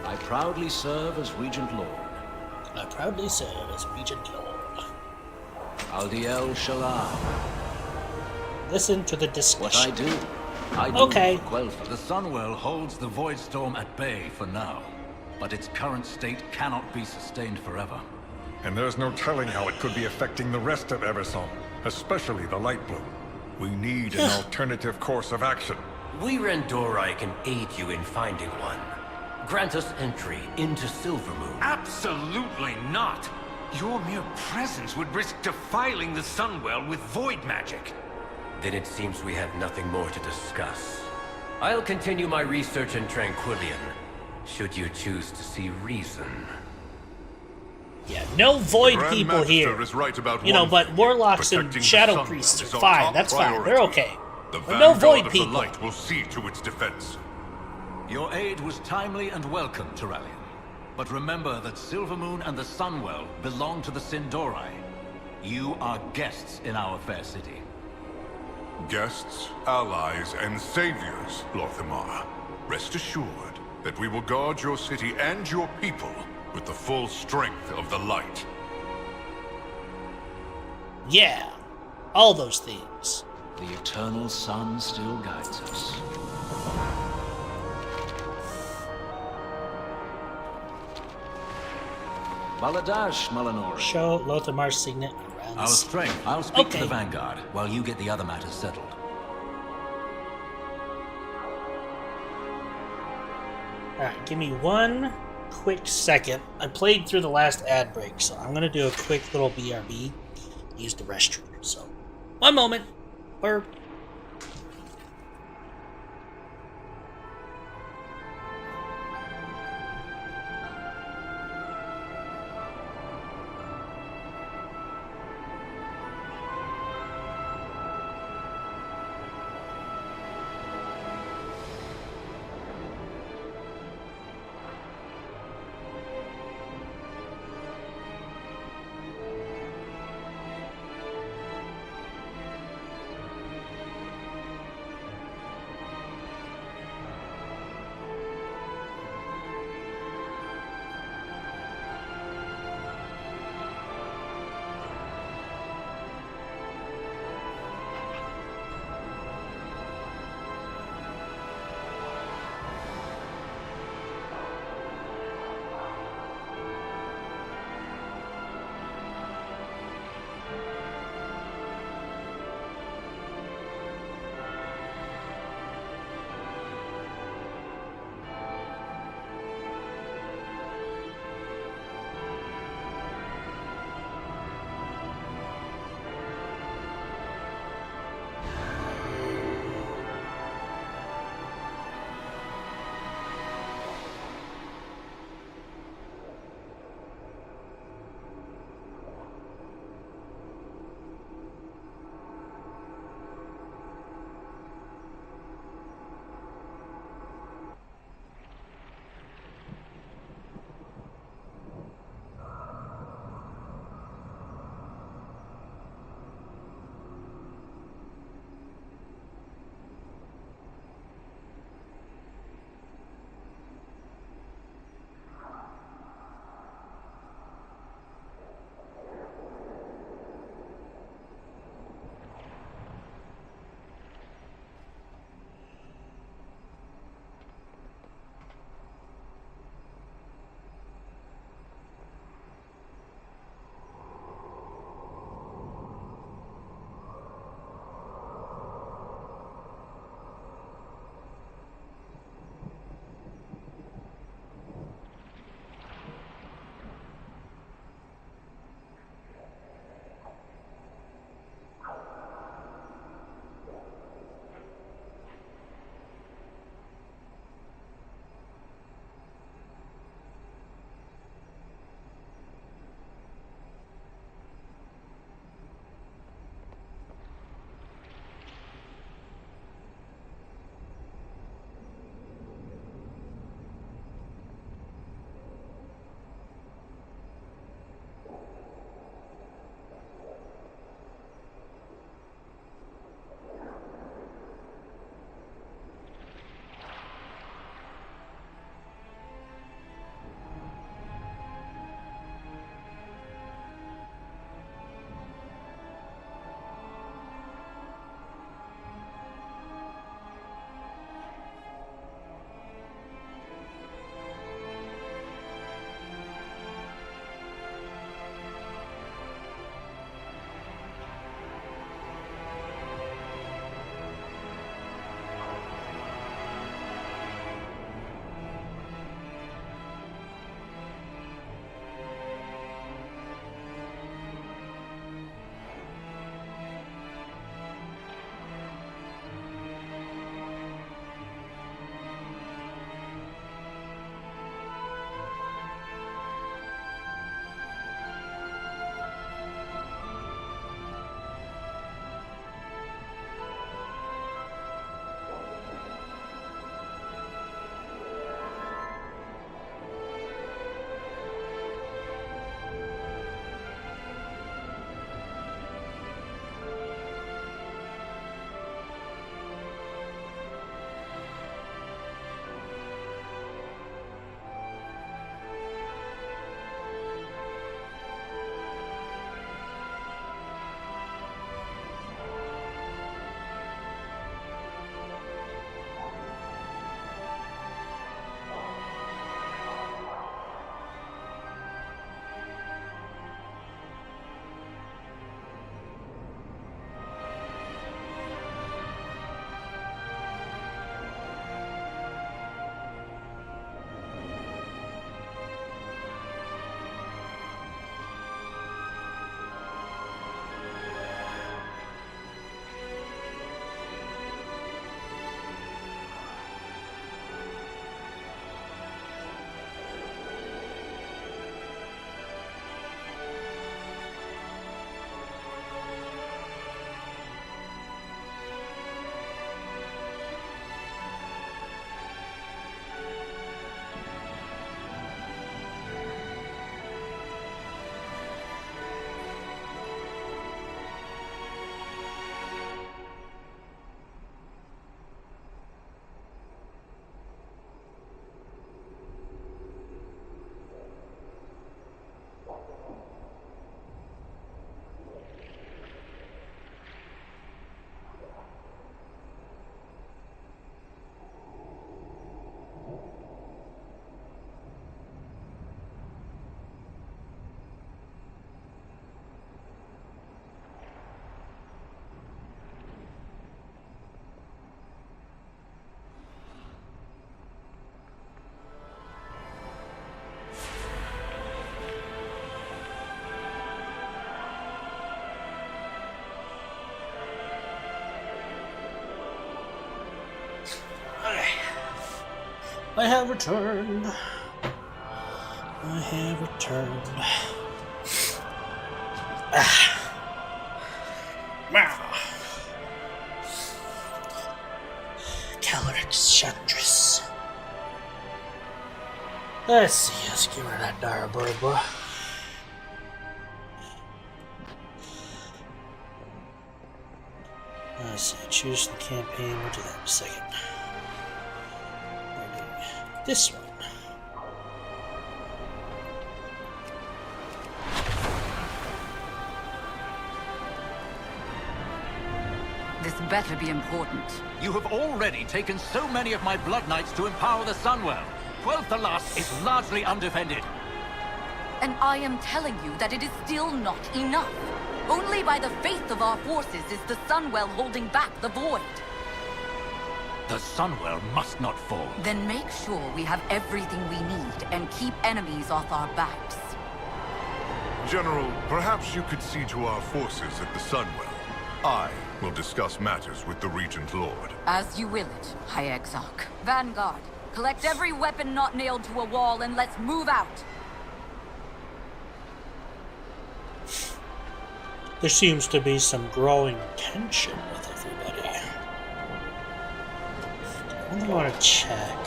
I proudly serve as Regent Lord. I proudly serve as Regent Lord. Aldiel Shalah. Listen to the discussion. What I do okay. The Sunwell holds the Void Storm at bay for now, but its current state cannot be sustained forever. And there's no telling how it could be affecting the rest of Eversong, especially the Light Bloom. We need an alternative course of action. We Rendorai can aid you in finding one. Grant us entry into Silvermoon. Absolutely not! Your mere presence would risk defiling the Sunwell with void magic. Then it seems we have nothing more to discuss. I'll continue my research in Tranquillion, should you choose to see reason. Yeah, no void Grand people Master here. is right about You know, one but thing. warlocks and Protecting shadow the priests Sunwell is are our fine. top That's fine. priority. They're okay. The But no vanguard void of people. the light will see to its defense. Your aid was timely and welcome, Turallion. But remember that Silvermoon and the Sunwell belong to the Sindorai. You are guests in our fair city. Guests, allies, and saviors, Lorthamar. Rest assured that we will guard your city and your people with the full strength of the light. Yeah, all those things. The eternal sun still guides us. Baladash, Malinori. Show Lothamar's signet around. Our strength. I'll speak to Okay. the Vanguard while you get the other matters settled. Alright, give me one quick second. I played through the last ad break, so I'm gonna do a quick little BRB. Use the restroom, so one moment. Or I have returned. I have returned. Wow. Calyrex Chandris. Let's see, let's give her that Daraburba. Let's see, choose the campaign. We'll do that in a second. We're doing this one. This better be important. You have already taken so many of my Blood Knights to empower the Sunwell. 12th the last is largely undefended. And I am telling you that it is still not enough. Only by the faith of our forces is the Sunwell holding back the Void. The Sunwell must not fall. Then make sure we have everything we need and keep enemies off our backs. General, perhaps you could see to our forces at the Sunwell. I will discuss matters with the Regent Lord. As you will it, High Exarch. Vanguard, collect every weapon not nailed to a wall and let's move out. There seems to be some growing tension with everybody. I only want to check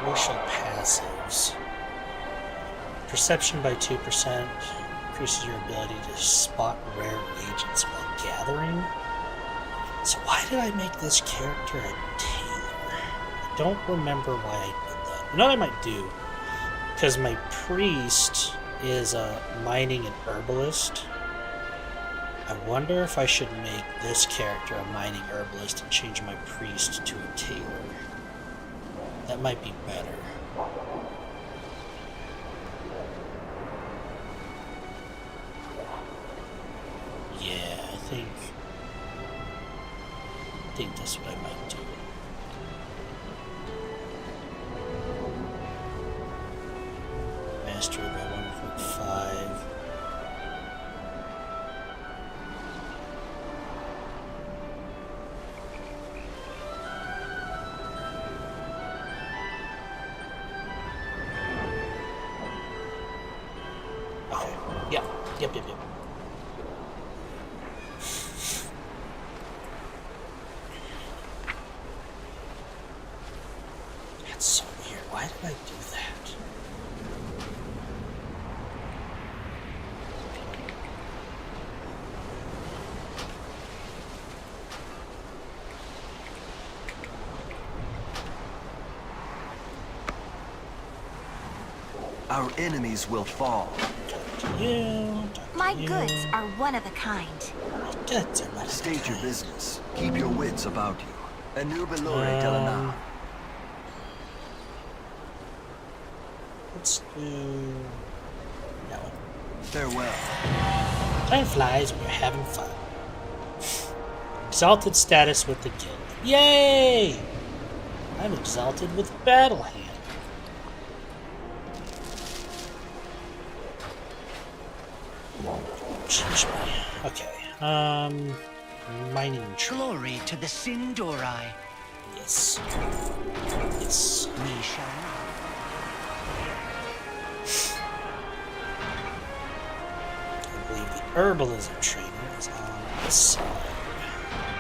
racial passives. Perception by 2% increases your ability to spot rare agents while gathering. So why did I make this character a tailor? I don't remember why I did that. You know what I might do? Because my priest is a mining and herbalist. I wonder if I should make this character a mining herbalist and change my priest to a tailor. That might be better. Yeah, I think that's what I might do. Mastery by 1.5. Yep. That's so weird. Why did I do that? Our enemies will fall. My goods are one of a kind. State your business. Keep your wits about you. A new Belore Delana. Let's do that one. Farewell. Time flies when you're having fun. Exalted status with the guild. Yay! I'm exalted with Battle Hand. Okay. Mining tree. Glory to the Sindorai. Yes. Yes. We shall. I believe the herbalism trainer is on this side.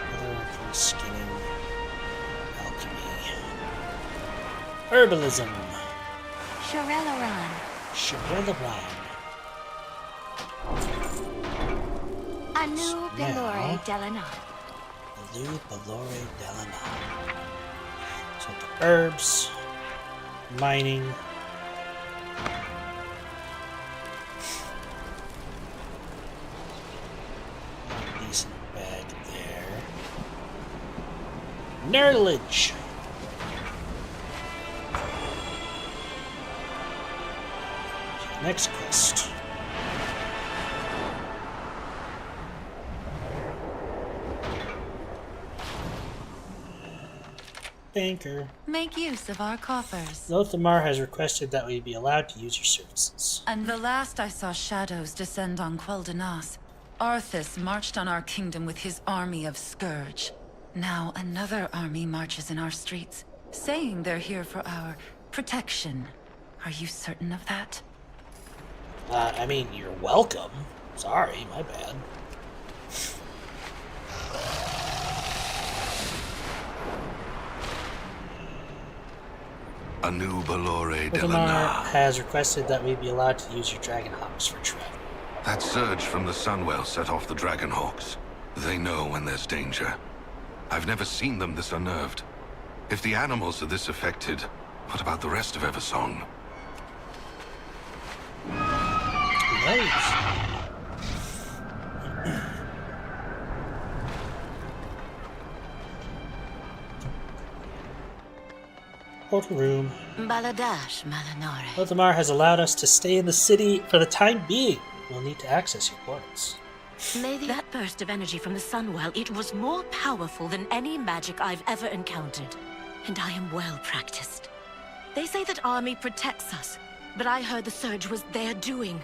Another one from skinning. Alchemy. Herbalism. Shorelaran. Shorelaran. Anu Belore Delana. Anu Belore Delana. So the herbs, mining. Decent bag there. Knowledge. Okay, next quest. Banker. Make use of our coffers. Lothamar has requested that we be allowed to use your services. And the last I saw shadows descend on Quel'Danas, Arthas marched on our kingdom with his army of Scourge. Now another army marches in our streets, saying they're here for our protection. Are you certain of that? I mean, you're welcome. Sorry, my bad. Anu Balore Valdemar has requested that we be allowed to use your dragon hawks for travel. That surge from the Sunwell set off the Dragonhawks. They know when there's danger. I've never seen them this unnerved. If the animals are this affected, what about the rest of Eversong? Nice. Portal room. Baladash, Malinore. Valdemar has allowed us to stay in the city for the time being. We'll need to access your portals. Maybe that burst of energy from the Sunwell, it was more powerful than any magic I've ever encountered. And I am well practiced. They say that army protects us, but I heard the surge was their doing.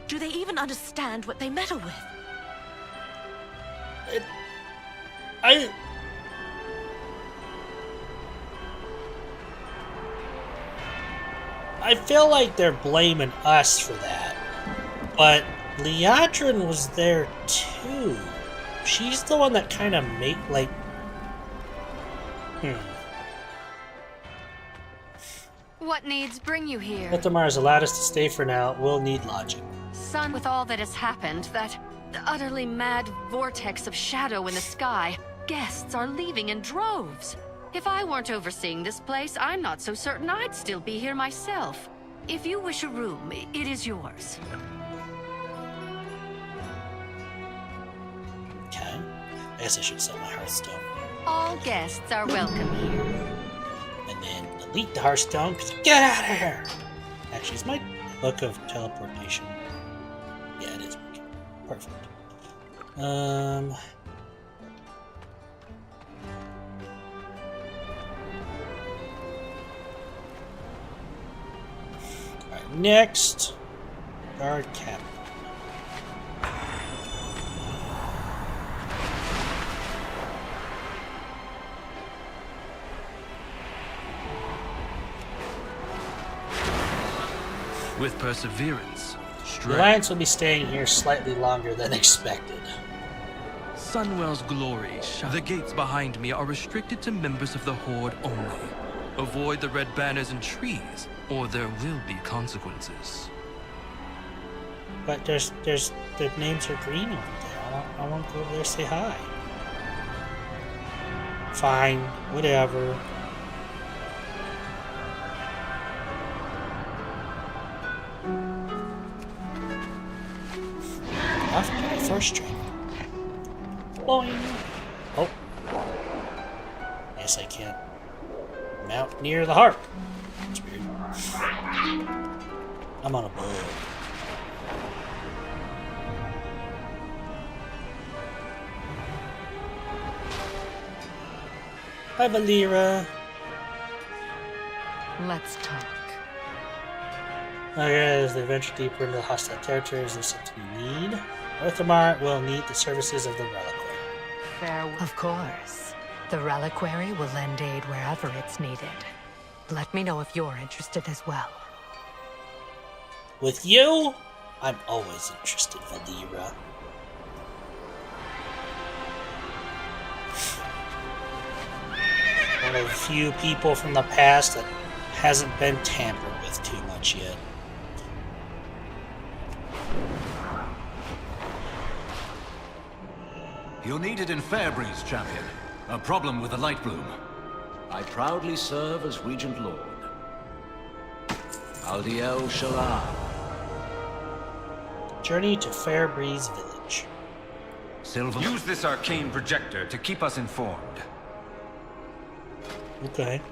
Do they even understand what they meddle with? I feel like they're blaming us for that, but Liadrin was there too. She's the one that kind of make like. What needs bring you here? Valdemar has allowed us to stay for now. We'll need lodging. Son, with all that has happened, that utterly mad vortex of shadow in the sky, guests are leaving in droves. If I weren't overseeing this place, I'm not so certain I'd still be here myself. If you wish a room, it is yours. Okay. I guess I should set my Hearthstone. All guests are welcome here. And then delete the Hearthstone, because get out of here! Actually, is my book of teleportation? Yeah, it is working. Perfect. Alright, next. Guard Captain. With perseverance, The Alliance will be staying here slightly longer than expected. Sunwell's glory shines. The gates behind me are restricted to members of the Horde only. Avoid the red banners and trees, or there will be consequences. But their names are green over there. I want to go over there and say hi. Fine, whatever. After my first training. Boing! Oh. Yes, I can't mount near the harp. That's weird. I'm on a boat. Hi, Valera. Let's talk. Okay, as they venture deeper into the hostile territory, is there something you need? Valdemar will need the services of the reliquary. Of course. The reliquary will lend aid wherever it's needed. Let me know if you're interested as well. With you, I'm always interested, Valera. One of the few people from the past that hasn't been tampered with too much yet. You're needed in Fairbreeze, champion. A problem with the light bloom. I proudly serve as Regent Lord. Aldiel Shalal. Journey to Fairbreeze Village. Use this arcane projector to keep us informed. Okay.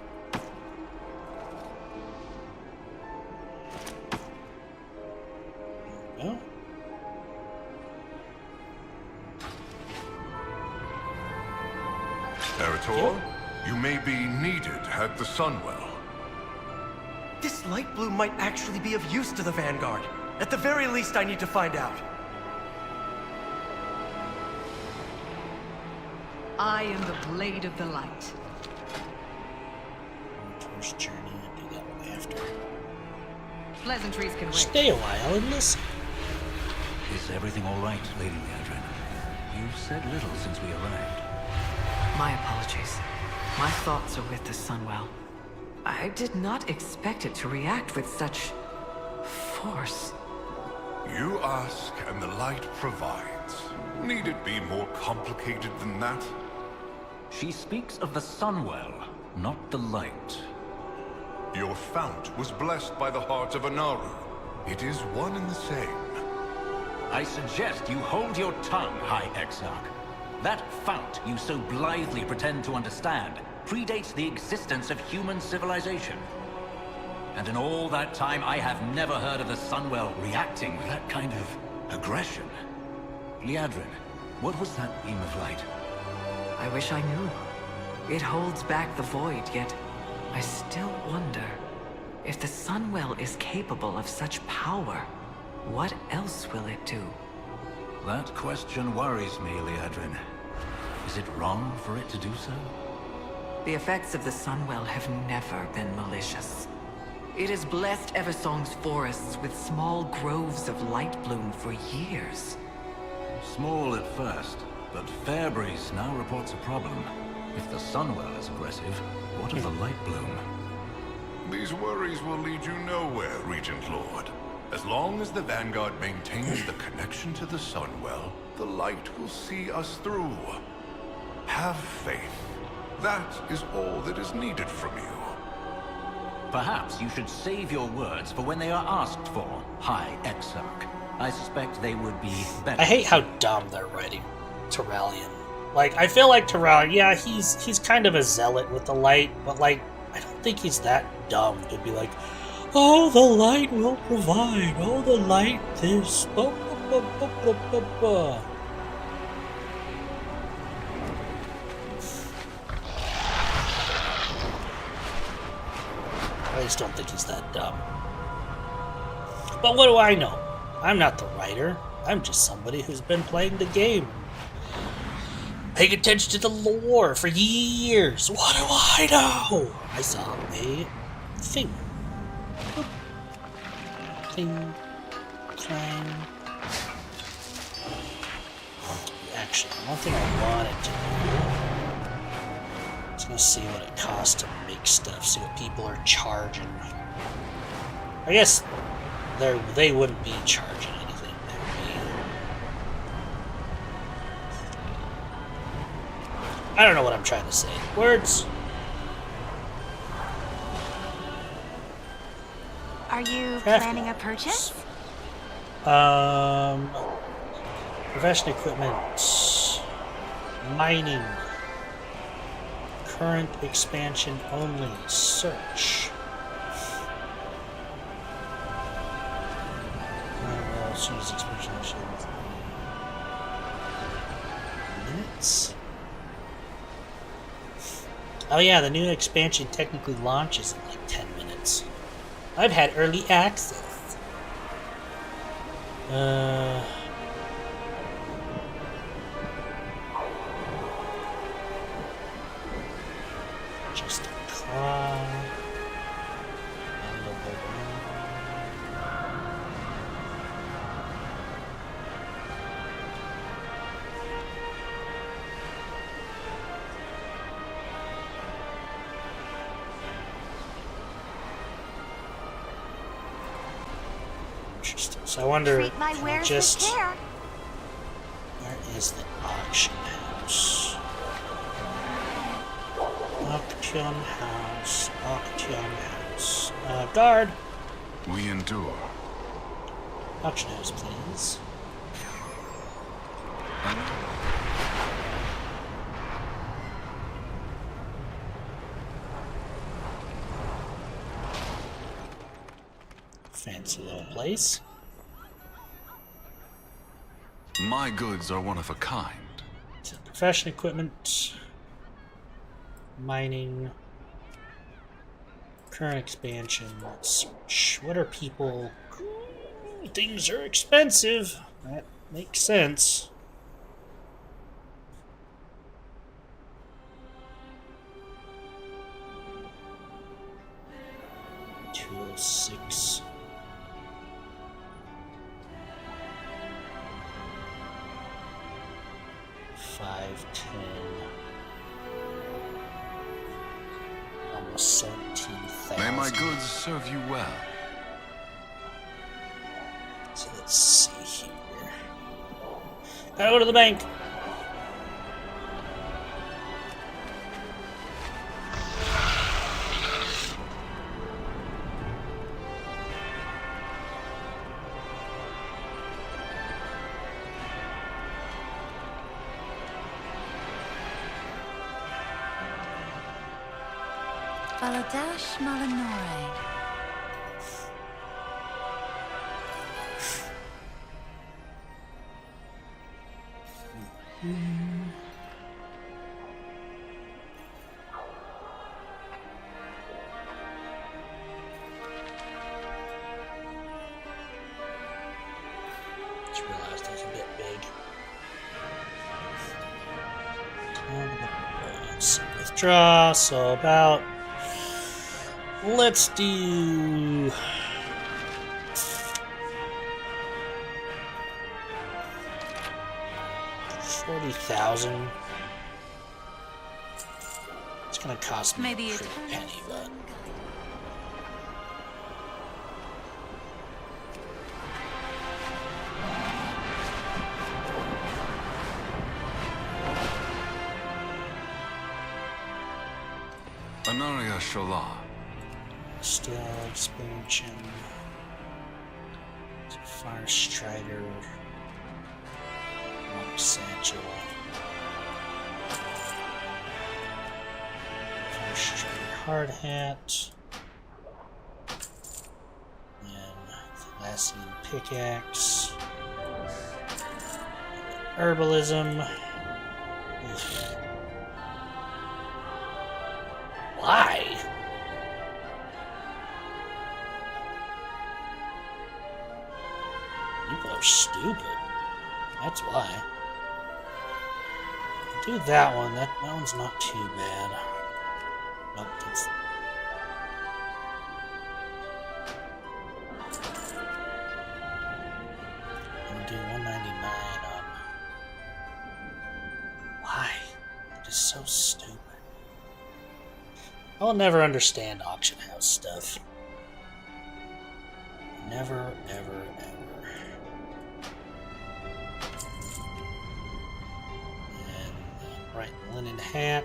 Oh. Eritor, you may be needed at the Sunwell. This light bloom might actually be of use to the Vanguard. At the very least, I need to find out. I am the Blade of the Light. First journey, do that way. after. Pleasantries can wait. Stay a while and listen. Is everything all right, Lady Leandrin? You've said little since we arrived. My apologies. My thoughts are with the Sunwell. I did not expect it to react with such force. You ask, and the light provides. Need it be more complicated than that? She speaks of the Sunwell, not the light. Your fount was blessed by the heart of Anaru. It is one and the same. I suggest you hold your tongue, High Exarch. That fount you so blithely pretend to understand predates the existence of human civilization. And in all that time, I have never heard of the Sunwell reacting with that kind of aggression. Liadrin, what was that beam of light? I wish I knew. It holds back the void, yet I still wonder if the Sunwell is capable of such power. What else will it do? That question worries me, Liadrin. Is it wrong for it to do so? The effects of the Sunwell have never been malicious. It has blessed Eversong's forests with small groves of light bloom for years. Small at first, but Fairbreeze now reports a problem. If the Sunwell is aggressive, what of the light bloom? These worries will lead you nowhere, Regent Lord. As long as the Vanguard maintains the connection to the Sunwell, the light will see us through. Have faith. That is all that is needed from you. Perhaps you should save your words for when they are asked for, High Exarch. I suspect they would be better. I hate how dumb they're writing Turallion. Like, I feel like Turallion, yeah, he's kind of a zealot with the light, but like, I don't think he's that dumb to be like, oh, the light will provide, oh, the light this, I just don't think he's that dumb. But what do I know? I'm not the writer. I'm just somebody who's been playing the game. Paying attention to the lore for years. What do I know? I saw a thing. Boop. Cling. Clang. Actually, one thing I wanted to do. I was gonna see what it costs to make stuff, see what people are charging. I guess they wouldn't be charging anything. I don't know what I'm trying to say. Words. Are you Craft planning a purchase? Professional equipment. Mining. Current expansion only. Search. Let's use expansion machines. Minutes? Oh yeah, the new expansion technically launches in like 10 minutes. I've had early access. Just a claw. Interesting. So I wonder, Treat my wares just with care. where is the auction house? Auction house. Auction house. Guard. We endure. Auction house, please. Fancy little place. My goods are one of a kind. Professional equipment. Mining. Current expansion. Search. What are people... Things are expensive. That makes sense. 206. Almost 17,000. May my goods serve you well. So let's see here. Gotta go to the bank. Baladash Malinore. Just realized I was a bit big. Let's withdraw, so about... Let's do... 40,000. It's gonna cost me Maybe a pretty penny, but... Anaria Sholah. Still expansion. Fire Strider. Monk Satchel. Fire Strider Hard Hat. And Thalassian Pickaxe. Herbalism. Why? People are stupid. That's why. Do that one. That one's not too bad. Nope, that's... I'm gonna do 199 on... Why? It is so stupid. I'll never understand auction house stuff. Never, ever, ever. And right, linen hat.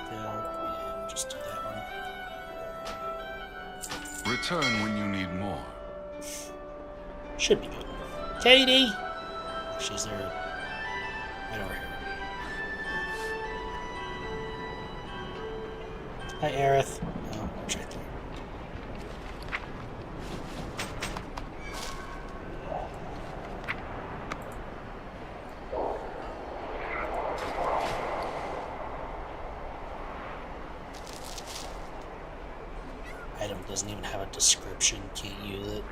Yeah, just do that one. Return when you need more. Should be good. Katie! She's there. Right over here. Hi, Aerith. Oh, it's right there. Item doesn't even have a description. Can't use it.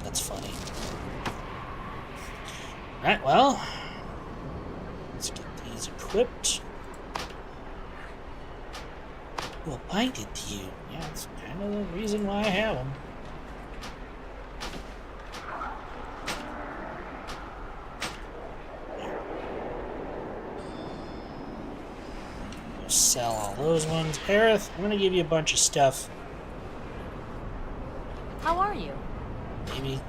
That's funny. Alright, well. Let's get these equipped. Well, bind it to you. Yeah, that's kind of the reason why I have them. Sell all those ones. Aerith, I'm gonna give you a bunch of stuff. How are you? Maybe.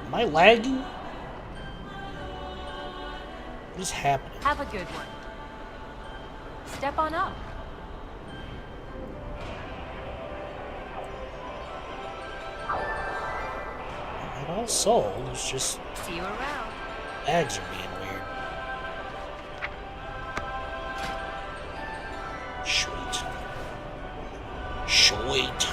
Am I lagging? What is happening? Have a good one. Step on up. It all sold. It's just See you around. bags are being weird. Sweet. Sweet.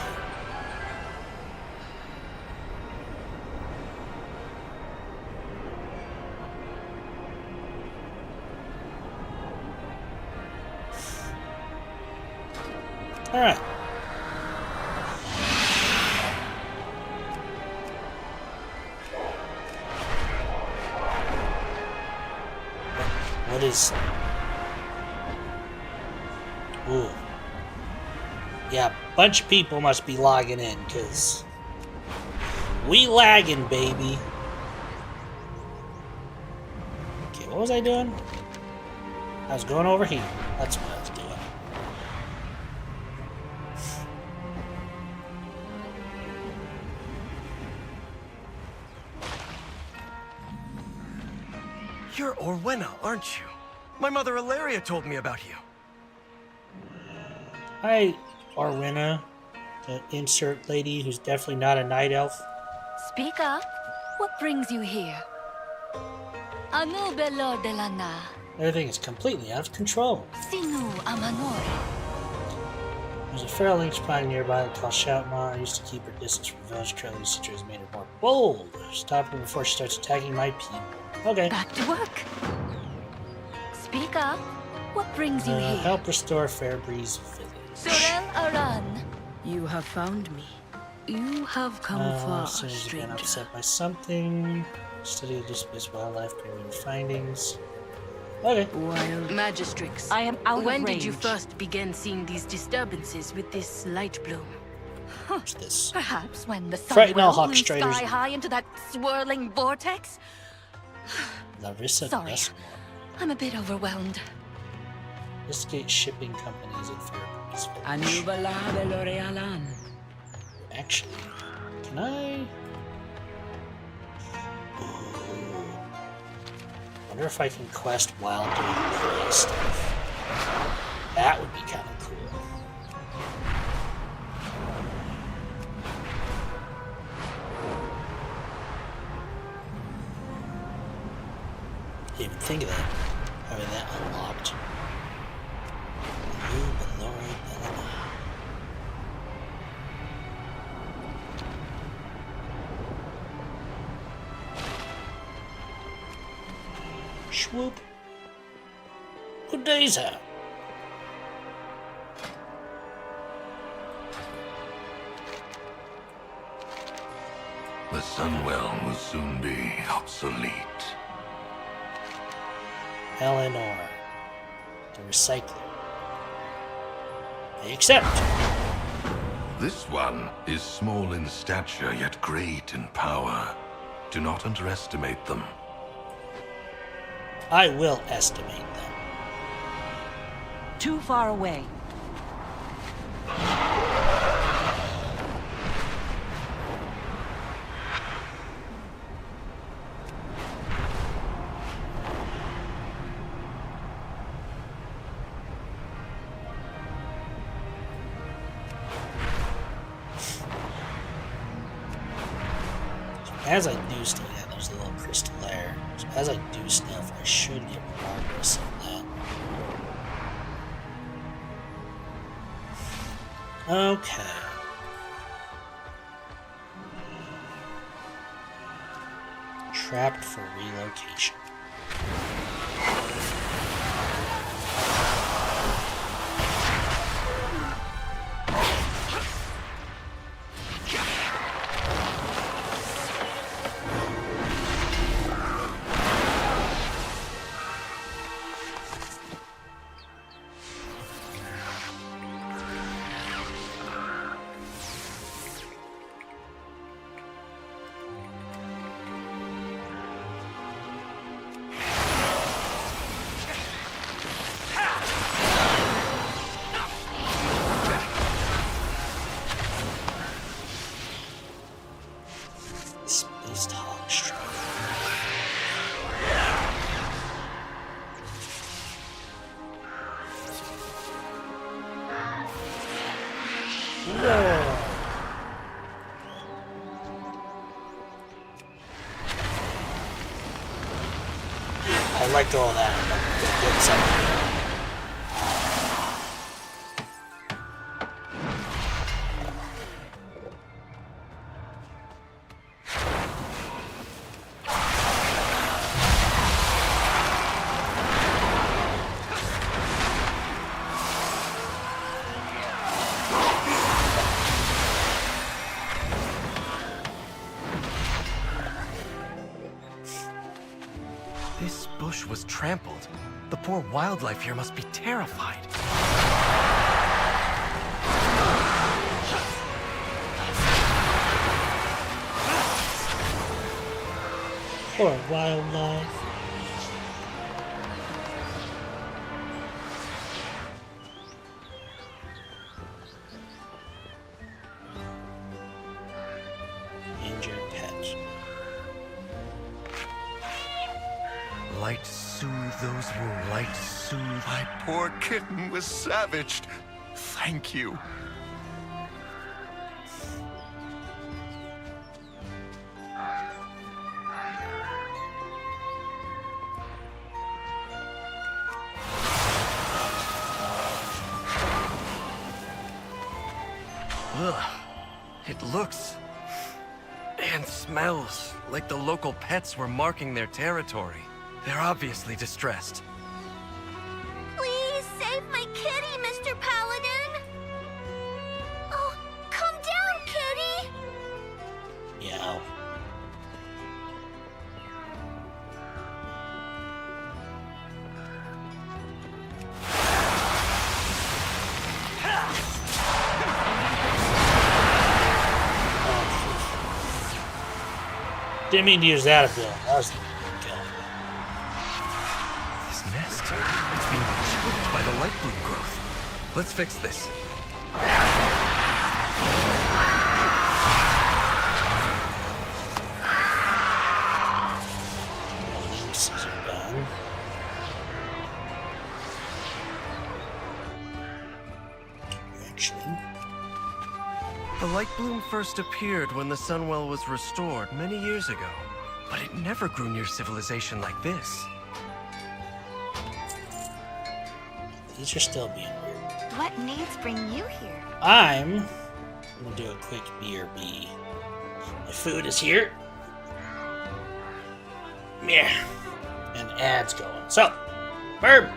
Alright. What is... Ooh. Yeah, a bunch of people must be logging in, because... we lagging, baby. Okay, what was I doing? I was going over here. That's what I was doing. You're Orwenna, aren't you? My mother Ilaria told me about you. Hi, Orwenna, the insert lady who's definitely not a night elf. Speak up. What brings you here? Anu belor de lana. Everything is completely out of control. Sinu amanore. There's a feral lynx spawning nearby called Shoutma. I used to keep her distance from village trail usage has made her more bold. Stop her before she starts attacking my people. Okay. Back to work. Speak up. What brings you here? Help restore Fairbreeze Village. Sorel Aran. You have found me. You have come far, Seems to have been stranger. upset by something. Study of displaced wildlife, bringing findings. Okay. Wild Magistrix. I am out of When did you range. first begin seeing these disturbances with this light bloom? What's this? Perhaps when the sun Frighten all well hawk flew striders. sky high into that swirling vortex. Larissa Sorry, Dustmore. I'm a bit overwhelmed. Investigate shipping companies in Fairbreeze Village. Anubala de L'Orealan. Actually, can I? Wonder if I can quest while doing play stuff. That would be kind of cool. Didn't even think of that. Having that unlocked. Ooh, but Lord, Swoop. Good day, sir. The Sunwell will soon be obsolete. Eleanor. The recycler. I accept. This one is small in stature, yet great in power. Do not underestimate them. I will estimate them. Too far away. As I do stuff, yeah, there's a little crystal there. So as I do stuff, I should get progress on that. Okay. Trapped for relocation. Spaced hog strike. Whoa. I liked all that. Get something. This bush was trampled, The poor wildlife here must be terrified. Poor wildlife. Injured pet. Light soothe those wounds. Light soothe. My poor kitten was savaged. Thank you. Ugh. It looks and smells like the local pets were marking their territory. They're obviously distressed. Please save my kitty, Mr. Paladin! Oh, calm down, kitty! Yeah. Didn't mean to use that ability. That was This nest, it's being choked by the light bloom growth. Let's fix this. scissor gun. Actually. The light bloom first appeared when the Sunwell was restored many years ago, but it never grew near civilization like this. These are still being weird. What needs bring you here? I'm gonna do a quick BRB. The food is here. Yeah. And ads going. So, Burb.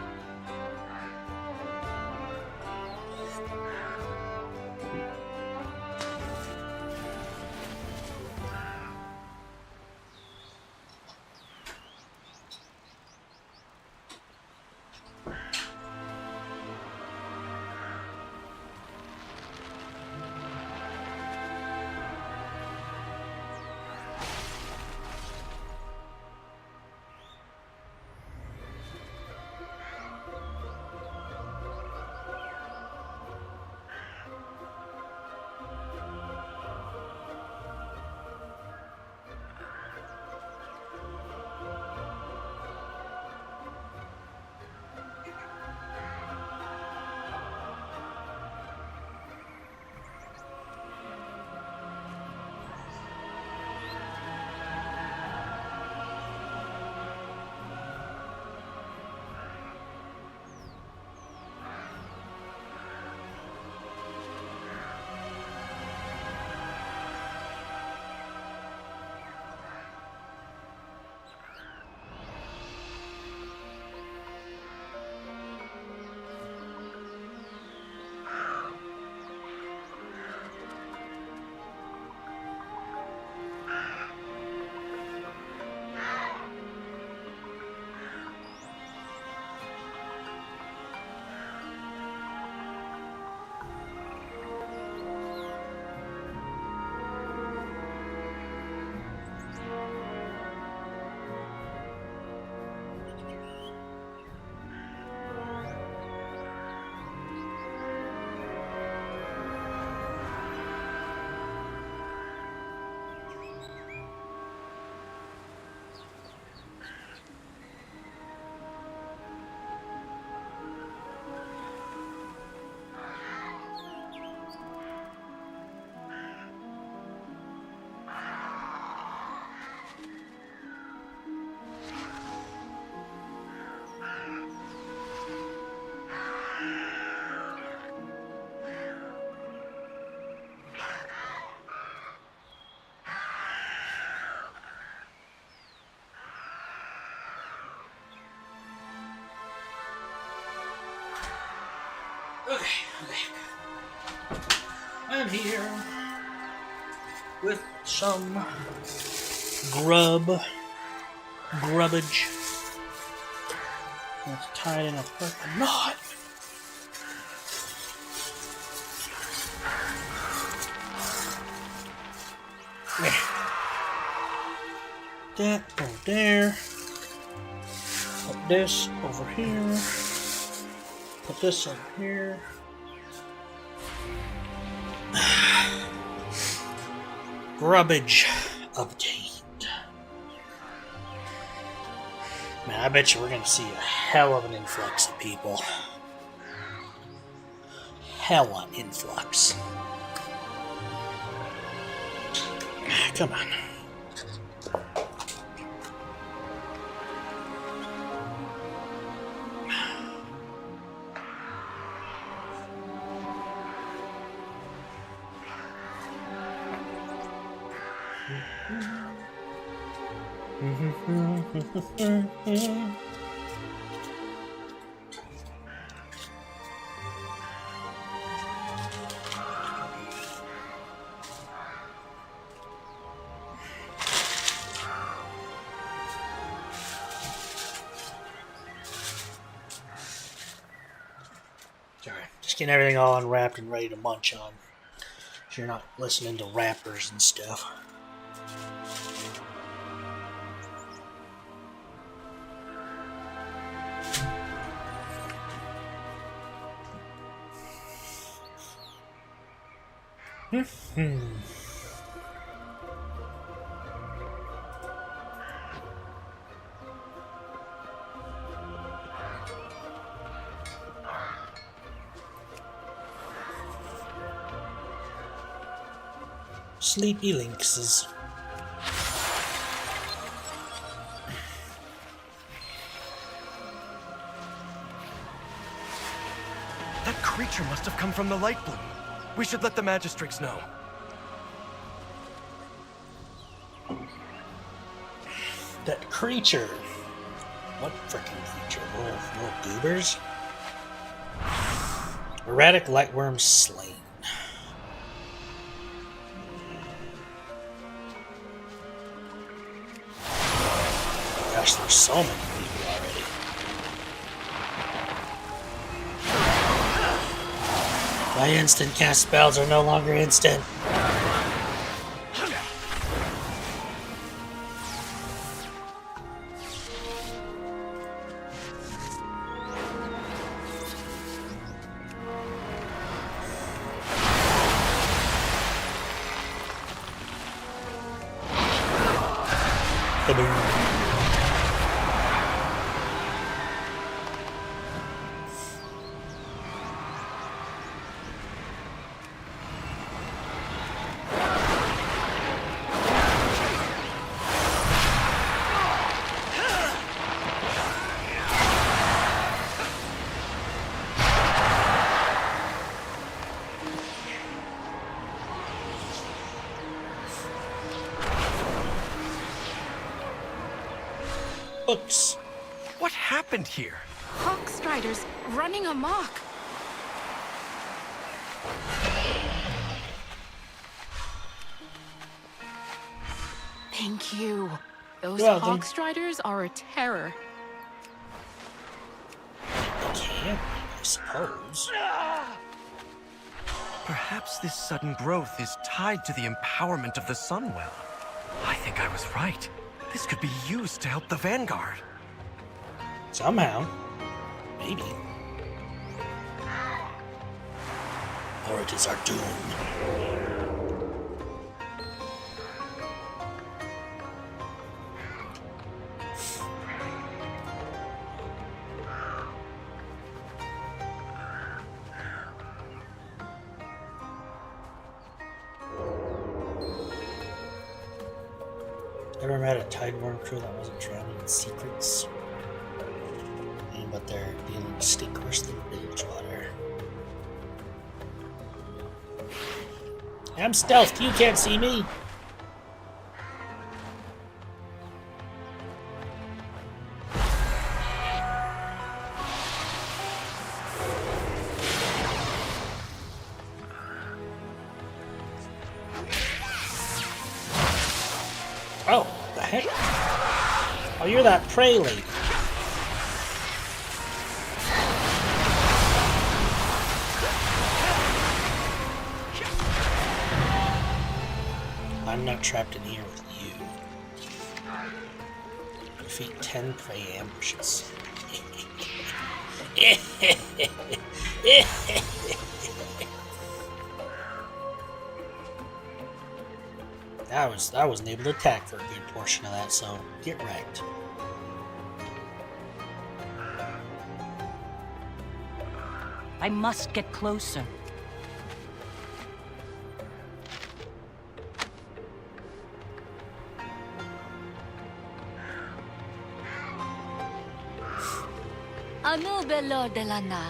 Okay. I'm here with some grubbage. It's tied in a perfect knot. That over there. Put this over here. Put this over here. Grubbage obtained. Man, I bet you we're gonna see a hell of an influx of people. Hella influx. Come on. Just getting everything all unwrapped and ready to munch on. So you're not listening to rappers and stuff. Sleepy lynxes. That creature must have come from the light bloom. We should let the magistrates know. That creature. What freaking creature? Little goobers? Erratic lightworm slain. Gosh, there's so many people already. My instant cast spells are no longer instant. Books. What happened here? Hawk Striders running amok. Thank you. Those Hawk Striders are a terror. I suppose. Perhaps this sudden growth is tied to the empowerment of the Sunwell. I think I was right. This could be used to help the Vanguard. Somehow. Maybe. Or it is our doom. Ever met a Tideworm crew that wasn't drowning in secrets? But their dealings stink worse than bilge water. I'm stealthed, you can't see me! Oh, the heck? Oh, you're that prey lady. I'm not trapped in here with you. Defeat 10 prey ambushes. I wasn't able to attack for a good portion of that, so get wrecked. I must get closer. Anu bello della na.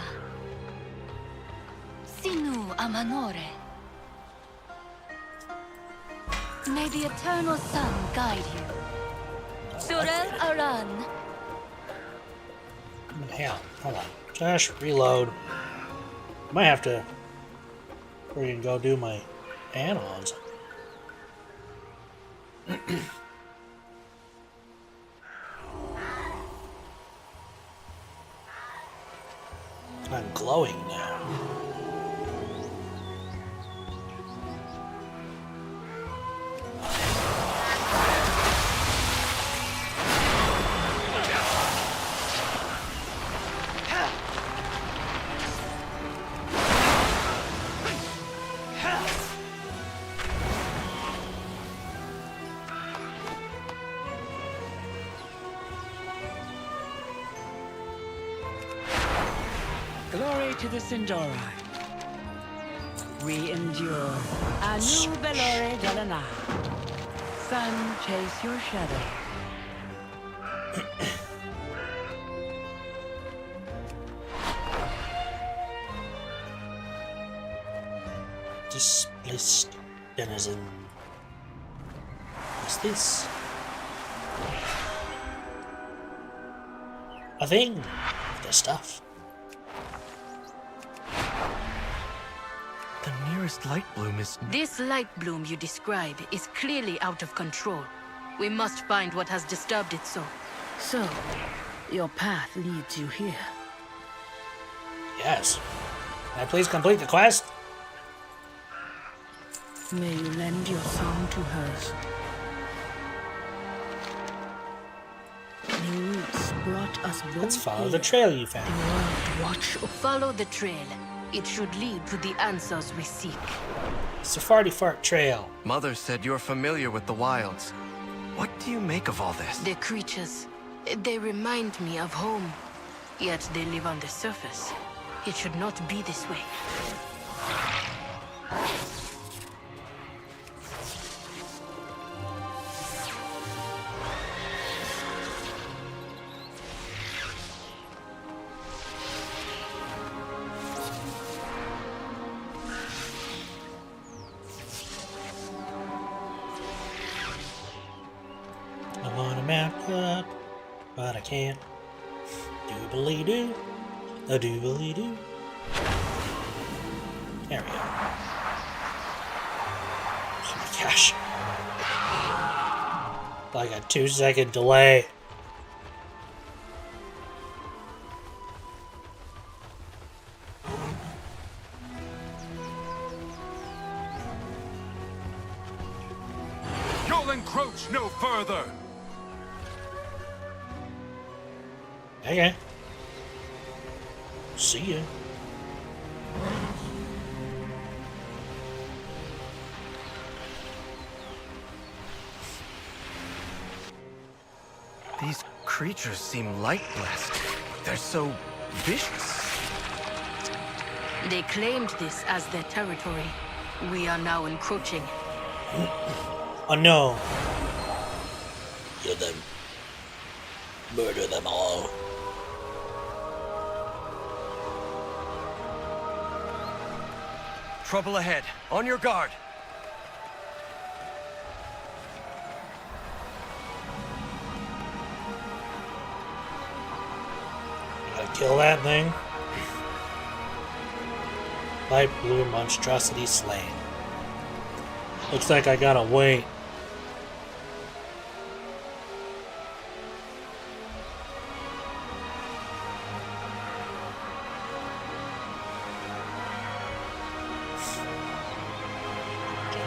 Sinu amanore. May the eternal sun guide you. Surel Aran. Hell, hold on. Just reload. Might have to freaking go do my add-ons. I'm glowing now. Glory to the Sindori. We endure. Anu belore delana. Sun, chase your shadow. Displaced denizen. What's this? A thing. The stuff. The nearest light bloom is... This light bloom you describe is clearly out of control. We must find what has disturbed it so. So, your path leads you here. Yes. Can I please complete the quest? May you lend your song to hers. The roots brought us both. Let's follow the trail you found. The world watch. Follow the trail. It should lead to the answers we seek. Safari Fart Trail. Mother said you're familiar with the wilds. What do you make of all this? The creatures, they remind me of home. Yet they live on the surface. It should not be this way. I wanna mount up, but I can't. Doobly-doo, a doobly-doo. There we go. Oh my gosh. Like a 2-second delay. You'll encroach no further! Okay. See ya. These creatures seem light-blessed. They're so vicious. They claimed this as their territory. We are now encroaching. Oh no. Kill them. Murder them all. Trouble ahead. On your guard. Gotta kill that thing. Light blue monstrosity slain. Looks like I gotta wait.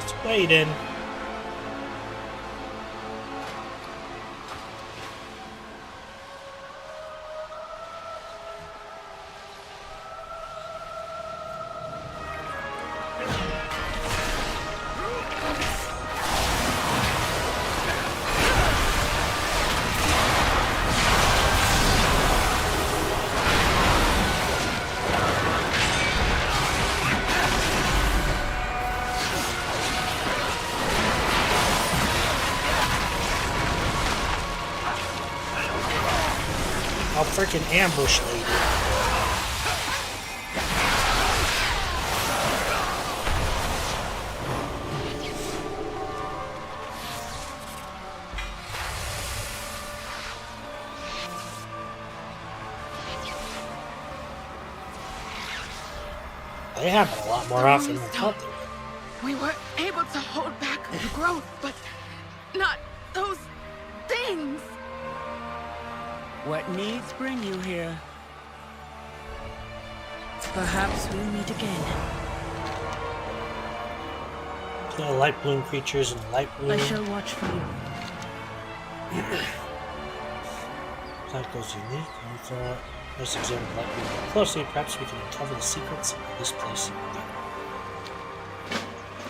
Just waiting. I'll freaking ambush lady. They happen a lot more often than I thought they would. We were able to hold back the growth, but not those things. What needs bring you here? Perhaps we'll meet again. The light bloom creatures and light bloom. I shall watch for you. That goes unique. Let's examine the light bloom more closely. Perhaps we can uncover the secrets of this place.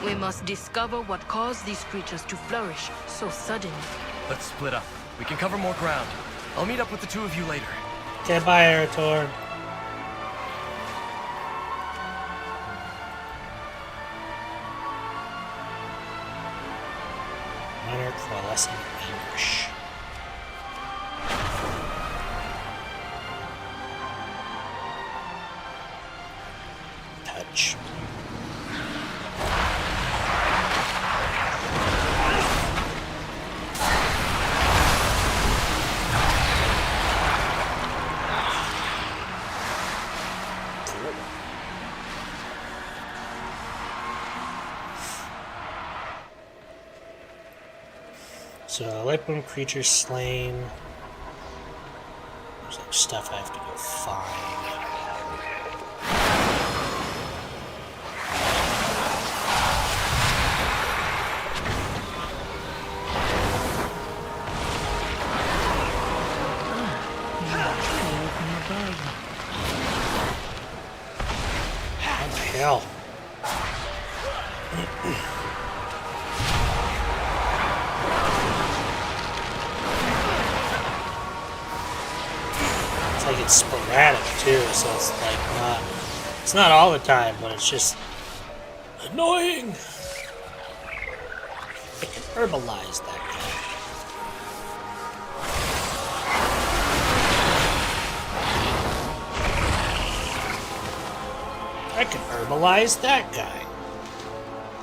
We must discover what caused these creatures to flourish so suddenly. Let's split up. We can cover more ground. I'll meet up with the two of you later. Okay, bye, Erator. Minor coalescing anguish. Touch. So, light bloom creature slain. There's like stuff I have to go find. What the hell? Like it's sporadic too, so it's like it's not all the time, but it's just annoying. I can herbalize that guy. I can herbalize that guy.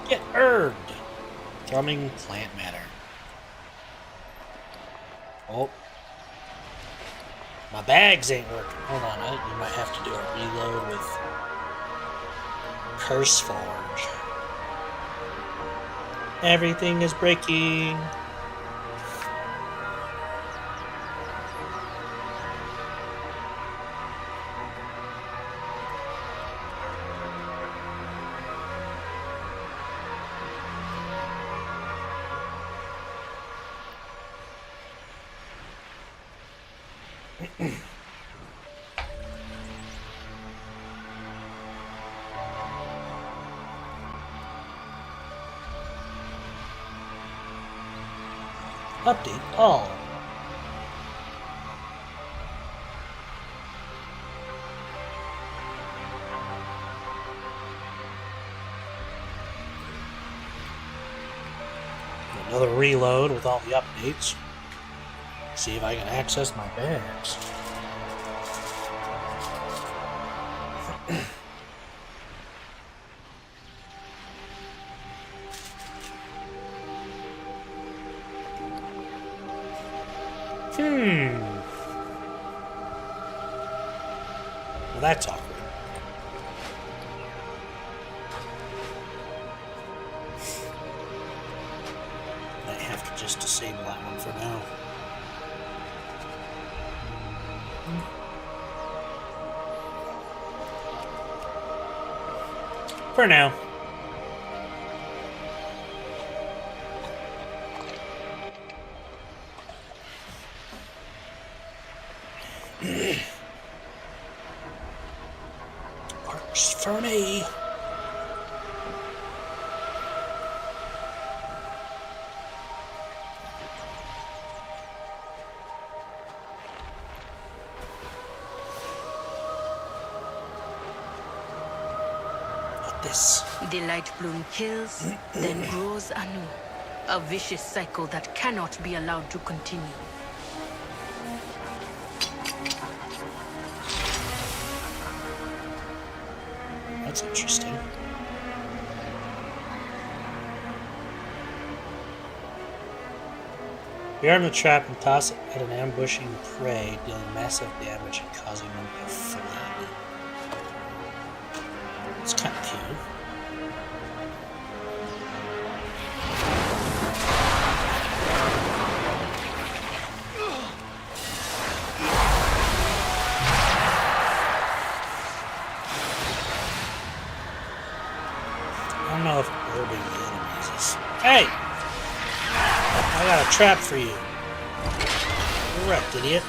Get herbed. Thrumming plant matter. Oh. My bags ain't working. Hold on, you might have to do a reload with Curse Forge. Everything is breaking. Update all. Another reload with all the updates. See if I can access my bags. Well, that's awkward. I have to just disable that one for now. For now. Works for me. This. The light bloom kills, then grows anew. A vicious cycle that cannot be allowed to continue. looks interesting. Rearm the trap and toss it at an ambushing prey, dealing massive damage and causing them to flee. It's kind of cute. I don't know if orbing the enemies is... Hey! I got a trap for you. You're wrecked, idiot.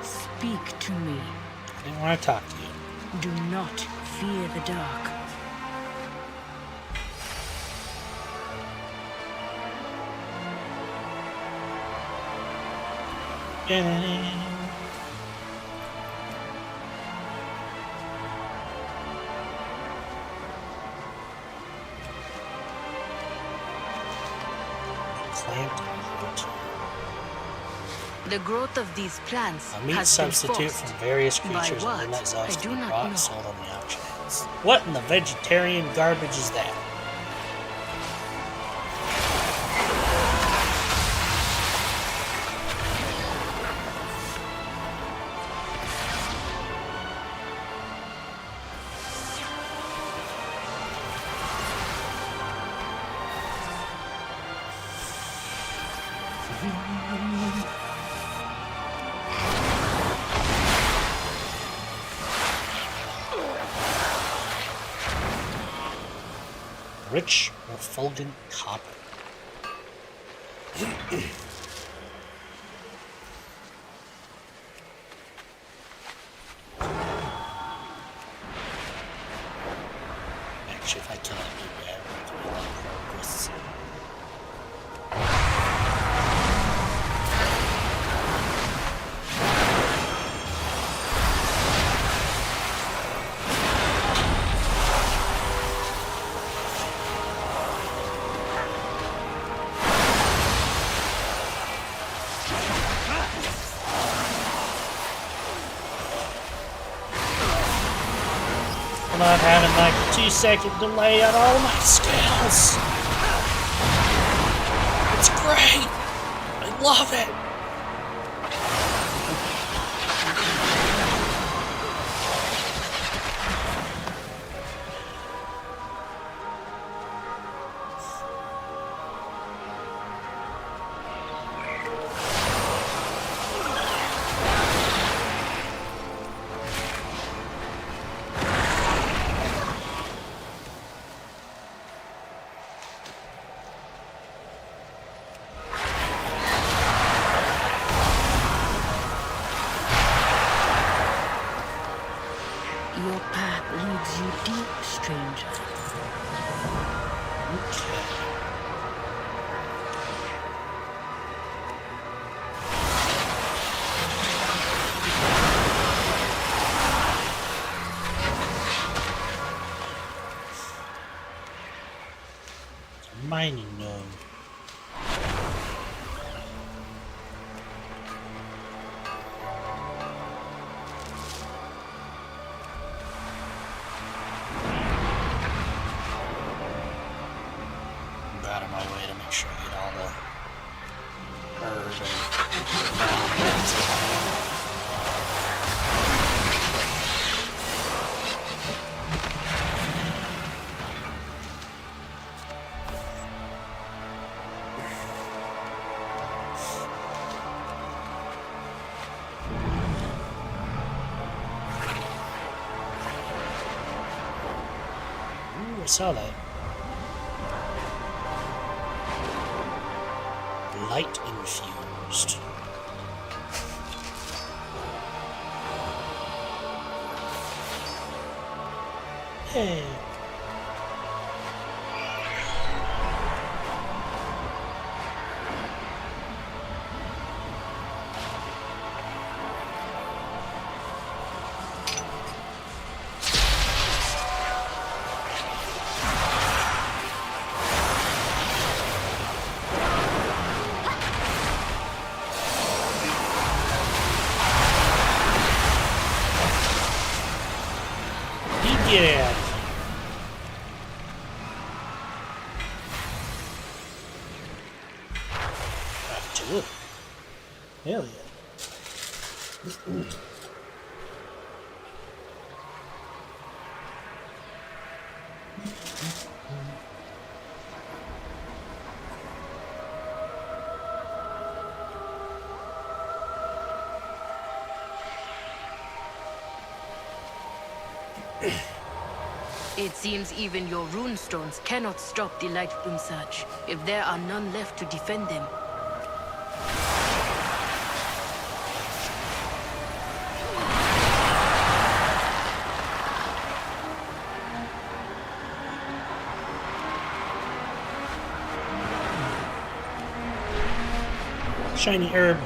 Speak to me. I didn't want to talk to you. Do not fear the dark. The growth of these plants A meat has substitute been forced. from various By creatures what? and midnight zones I to do be not bought know. and sold on the auction house. What in the vegetarian garbage is that? Rich, refulgent copper. Actually, if I kill it, do bad. It could be like progress. I'm not having like a 2-second delay on all my skills. It's great. I love it. Your path leads you deep, stranger. Mining node. I'm out of my way to make sure I get all the herbs Ooh, I saw that. light infused. Hey. Yeah. Do it. Hell yeah. It seems even your runestones cannot stop the light bloom surge, if there are none left to defend them. Shiny herb.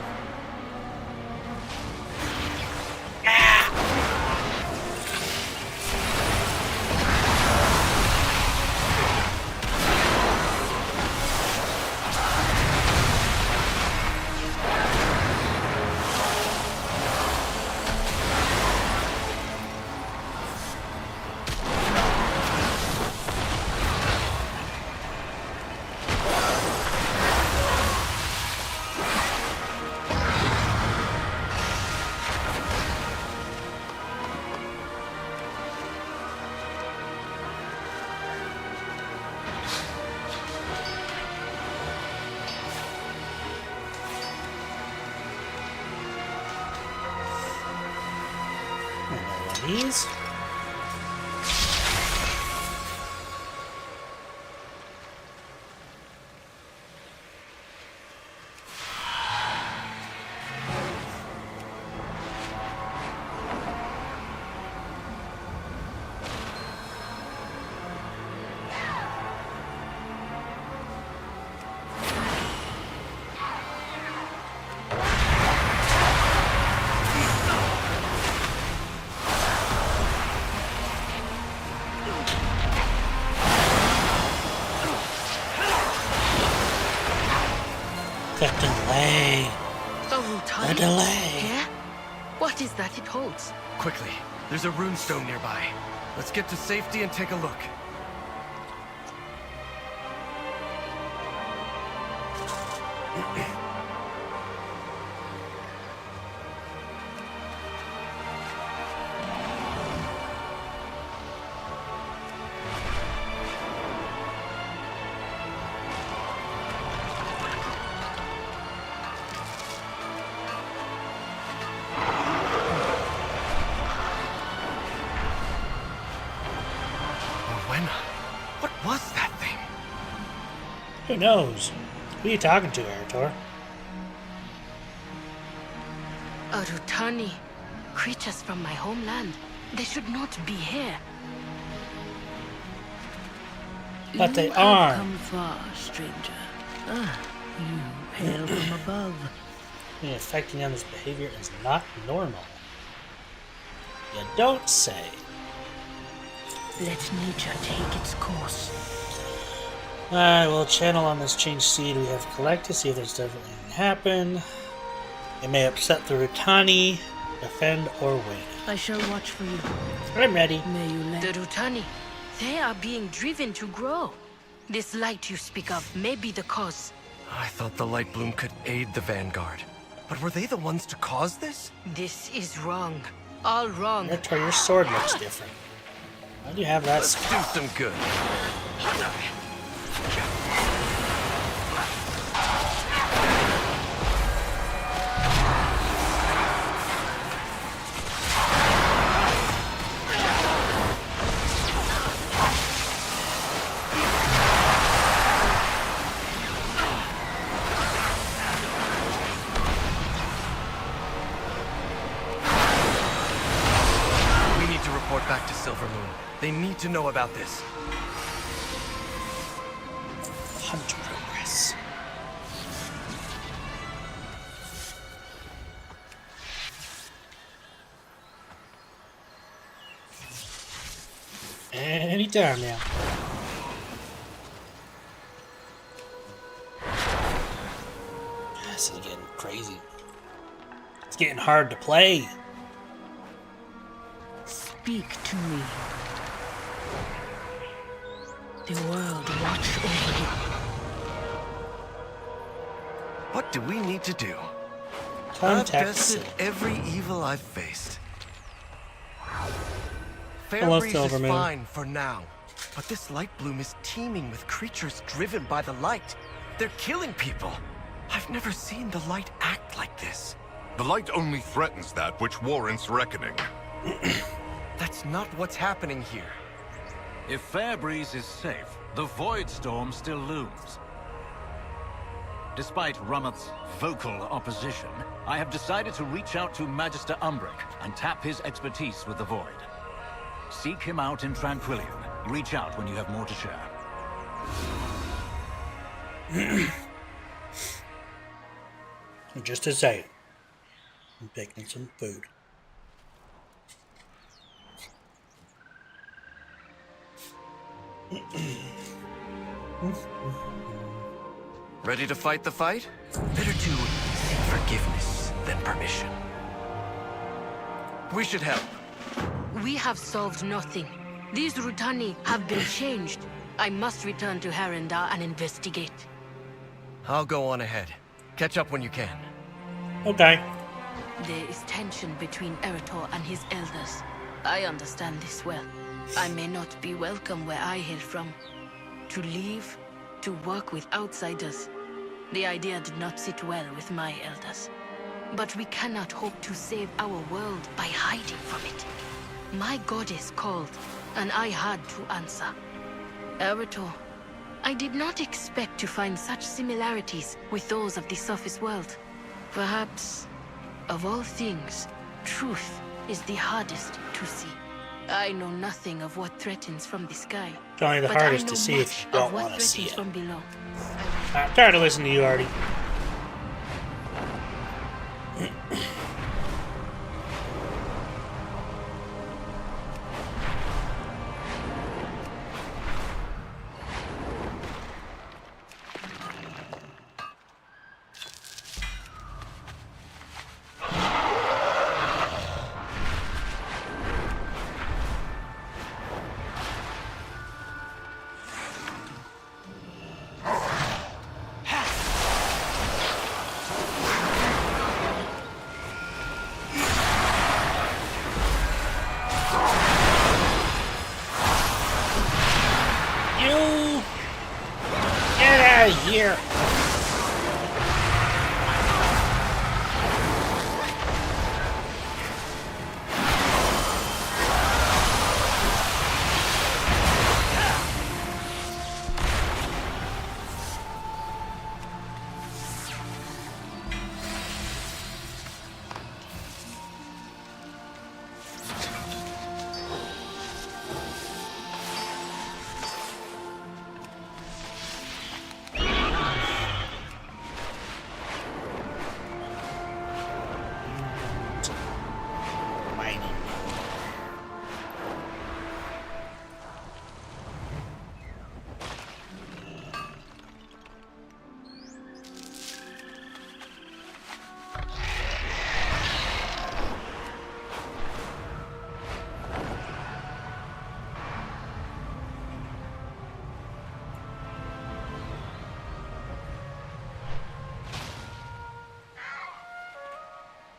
These. The delay. The delay. Yeah? What is that it holds? Quickly, there's a runestone nearby. Let's get to safety and take a look. What was that thing? Who knows? Who are you talking to, Arator? Arutani. Creatures from my homeland. They should not be here. But they You are. have come far, stranger. You hail from above. The affecting them, this behavior is not normal. You don't say. Let nature take its course. Alright, we'll channel on this change seed we have collected, see if there's definitely anything happen. It may upset the Rutani, defend or win. I shall watch for you. I'm ready. May you let The Rutani. They are being driven to grow. This light you speak of may be the cause. I thought the light bloom could aid the Vanguard. But were they the ones to cause this? This is wrong. All wrong. Arator, your sword looks different. Why do you have that? Let's do some good. to Silvermoon. They need to know about this. Hunt progress. Anytime now. This is getting crazy. It's getting hard to play. Speak to me. The world watch over you. What do we need to do? Contact I've tested every evil I've faced. Hello, Fairbreeze is Silvermoon. fine for now, but this light bloom is teeming with creatures driven by the light. They're killing people. I've never seen the light act like this. The light only threatens that which warrants reckoning. That's not what's happening here. If Fairbreeze is safe, the Void Storm still looms. Despite Rummoth's vocal opposition, I have decided to reach out to Magister Umbric and tap his expertise with the Void. Seek him out in Tranquillion. Reach out when you have more to share. Just a second. I'm picking some food. Ready to fight the fight? Better to seek forgiveness than permission. We should help. We have solved nothing. These Rutani have been changed. I must return to Harendar and investigate. I'll go on ahead. Catch up when you can. Okay. There is tension between Eretor and his elders. I understand this well. I may not be welcome where I hail from. To leave, to work with outsiders. The idea did not sit well with my elders. But we cannot hope to save our world by hiding from it. My goddess called, and I had to answer. Eretor, I did not expect to find such similarities with those of the surface world. Perhaps, of all things, truth is the hardest to see. I know nothing of what threatens from the sky. It's only the but hardest I know to see if much you don't of what want to see threatens it. from below. I'm tired of listening to you already. You get out of here.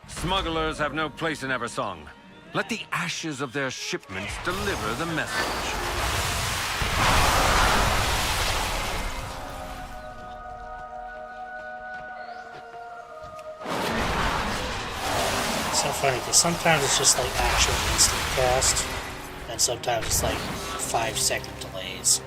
Smugglers have no place in Eversong. Let the ashes of their shipments deliver the message. It's so funny because sometimes it's just like actual instant cast, and sometimes it's like 5-second delays.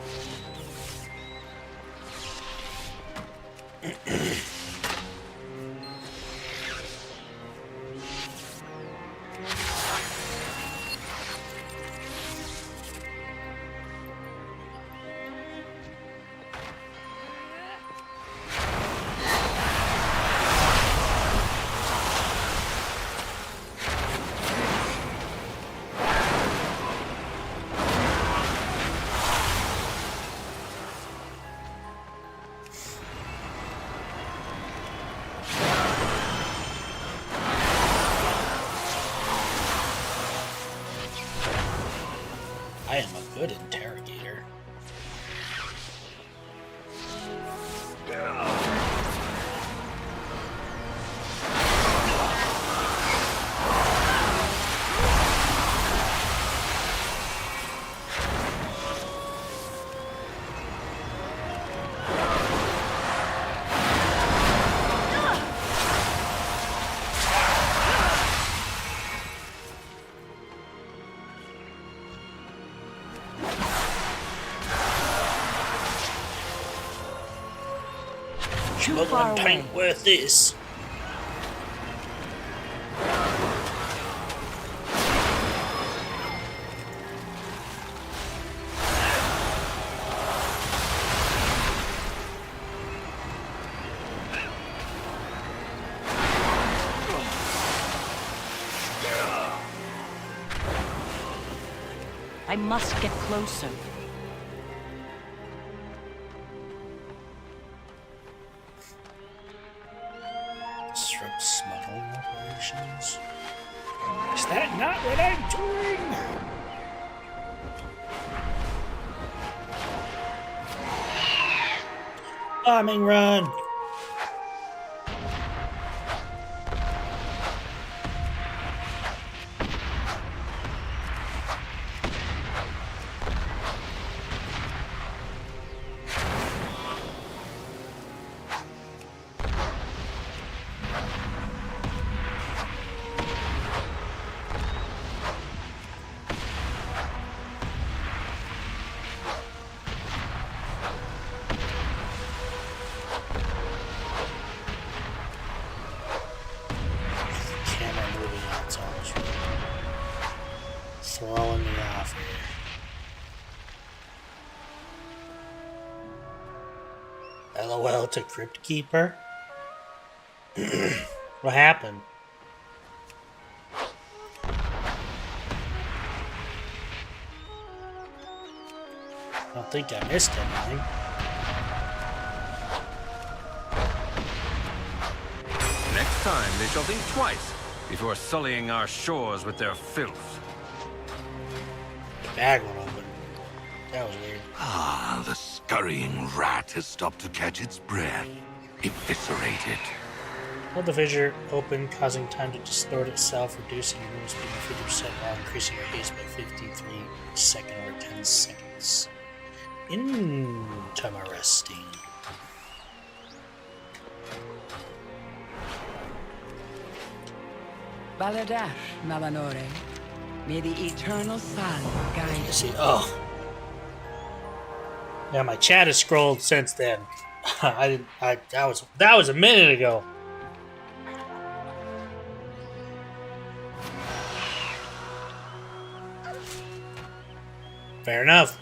Good interrogator. Too far away. Ain't worth this. I must get closer. Disrupt smuggling operations. Is that not what I'm doing? Bombing run. Throwing me off here. LOL to Crypt Keeper. What happened? I don't think I missed anything. Next time, they shall think twice before sullying our shores with their filth. The bag went open. That was weird. Ah, the scurrying rat has stopped to catch its breath. Eviscerated. Hold the fissure open, causing time to distort itself, reducing your movement speed by 50% while increasing your haste by 53 seconds or 10 seconds. Interesting. Baladash, Malanore. May the eternal sun guide you. See, oh. Yeah, my chat has scrolled since then. That was a minute ago. Fair enough.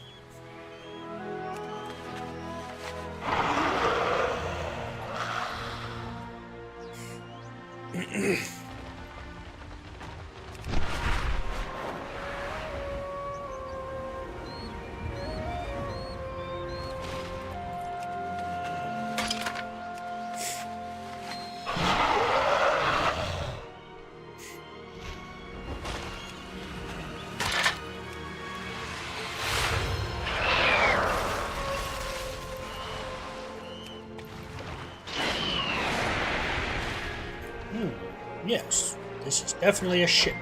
Yes, this is definitely a ship.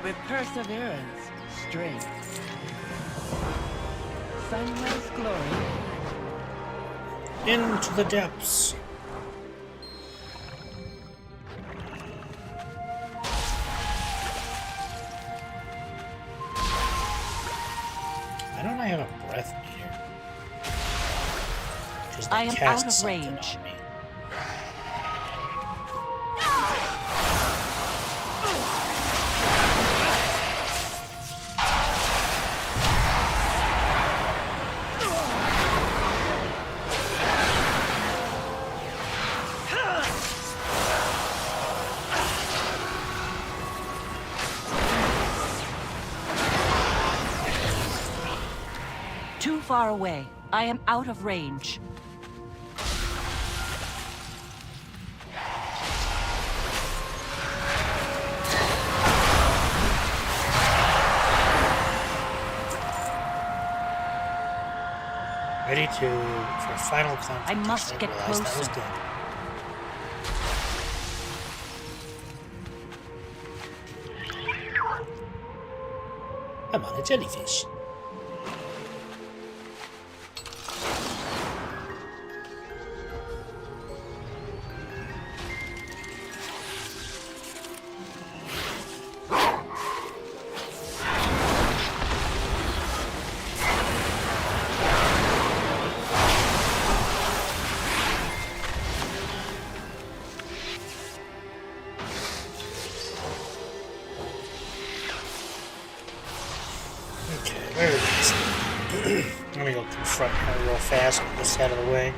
With perseverance, strength. Sunrise glory. Into the depths. Why don't I have a breath meter? I am out of range. Too far away. I am out of range. Ready for final confrontation. I must get realized that was closer. good. I'm on a jellyfish. There it is. Let me go confront her real fast, get this out of the way.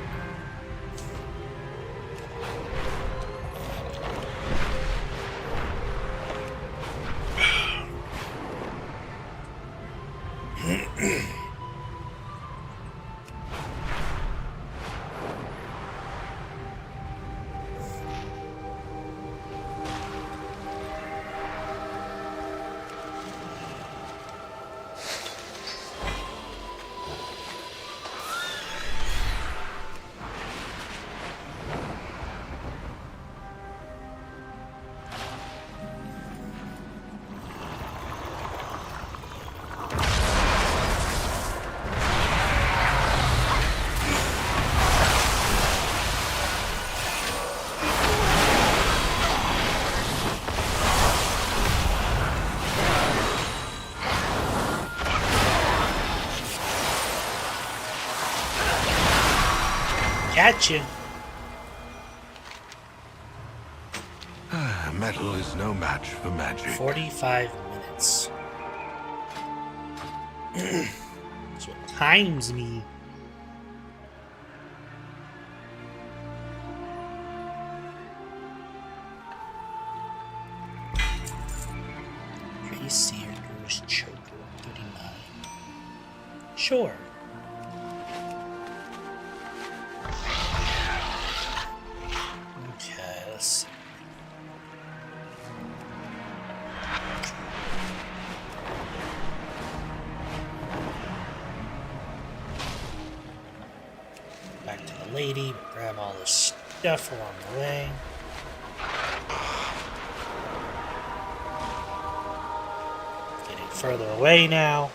Gotcha. Metal is no match for magic. 45 minutes. That's what times me. Face Seer Ghost Choker 39. Sure. Okay, let's see. Back to the lady, but grab all this stuff along the way. Getting further away now.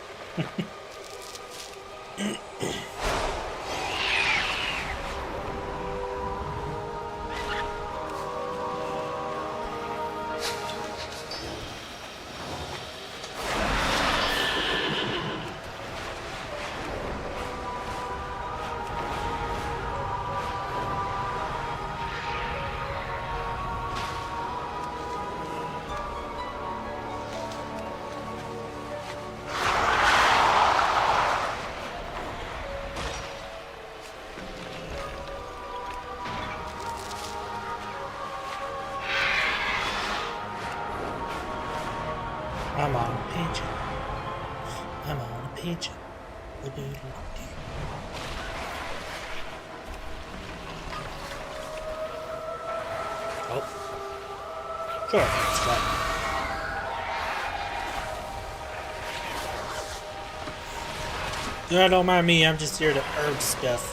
I'm on a pigeon. I'm on a pigeon. Oh. Sure, let's go. Yeah, don't mind me, I'm just here to herb stuff.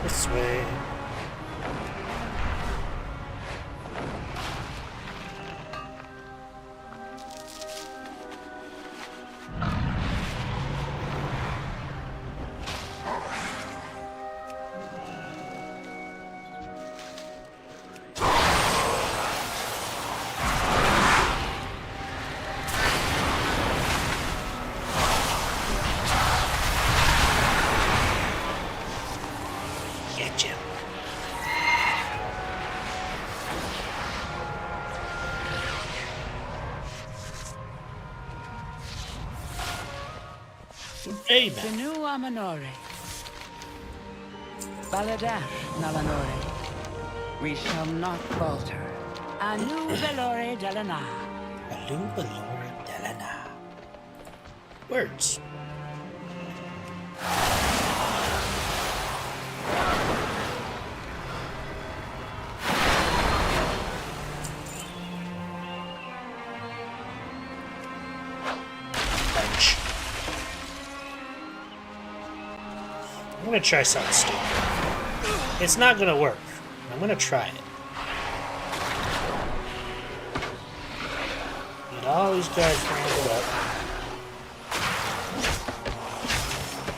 This way. Getcha. Hey, man. Tenua Manore. Baladash Nalanore. We shall not falter. Anu Velore Delana. Anu Velore Delana. Words. Bench. I'm gonna try something stupid. It's not gonna work. I'm gonna try it. Get all these guys rounded up.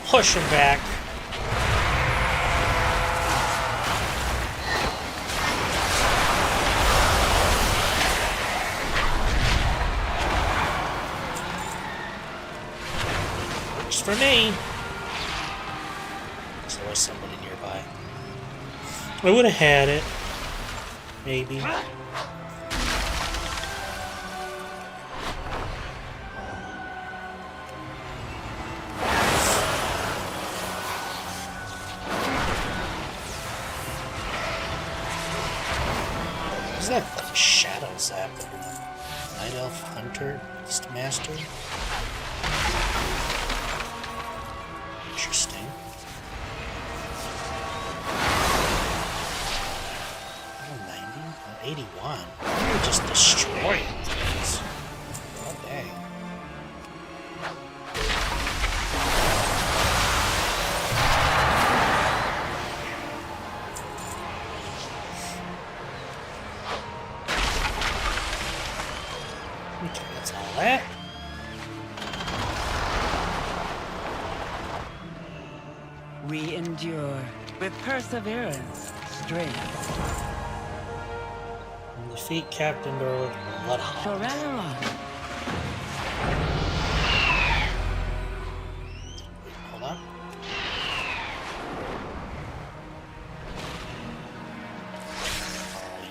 Push them back. Works for me. So there's somebody nearby. I would have had it. Maybe. Is that like Shadow Zap? Night Elf Hunter? Beastmaster? Interesting. 81. We're just destroying things. Oh, dang. Okay, that's all that. We endure with perseverance, strength. Defeat Captain Bloodhawk. Hold on.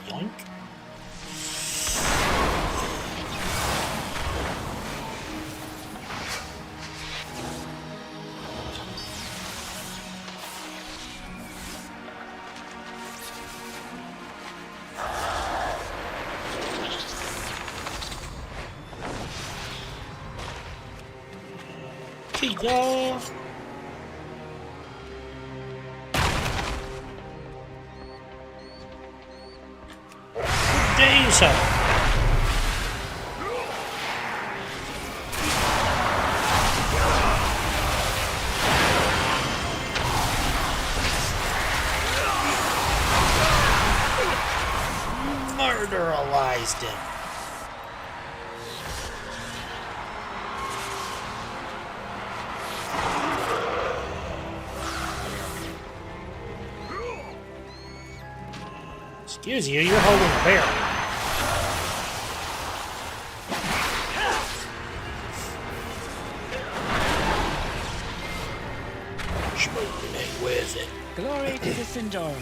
Yoink. Go. Good day, sir. Murderalized him. Excuse you, you're holding a barrel. Smoking ain't with it. Glory to the Sindora.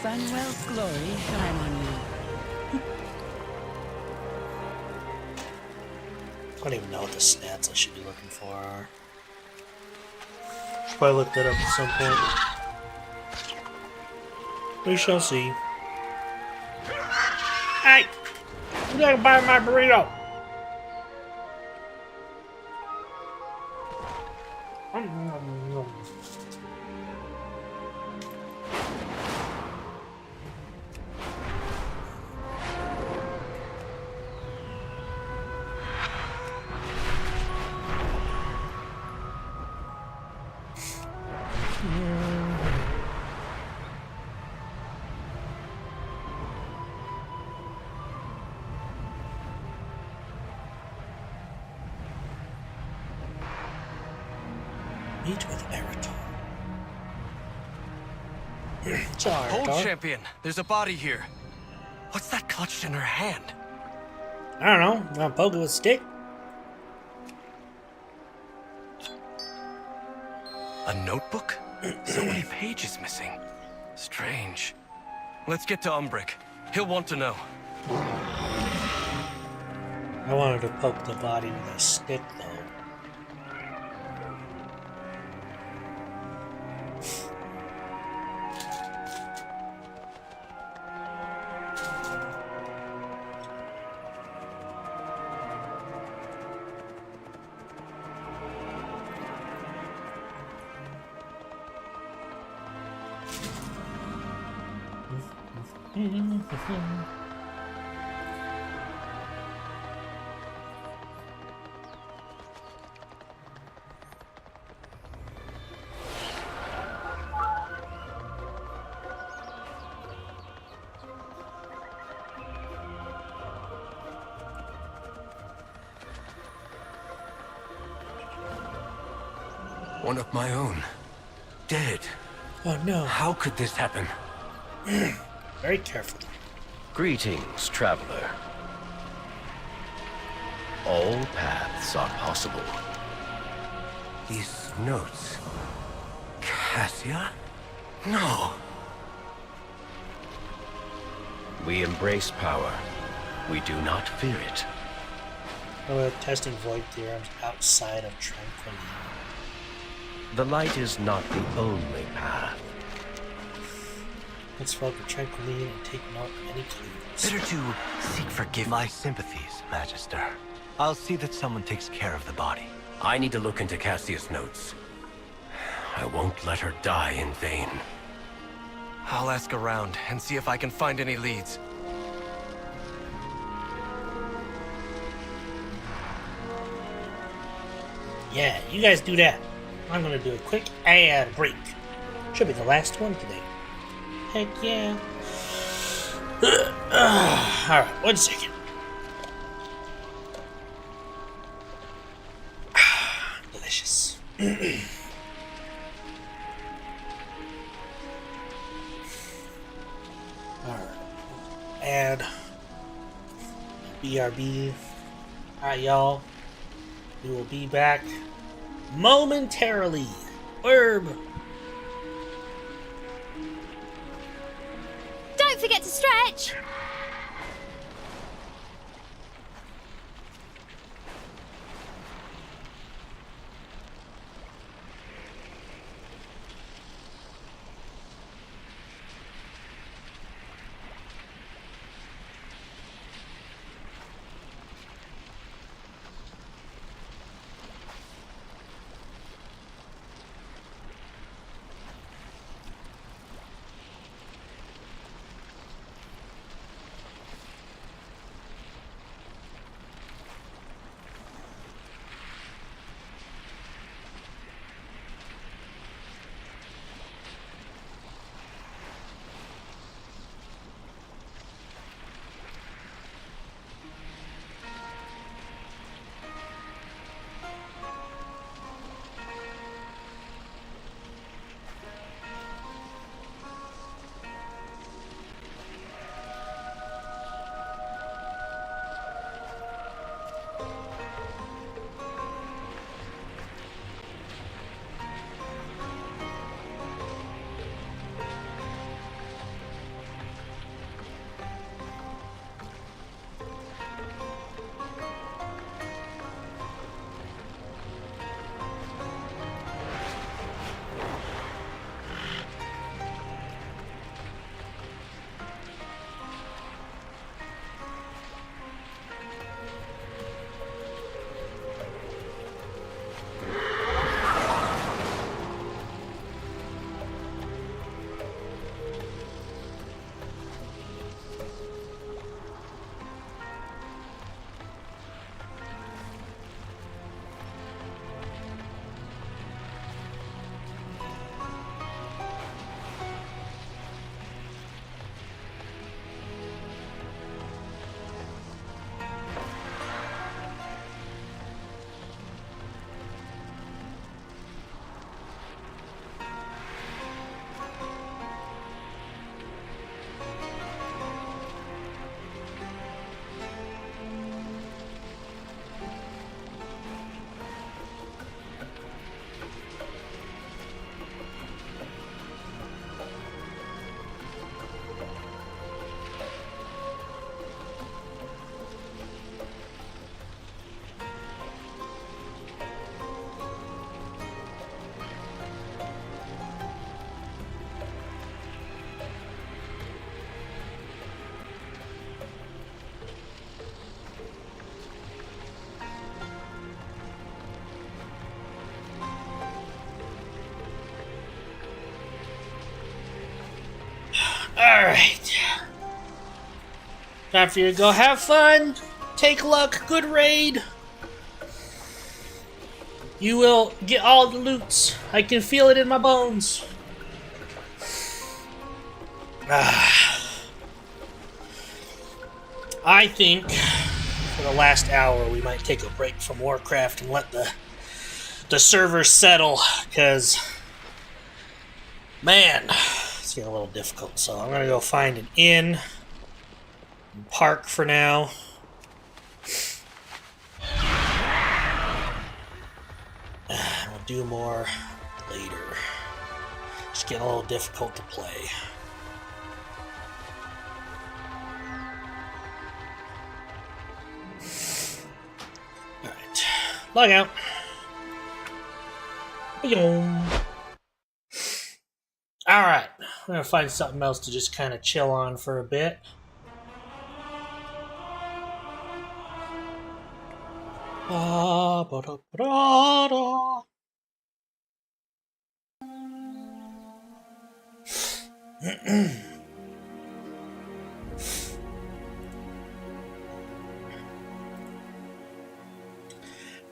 Sunwell's glory shine on you. I don't even know what the stats I should be looking for are. Should probably look that up at some point. We shall see. Hey! You gotta buy my burrito! Meet with Eritol. Hold, champion. There's a body here. What's that clutched in her hand? I don't know. I'll poke it with a stick. A notebook? So many pages missing. Strange. Let's get to Umbrick. He'll want to know. I wanted to poke the body with a stick, though. One of my own. Dead. Oh no. How could this happen? Very careful. Greetings, traveler. All paths are possible. These notes... Cassia? No. We embrace power. We do not fear it. We're testing void theorems outside of tranquility. The light is not the only path. Let's focus tranquility and take note of any clues. Better to seek forgiveness. My sympathies, Magister. I'll see that someone takes care of the body. I need to look into Cassia's notes. I won't let her die in vain. I'll ask around and see if I can find any leads. Yeah, you guys do that. I'm gonna do a quick ad break. Should be the last one today. Heck yeah. Alright, 1 second. Delicious. Alright. Add BRB. Alright, y'all. We will be back momentarily. Herb. Don't forget to stretch! Alright. Time for you to go have fun. Take luck. Good raid. You will get all the loots. I can feel it in my bones. I think for the last hour we might take a break from Warcraft and let the server settle, because man, it's getting a little difficult. So I'm gonna go find an inn and park for now. We'll do more later. It's getting a little difficult to play. Alright. Log out. Alright. I'm gonna find something else to just kind of chill on for a bit.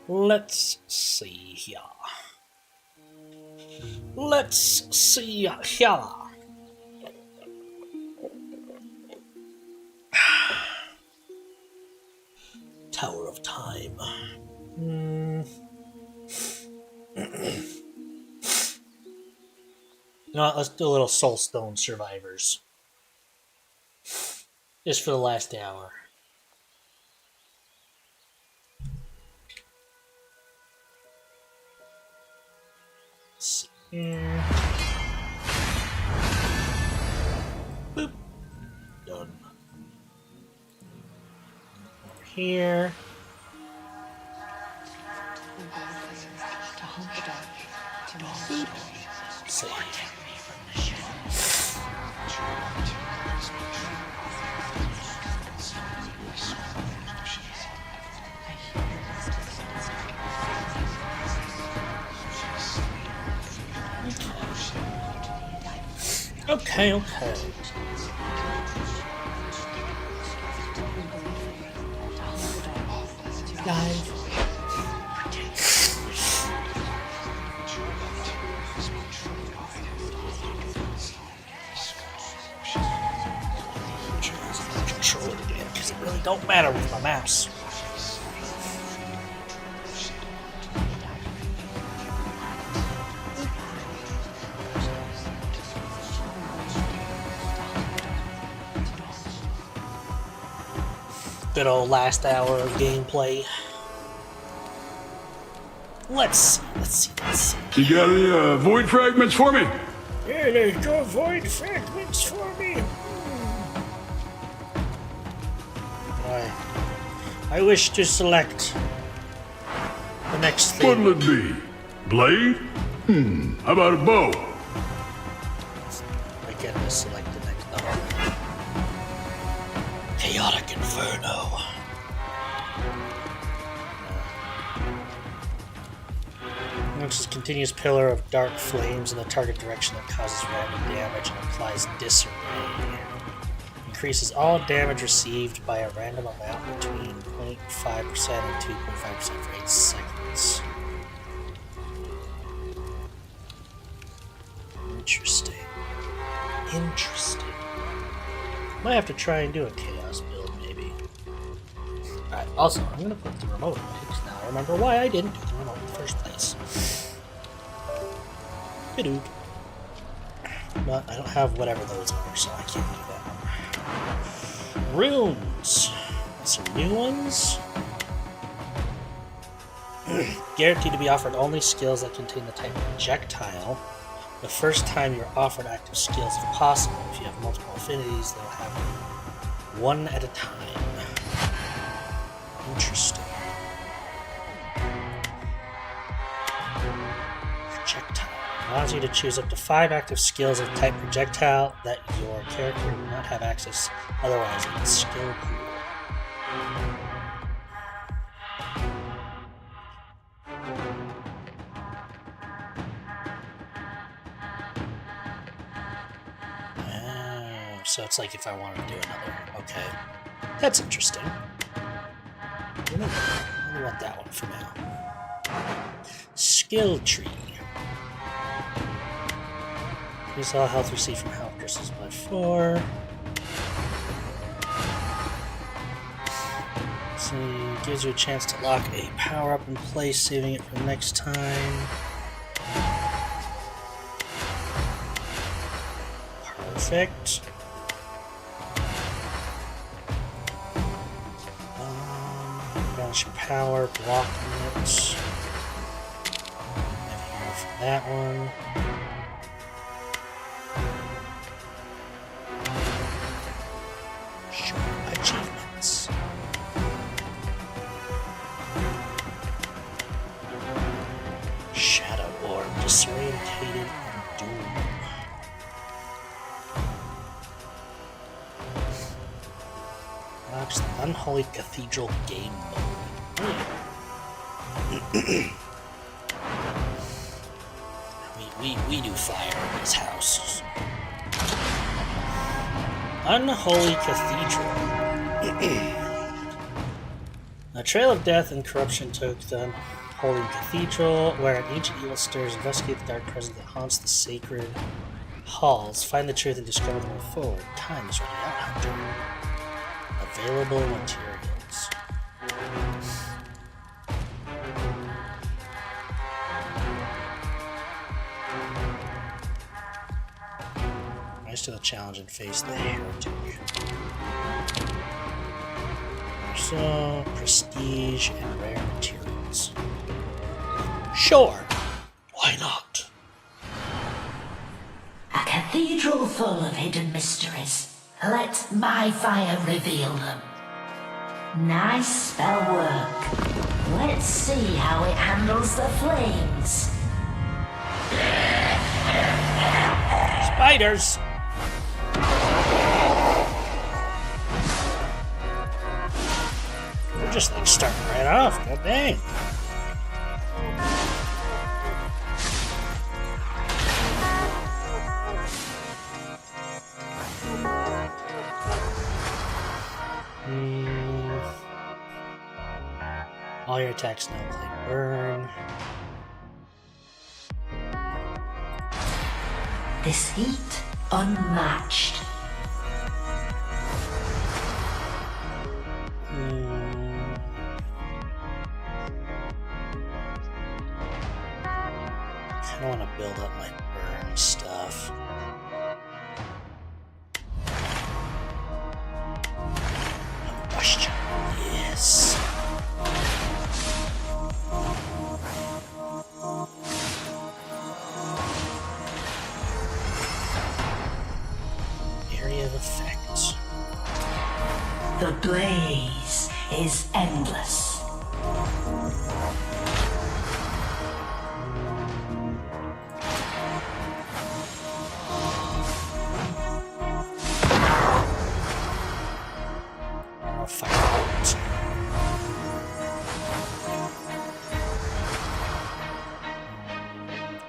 Let's see here. Let's see here. Tower of Time. No, let's do a little Soulstone Survivors. Just for the last hour. Let's see here. Boop. Done. Over here. Save. Okay, okay. Live. Control it again, because it really don't matter with my mouse. Good old last hour of gameplay. Let's see. You got any void fragments for me? Yeah, there's no void fragments for me. I wish to select the next thing. What'll it be? Blade? How about a bow? I get to select the next one. Chaotic Inferno. Which is a continuous pillar of dark flames in the target direction that causes random damage and applies disarray. Increases all damage received by a random amount between 0.5% and 2.5% for 8 seconds. Interesting. Might have to try and do a chaos build, maybe. Alright, also, I'm gonna put the remote away, because now I remember why I didn't do the remote in the first place. Bidoo. But I don't have whatever those are, so I can't do that one. Runes. Some new ones. Guaranteed to be offered only skills that contain the type projectile. The first time you're offered active skills if possible. If you have multiple affinities, they'll have one at a time. Interesting. Projectile. Allows you to choose up to 5 active skills of type projectile that your character will not have access otherwise in its skill pool. so it's like if I want to do another. Okay. That's interesting. I want that one for now. Skill tree. Increase all health received from health crystals by 4. So it gives you a chance to lock a power up in place, saving it for next time. Perfect. Banish power, blocking it. Here for that one. Show achievements. Shadow Orb, disorientated and doomed. Perhaps the Unholy Cathedral game mode. we do fire in this house. Unholy Cathedral. A trail of death and corruption took the Unholy Cathedral, where an ancient evil stirs. Investigate the dark presence that haunts the sacred halls. Find the truth and discover the way forward. Time is running out, Hunter. Available materials. Rise to the challenge and face the heretic. So, prestige and rare materials. Sure, why not? A cathedral full of hidden mysteries. Let my fire reveal them. Nice spell work. Let's see how it handles the flames. Spiders! We're just like starting right off, god dang. All your attacks now play burn. This heat, unmatched. I don't want to build up my burn stuff. No question. Yes. Area of effect. The blaze is endless.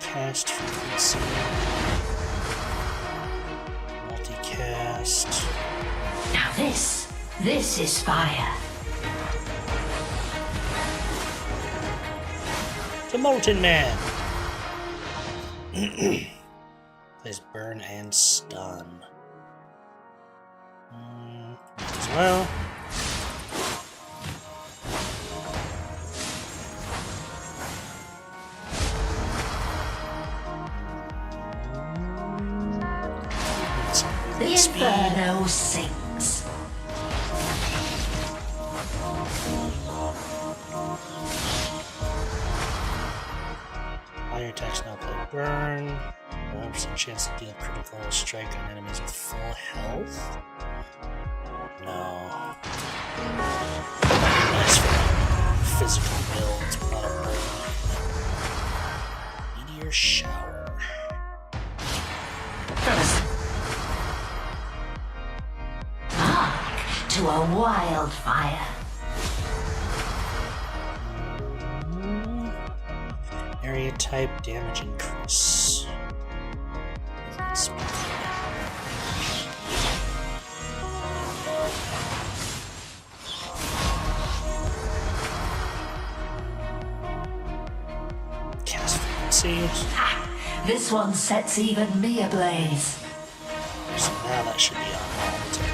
Cast frequency. Multicast. Now this is fire. The Molten Man. Plays burn and stun. As well. The inferno sings. All your attacks now play burn. 100% chance to deal critical strike on enemies with full health. No. Nice for physical builds, but not a burn. Meteor shower. Hark to a wildfire. Area type damage increase. frequency. This one sets even me ablaze. So now that should be on all the time.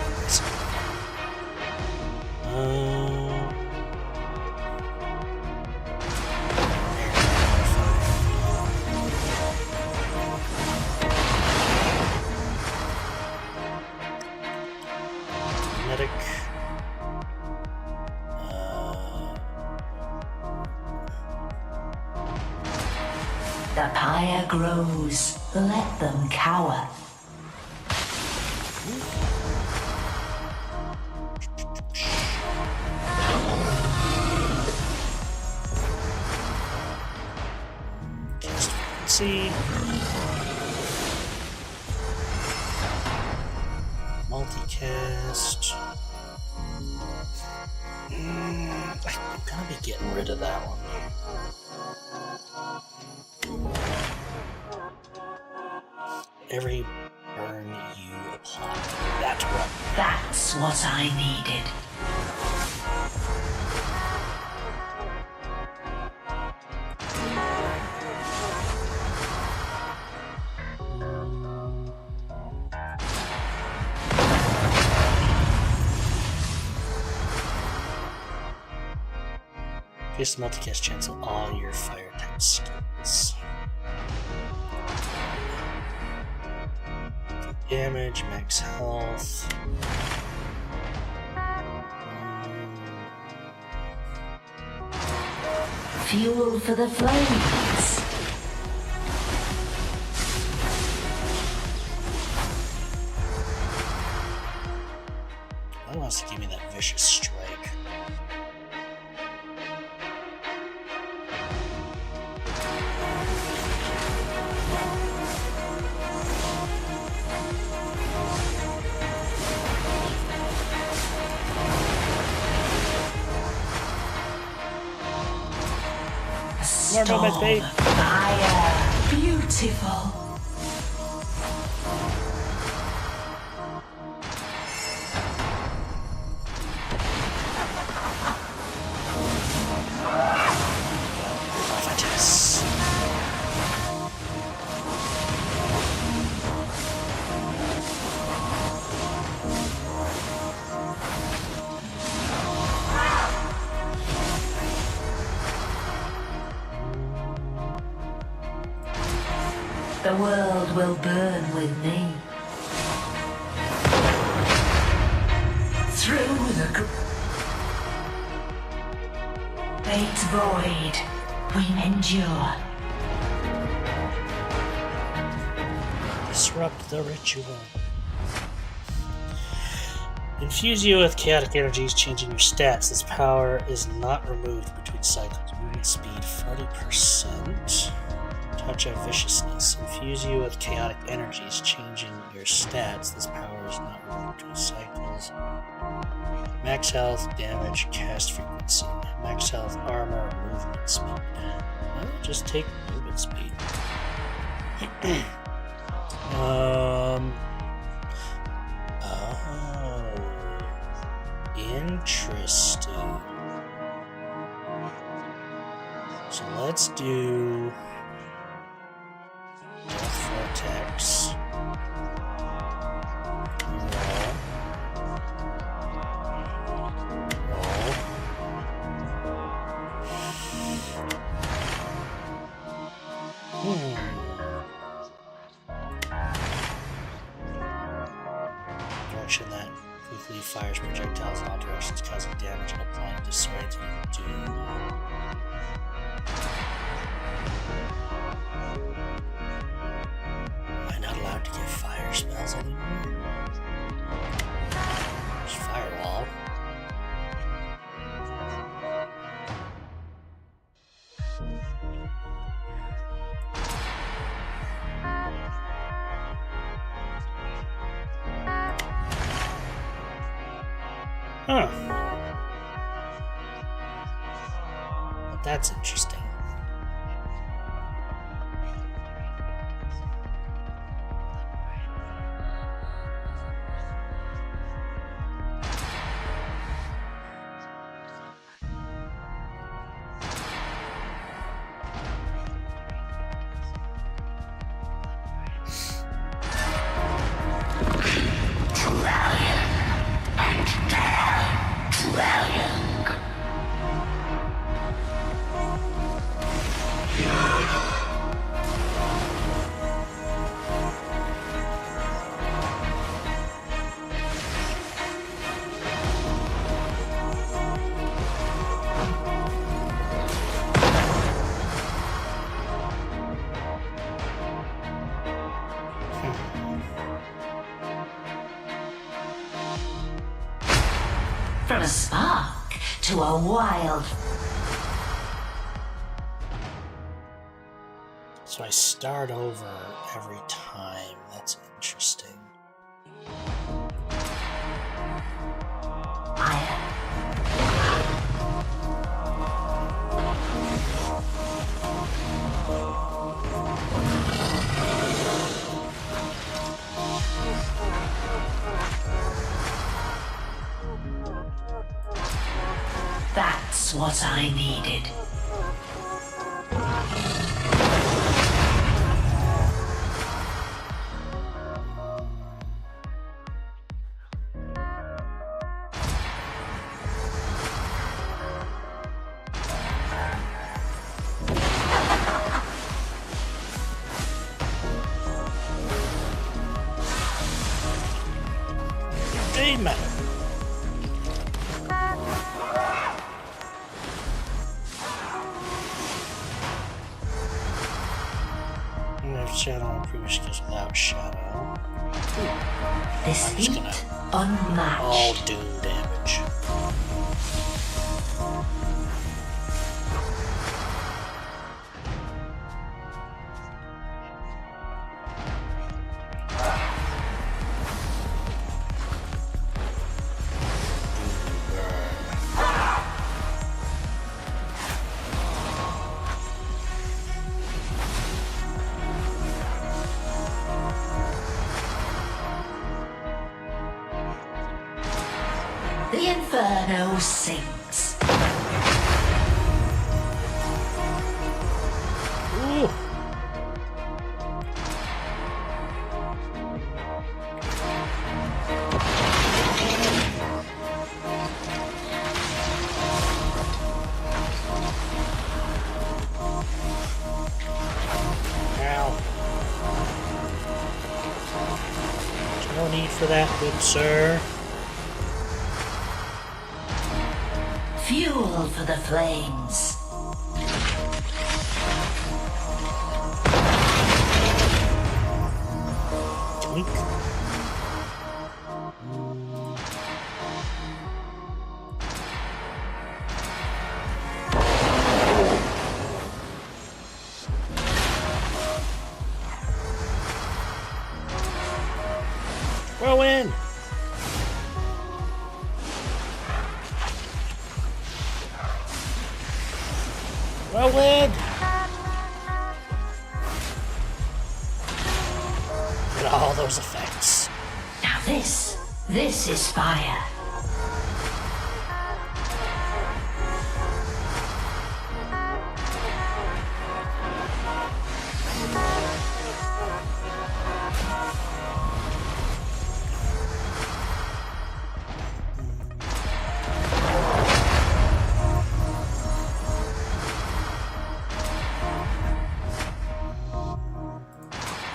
Medic. The pyre grows. Let them cower. See. Multicast. I'm gonna be getting rid of that one. Every burn you apply. That's what I needed. Just multicast chance of all your fire type skills. Damage, max health. Fuel for the flames. I wants to give me that vicious strike. Storm fire. Beautiful. The world will burn with me. Through the great void, we endure. Disrupt the ritual. Infuse you with chaotic energies, changing your stats. This power is not removed between cycles. Movement speed 40%. Touch of viciousness. Infuse you with chaotic energies, changing your stats. This power is not removed between cycles. Max health, damage, cast frequency. Max health, armor, movement speed. Well, just take movement speed. Interesting. So let's do Death Vortex. Direction that quickly fires projectiles in all directions, causing damage and applying disorienting doom. Am I not allowed to get fire spells anymore? There's Firewall. Huh. But that's interesting. a spark to a wild... So I start over every time. That's interesting. That's what I needed. Amen. Shadow and previous skills without shadow. This I'm just heat gonna unmatched. all doom damage. The inferno sinks. Ooh. Ow. There's no need for that, good sir. Fuel for the flames. Twink. Whirlwind. Whirlwind! Look at all those effects. Now this is fire.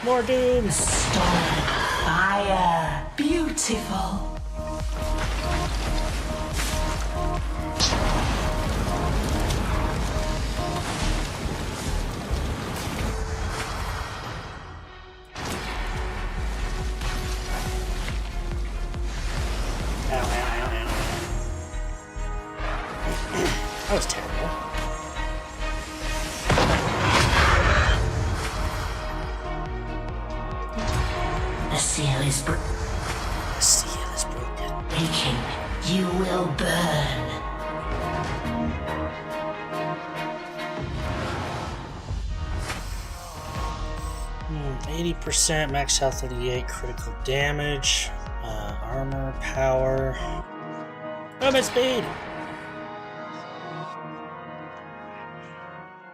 More doom. Storm fire. Beautiful. That was terrible. The seal is broken. The seal is broken. Aching, you will burn. Hmm, 80% max health 38, critical damage, armor, power, movement speed.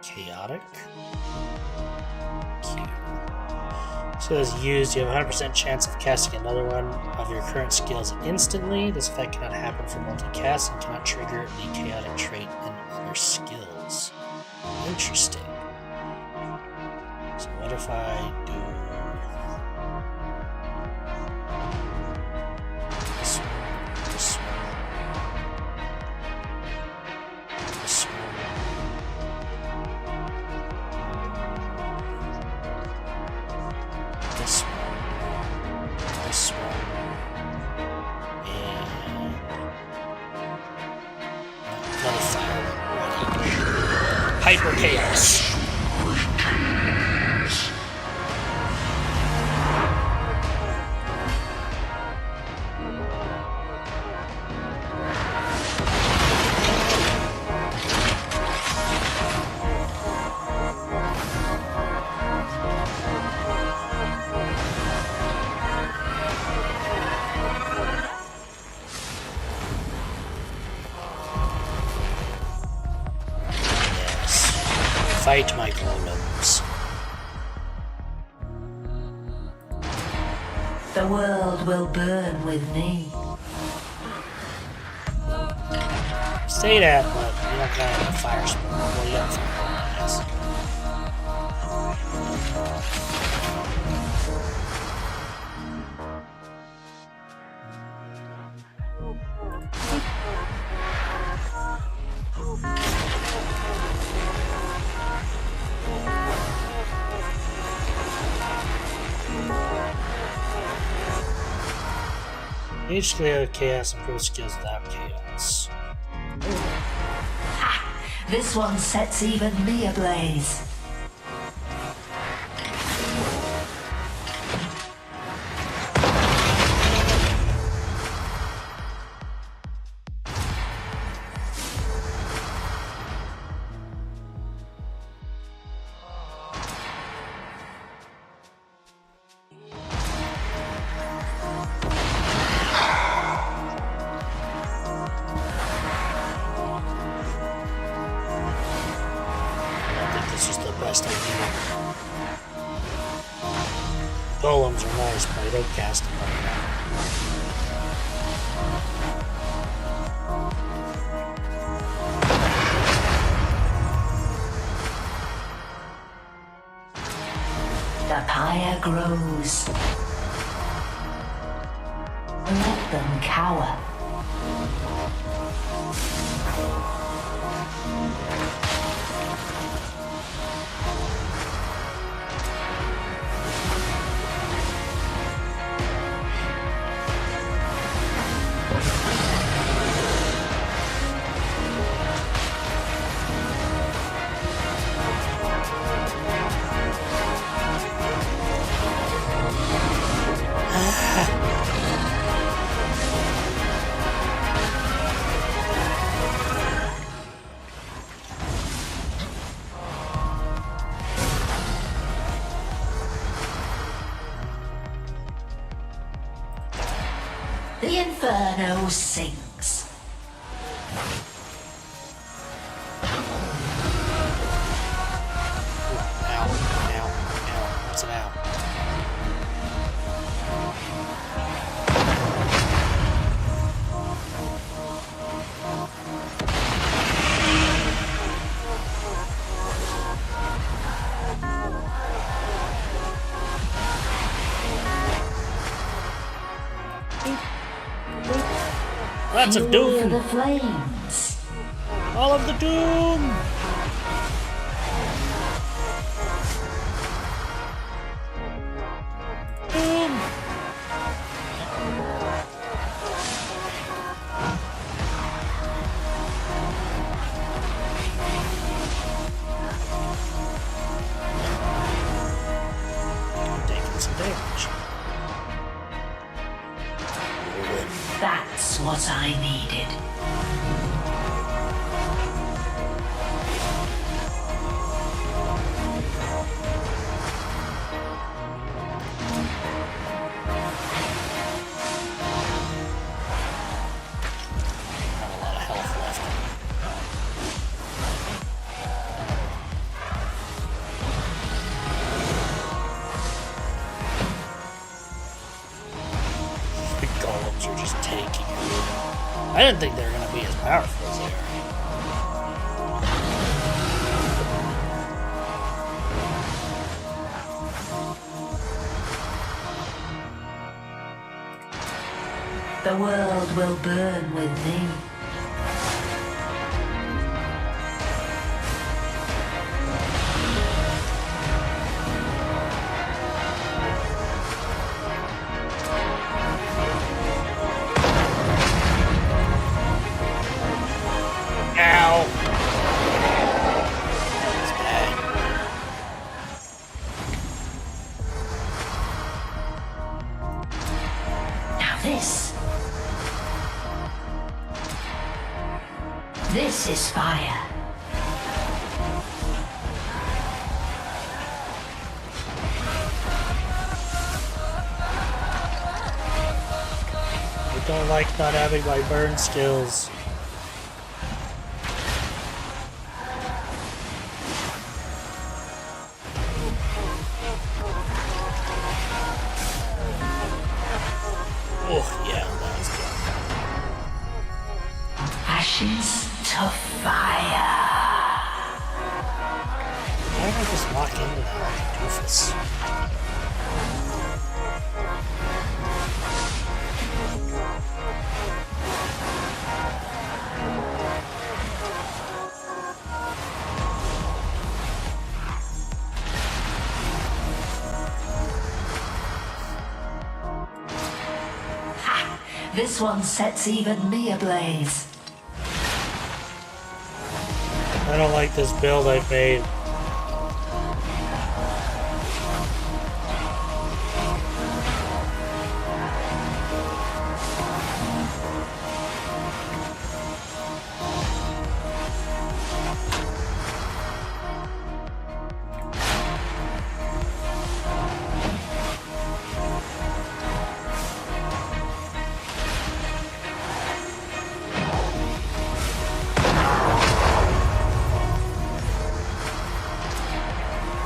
Chaotic. Q. So as used, you have a 100% chance of casting another one of your current skills instantly. This effect cannot happen for multicast and cannot trigger the chaotic trait in other skills. Interesting. So what if I do this one, this one, this one? This one, and hyper chaos. Fight my golems. The world will burn with me. Say that, but you don't got a fire spell. Well, you got a fire, yes. Each clear chaos improves skills without chaos. Ha! This one sets even me ablaze. Golems are nice, but I don't cast them like that. The pyre grows. Let them cower. The inferno sinks. What's an owl? Lots of doom. The flames. All of the doom. Doom. Taking some damage. That's what I needed. Golems are just tanking. I didn't think they were going to be as powerful as they are. The world will burn with me. This is fire. I don't like not having my burn skills. Oh, yeah, that was good. Ashes to fire. Why did I just walk into that like a doofus? This one sets even me ablaze. I don't like this build I've made.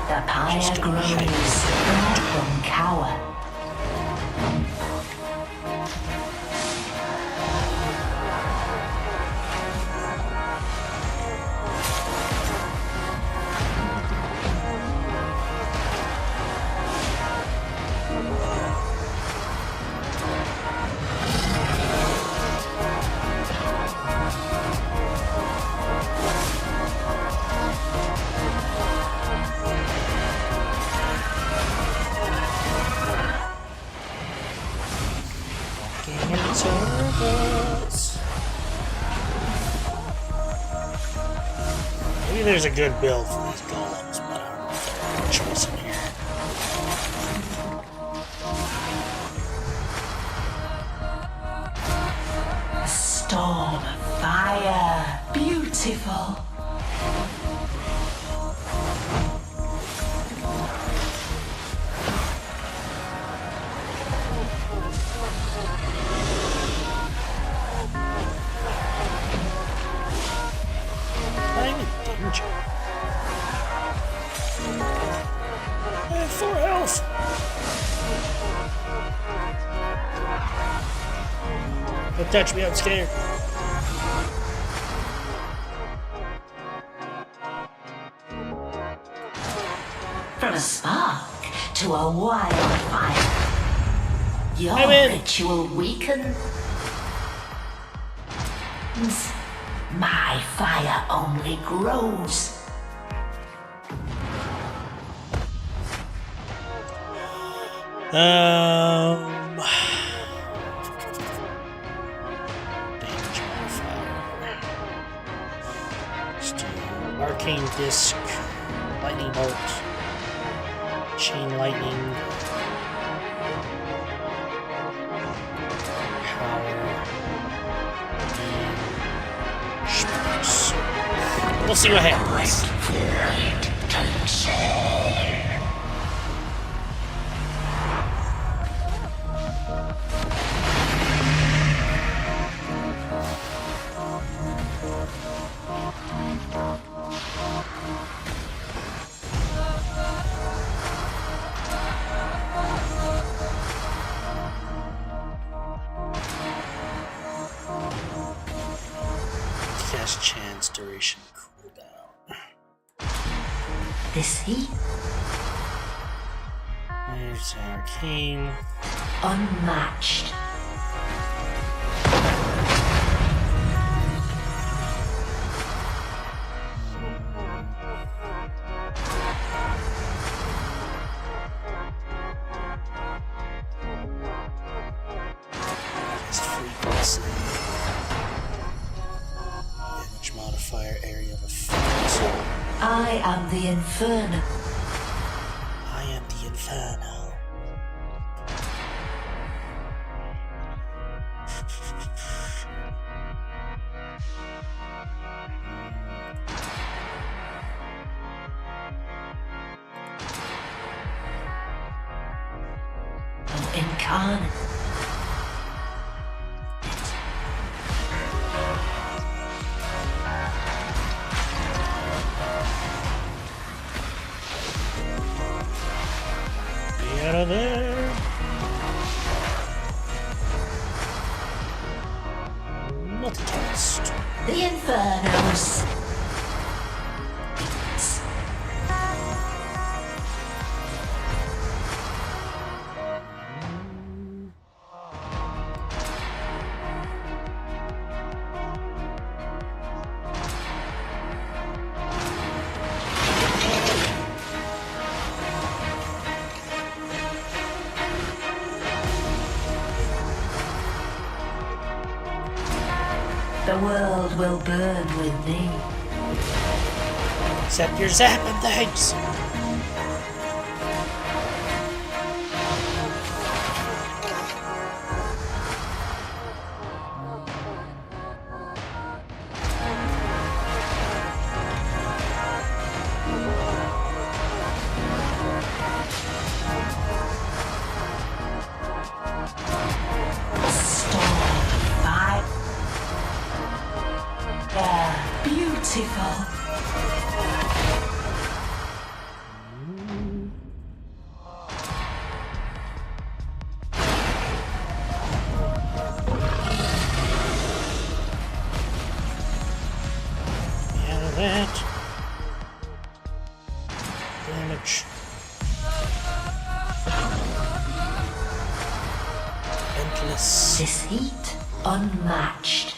The pyre grows, let them cower. Maybe there's a good build for these golems, but I don't know if they're a good choice in here. A storm of fire. Beautiful. I have 4 health. Don't touch me, I'm scared. From a spark to a wildfire. Your ritual weakens. My fire only grows. Damage modifier. Let's do arcane disc, lightning bolt, chain lightning, power, spruce. We'll see what happens. Cast chance duration cooldown. This heat. There's arcane. Unmatched. Cast frequency. Damage modifier, area of effect. I am the Inferno. I am the Inferno. incarnate. Get out of there. Multicast. The Infernos. The world will burn with me. Except your zapping things. Beautiful. Yeah, that. Damage. Endless. This heat unmatched.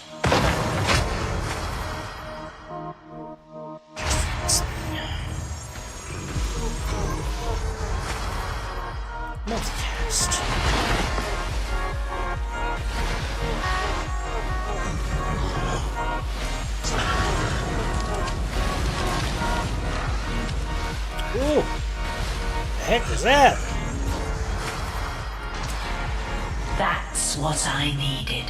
Multicast. Ooh! The heck is that? That's what I needed.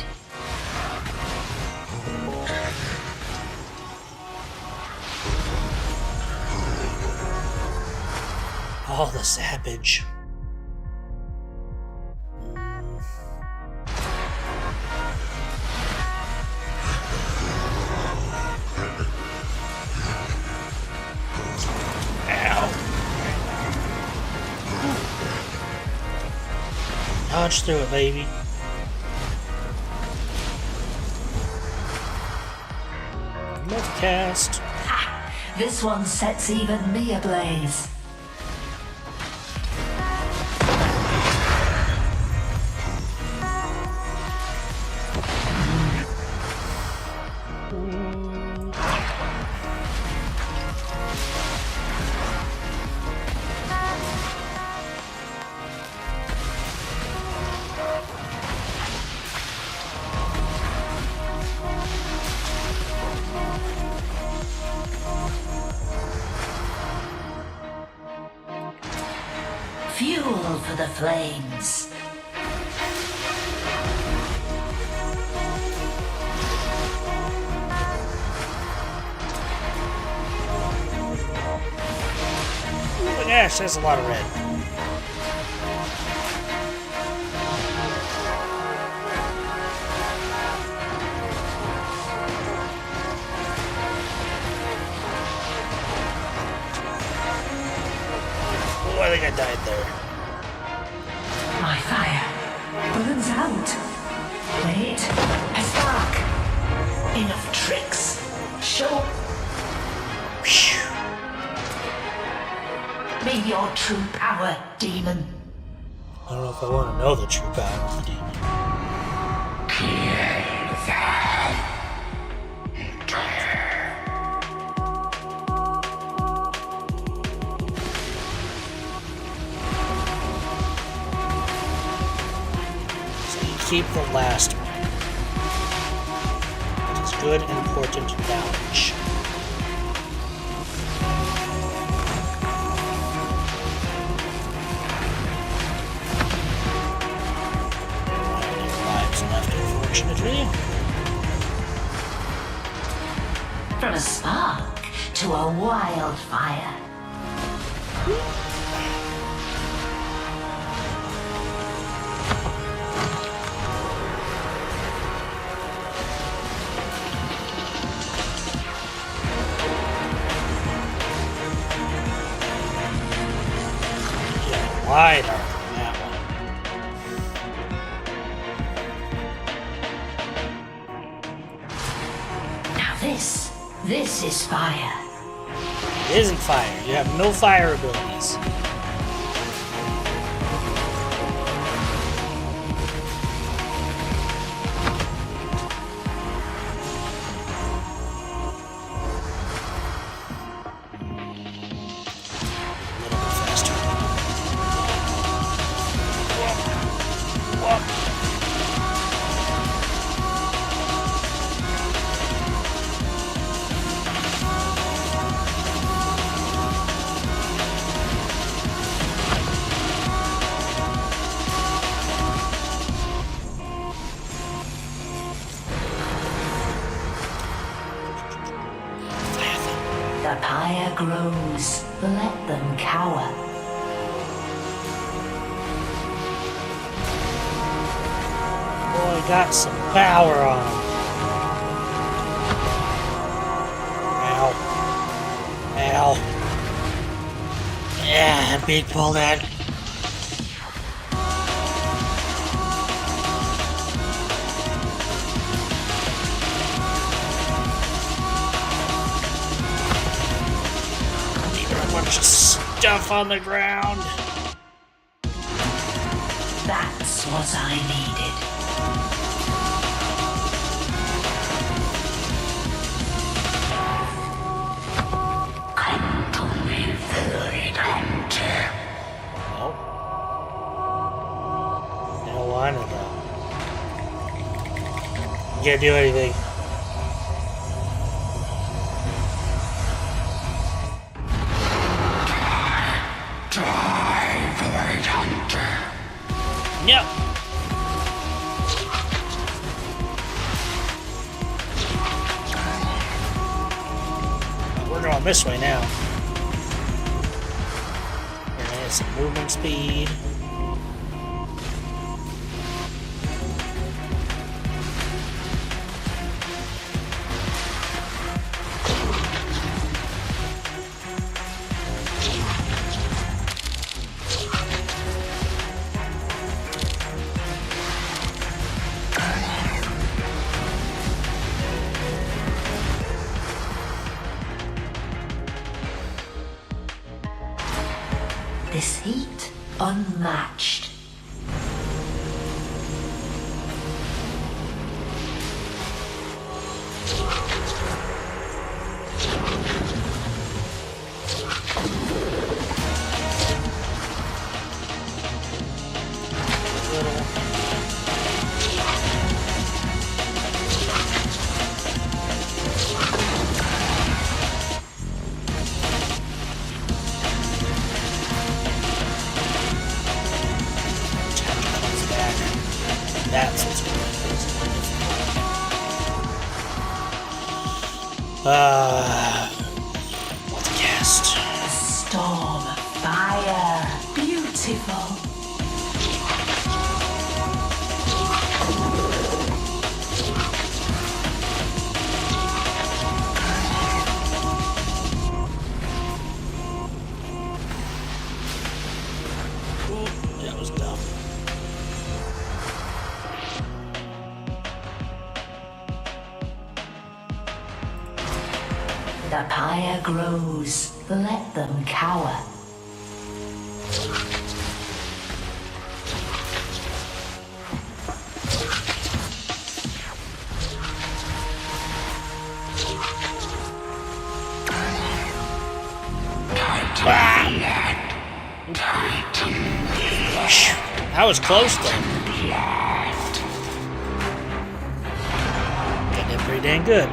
All the savage. Dodge through it, baby. Multicast. Ha! This one sets even me ablaze. Fuel for the flames. Oh my gosh, that's a lot of red. Oh, I think I died there. My fire burns out. Wait, a spark. Enough tricks. Show me your true power, demon. I don't know if I want to know the true power of the demon. So you keep the last one. It is good and important knowledge. Unfortunately. From a spark to a wildfire. wide arc on that one. Now this is fire. It isn't fire. You have no fire abilities. The pyre grows. Let them cower. Boy, got some power on him. Ow. Ow. Yeah, big pull that. Stuff on the ground. That's what I needed. Come to me, Void Hunter. Nope. You don't want it though. You can't do anything. Yep. We're going this way now. We're gonna get some movement speed. This heat, unmatched. That's what's going on. What's a cast? Storm, fire, beautiful. That was dumb. The pyre grows. Let them cower. That was close though. That did pretty dang good.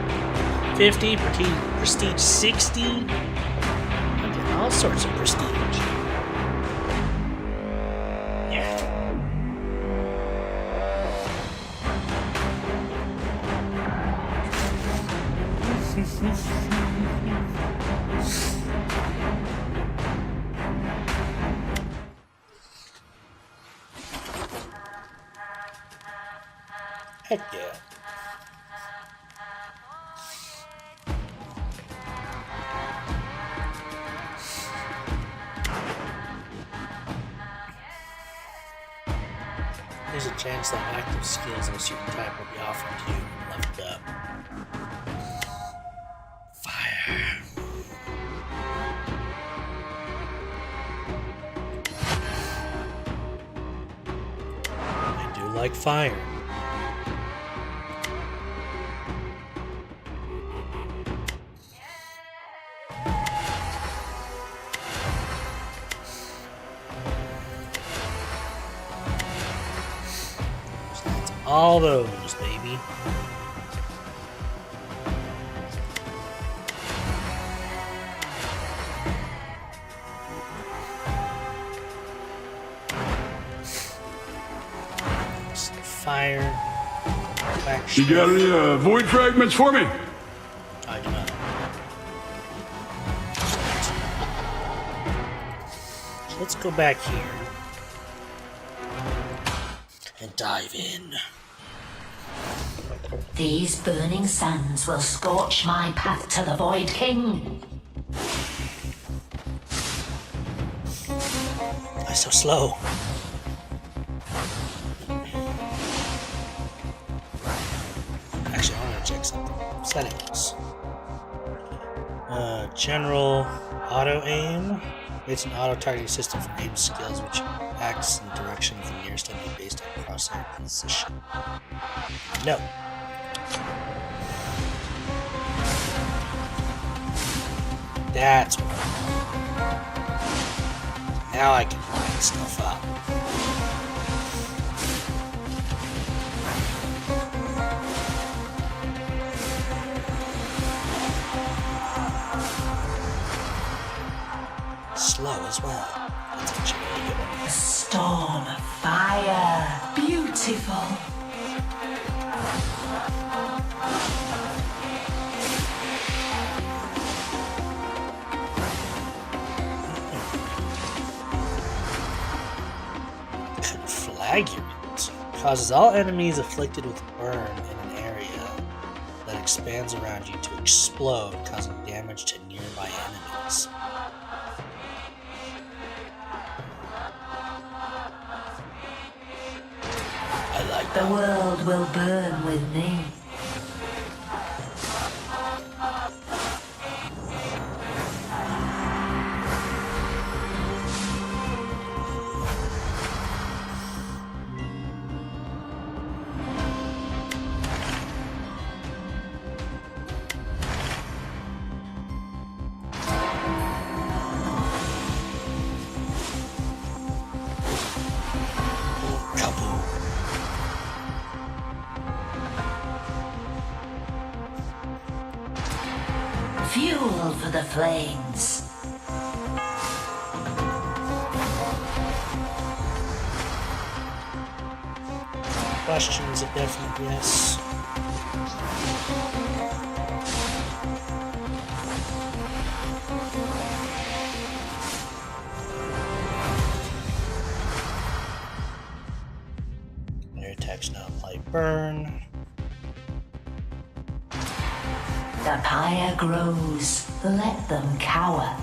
50, prestige 60. I'm getting all sorts of prestige. Yeah. Heck yeah. There's a chance that active skills of a certain type will be offered to you when leveled up. Fire. I do like fire. All those, baby. Fire. You got any void fragments for me? I do not. So let's go back here and dive in. These burning sands will scorch my path to the Void King. Why so slow? Actually, I want to check something. Settings. General auto aim. It's an auto targeting system for aim skills which acts in the direction of the nearest enemy based on crosshair position. No. That's what I want. Now I can line stuff up. Slow as well. That's actually really good. A storm of fire. Beautiful. Conflagrant causes all enemies afflicted with burn in an area that expands around you to explode, causing damage to nearby enemies. I like The that. world will burn with me. Fuel for the flames. Questions, a definite yes. Their attacks now apply burn. The pyre grows. Let them cower.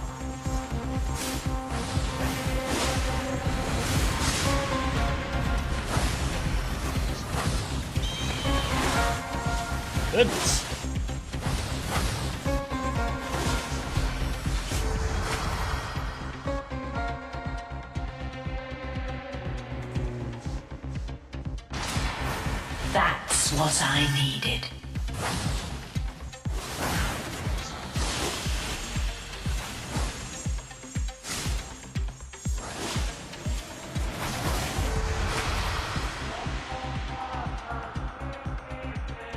Goodness. That's what I needed.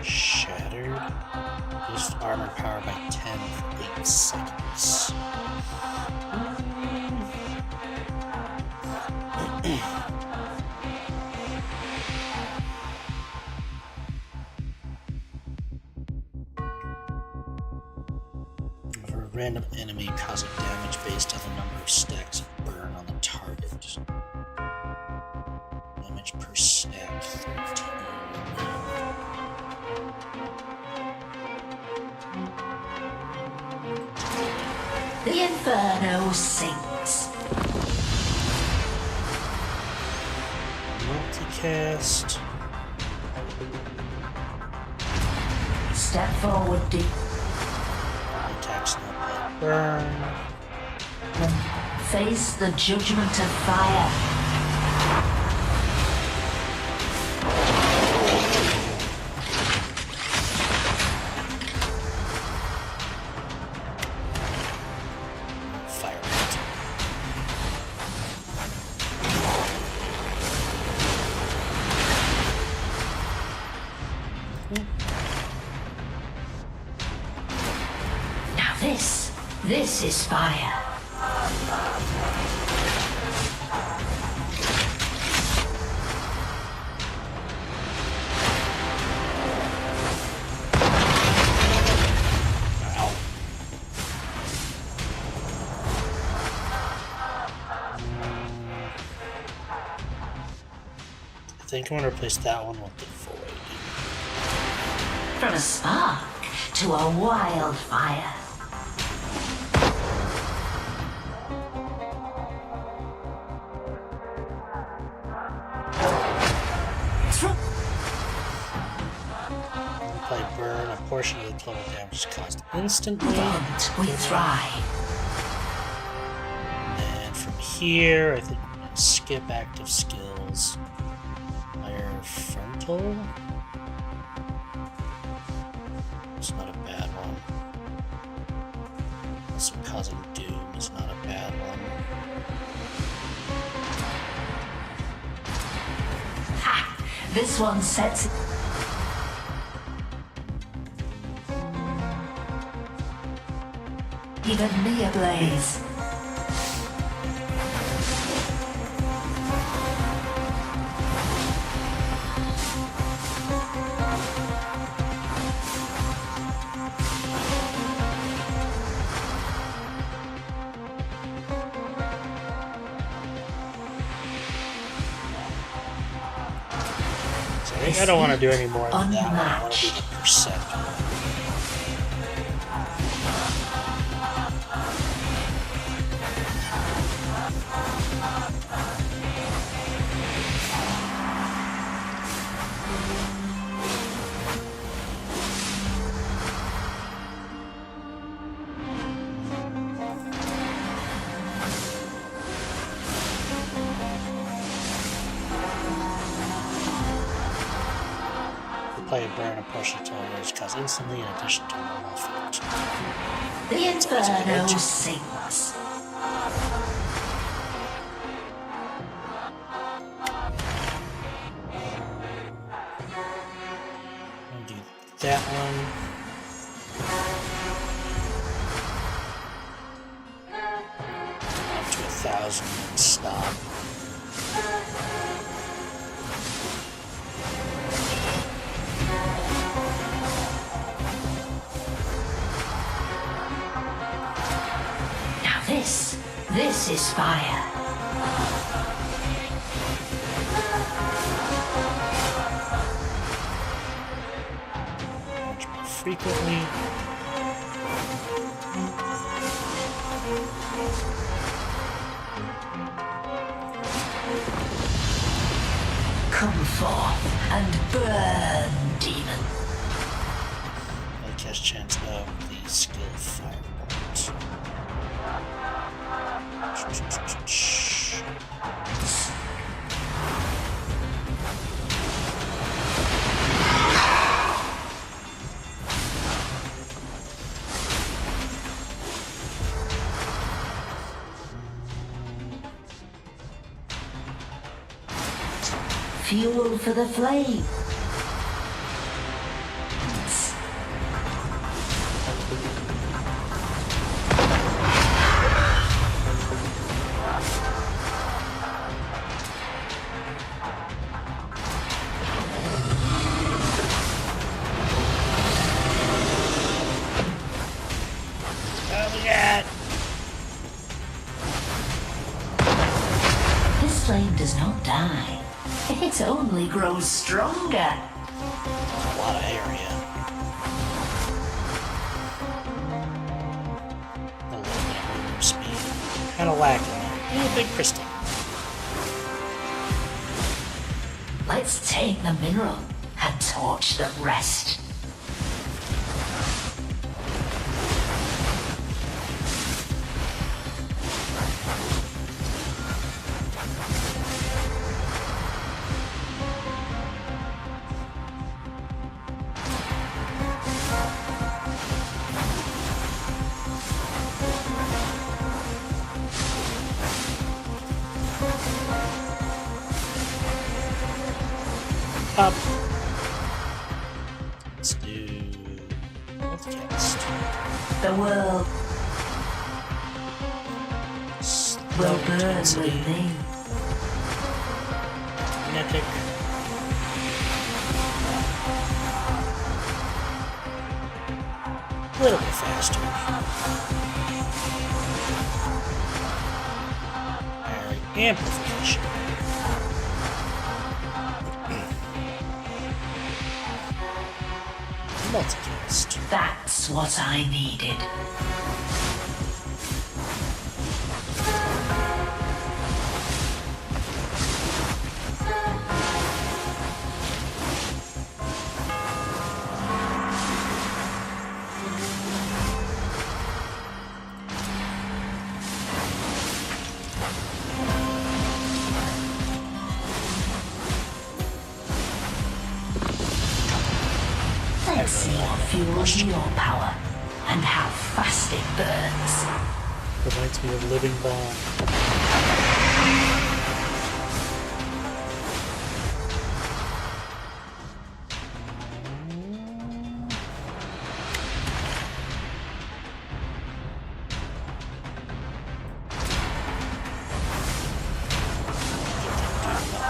Shattered. Boost armor power by 10 for 8 seconds. For a random enemy causing damage based on the number of stacks of burn on the target. Damage per stack 13. The inferno sinks. Multi cast. Step forward, deep. Attacks not by burn. Face the judgment of fire. Now this is fire. I think I'm gonna replace that one with the void. From a spark to a wildfire. Apply burn, a portion of the total damage caused instantly. We thrive. And from here, I think I'm gonna skip active skills. Fire frontal. It's not a bad one. Also causing doom is not a bad one. Ha! This one sets even me ablaze. I think I don't want to do any more than that one. I want to do the percent. Play a burn, a portion of total damage caused instantly in addition to normal effect. The inferno sings. I'll do that one. Up to 1,000 and stop. This is fire. Much more frequently. Come forth and burn, demon. I cast chance of the skill firebolt. Fuel for the flame. This flame does not die. It only grows stronger. A lot of area. A little bit of movement speed. Kind of lacking there. And a big crystal. Let's take the mineral and torch the rest. Up. Let's do cast. The world will burn with me. Kinetic. A little bit faster. Alright, amplification. Multicast. That's what I needed. Let's see what fuels your power and how fast it burns. Reminds me of Living Bomb.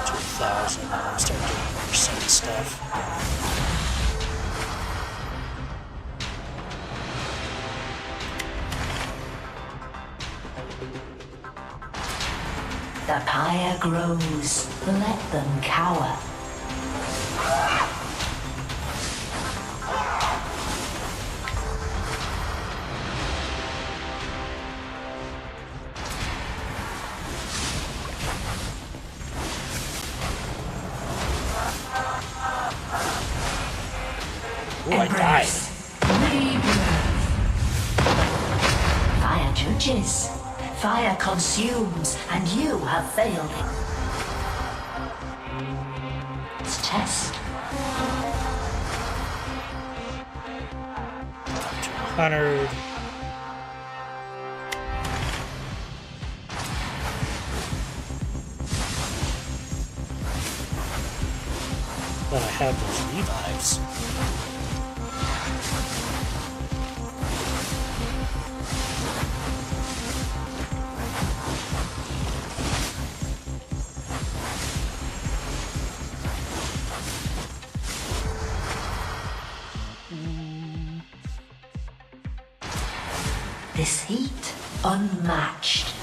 To 1,000, and then start doing percent stuff. The pyre grows, let them cower. Ooh, I died. Fire judges. Fire consumes, and you have failed it. Let's test. 200. But I have those revives. This heat, unmatched.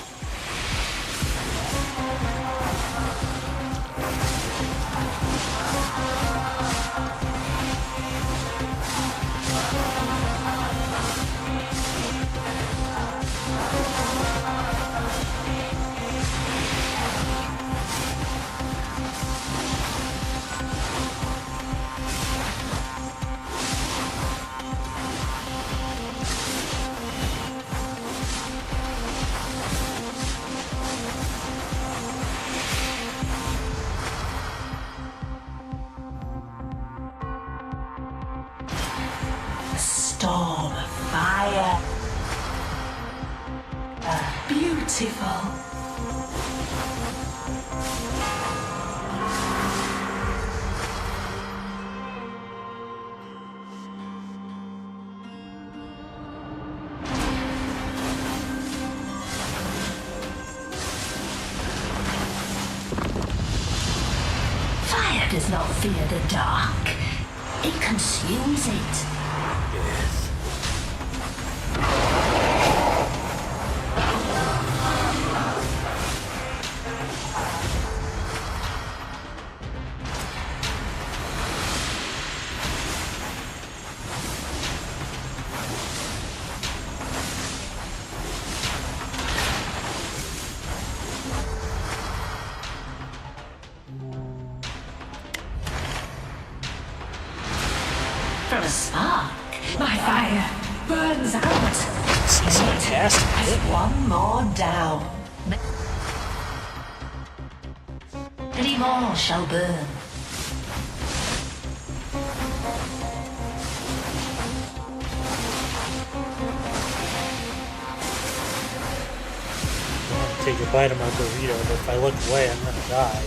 Storm of fire. Beautiful. Fire does not fear the dark. It consumes it. from a spark. My fire burns out. Fantastic. One more down. Many more shall burn. Take a bite of my burrito, but if I look away, I'm gonna die.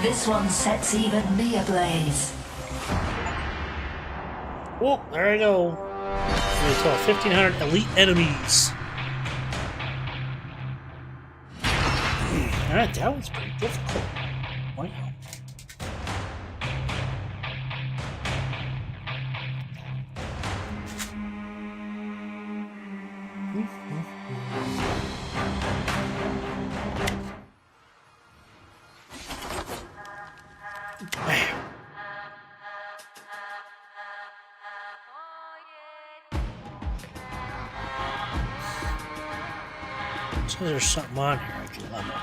This one sets even me ablaze. Oh, there I go. We saw 1,500 elite enemies. Alright, that was pretty difficult. Wow. So there's something on here I can level.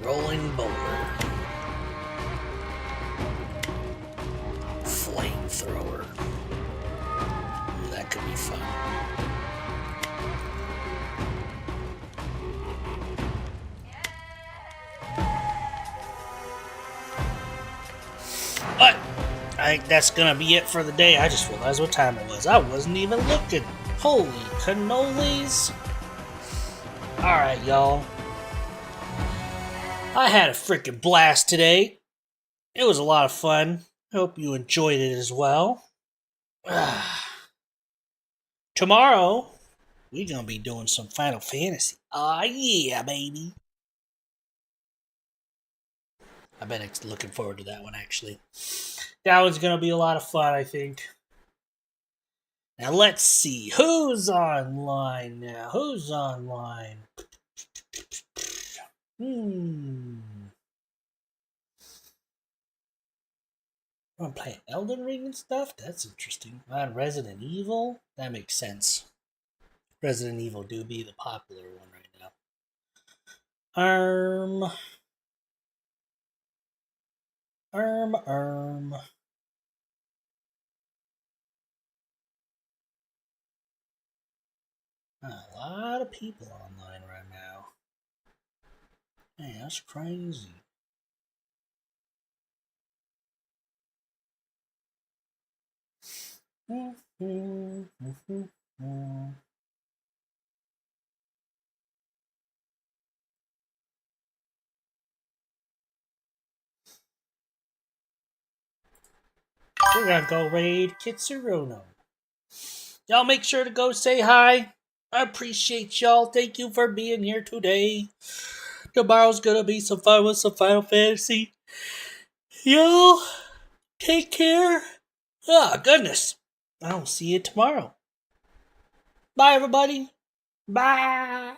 Rolling boulder. Flamethrower. Ooh, that could be fun. But I think that's gonna be it for the day. I just realized what time it was. I wasn't even looking. Holy cannolis. Alright, y'all. I had a freaking blast today. It was a lot of fun. Hope you enjoyed it as well. Tomorrow, we're gonna be doing some Final Fantasy. Aw, yeah, baby. I've been looking forward to that one, actually. That one's going to be a lot of fun, I think. Now, let's see. Who's online now? Who's online? I'm playing Elden Ring and stuff? That's interesting. On Resident Evil? That makes sense. Resident Evil do be the popular one right now. A lot of people online right now. Man, that's crazy. We're gonna go raid Kitsuruno. Y'all make sure to go say hi. I appreciate y'all. Thank you for being here today. Tomorrow's gonna be some fun with some Final Fantasy. Y'all, take care. Oh, goodness. I'll see you tomorrow. Bye, everybody. Bye.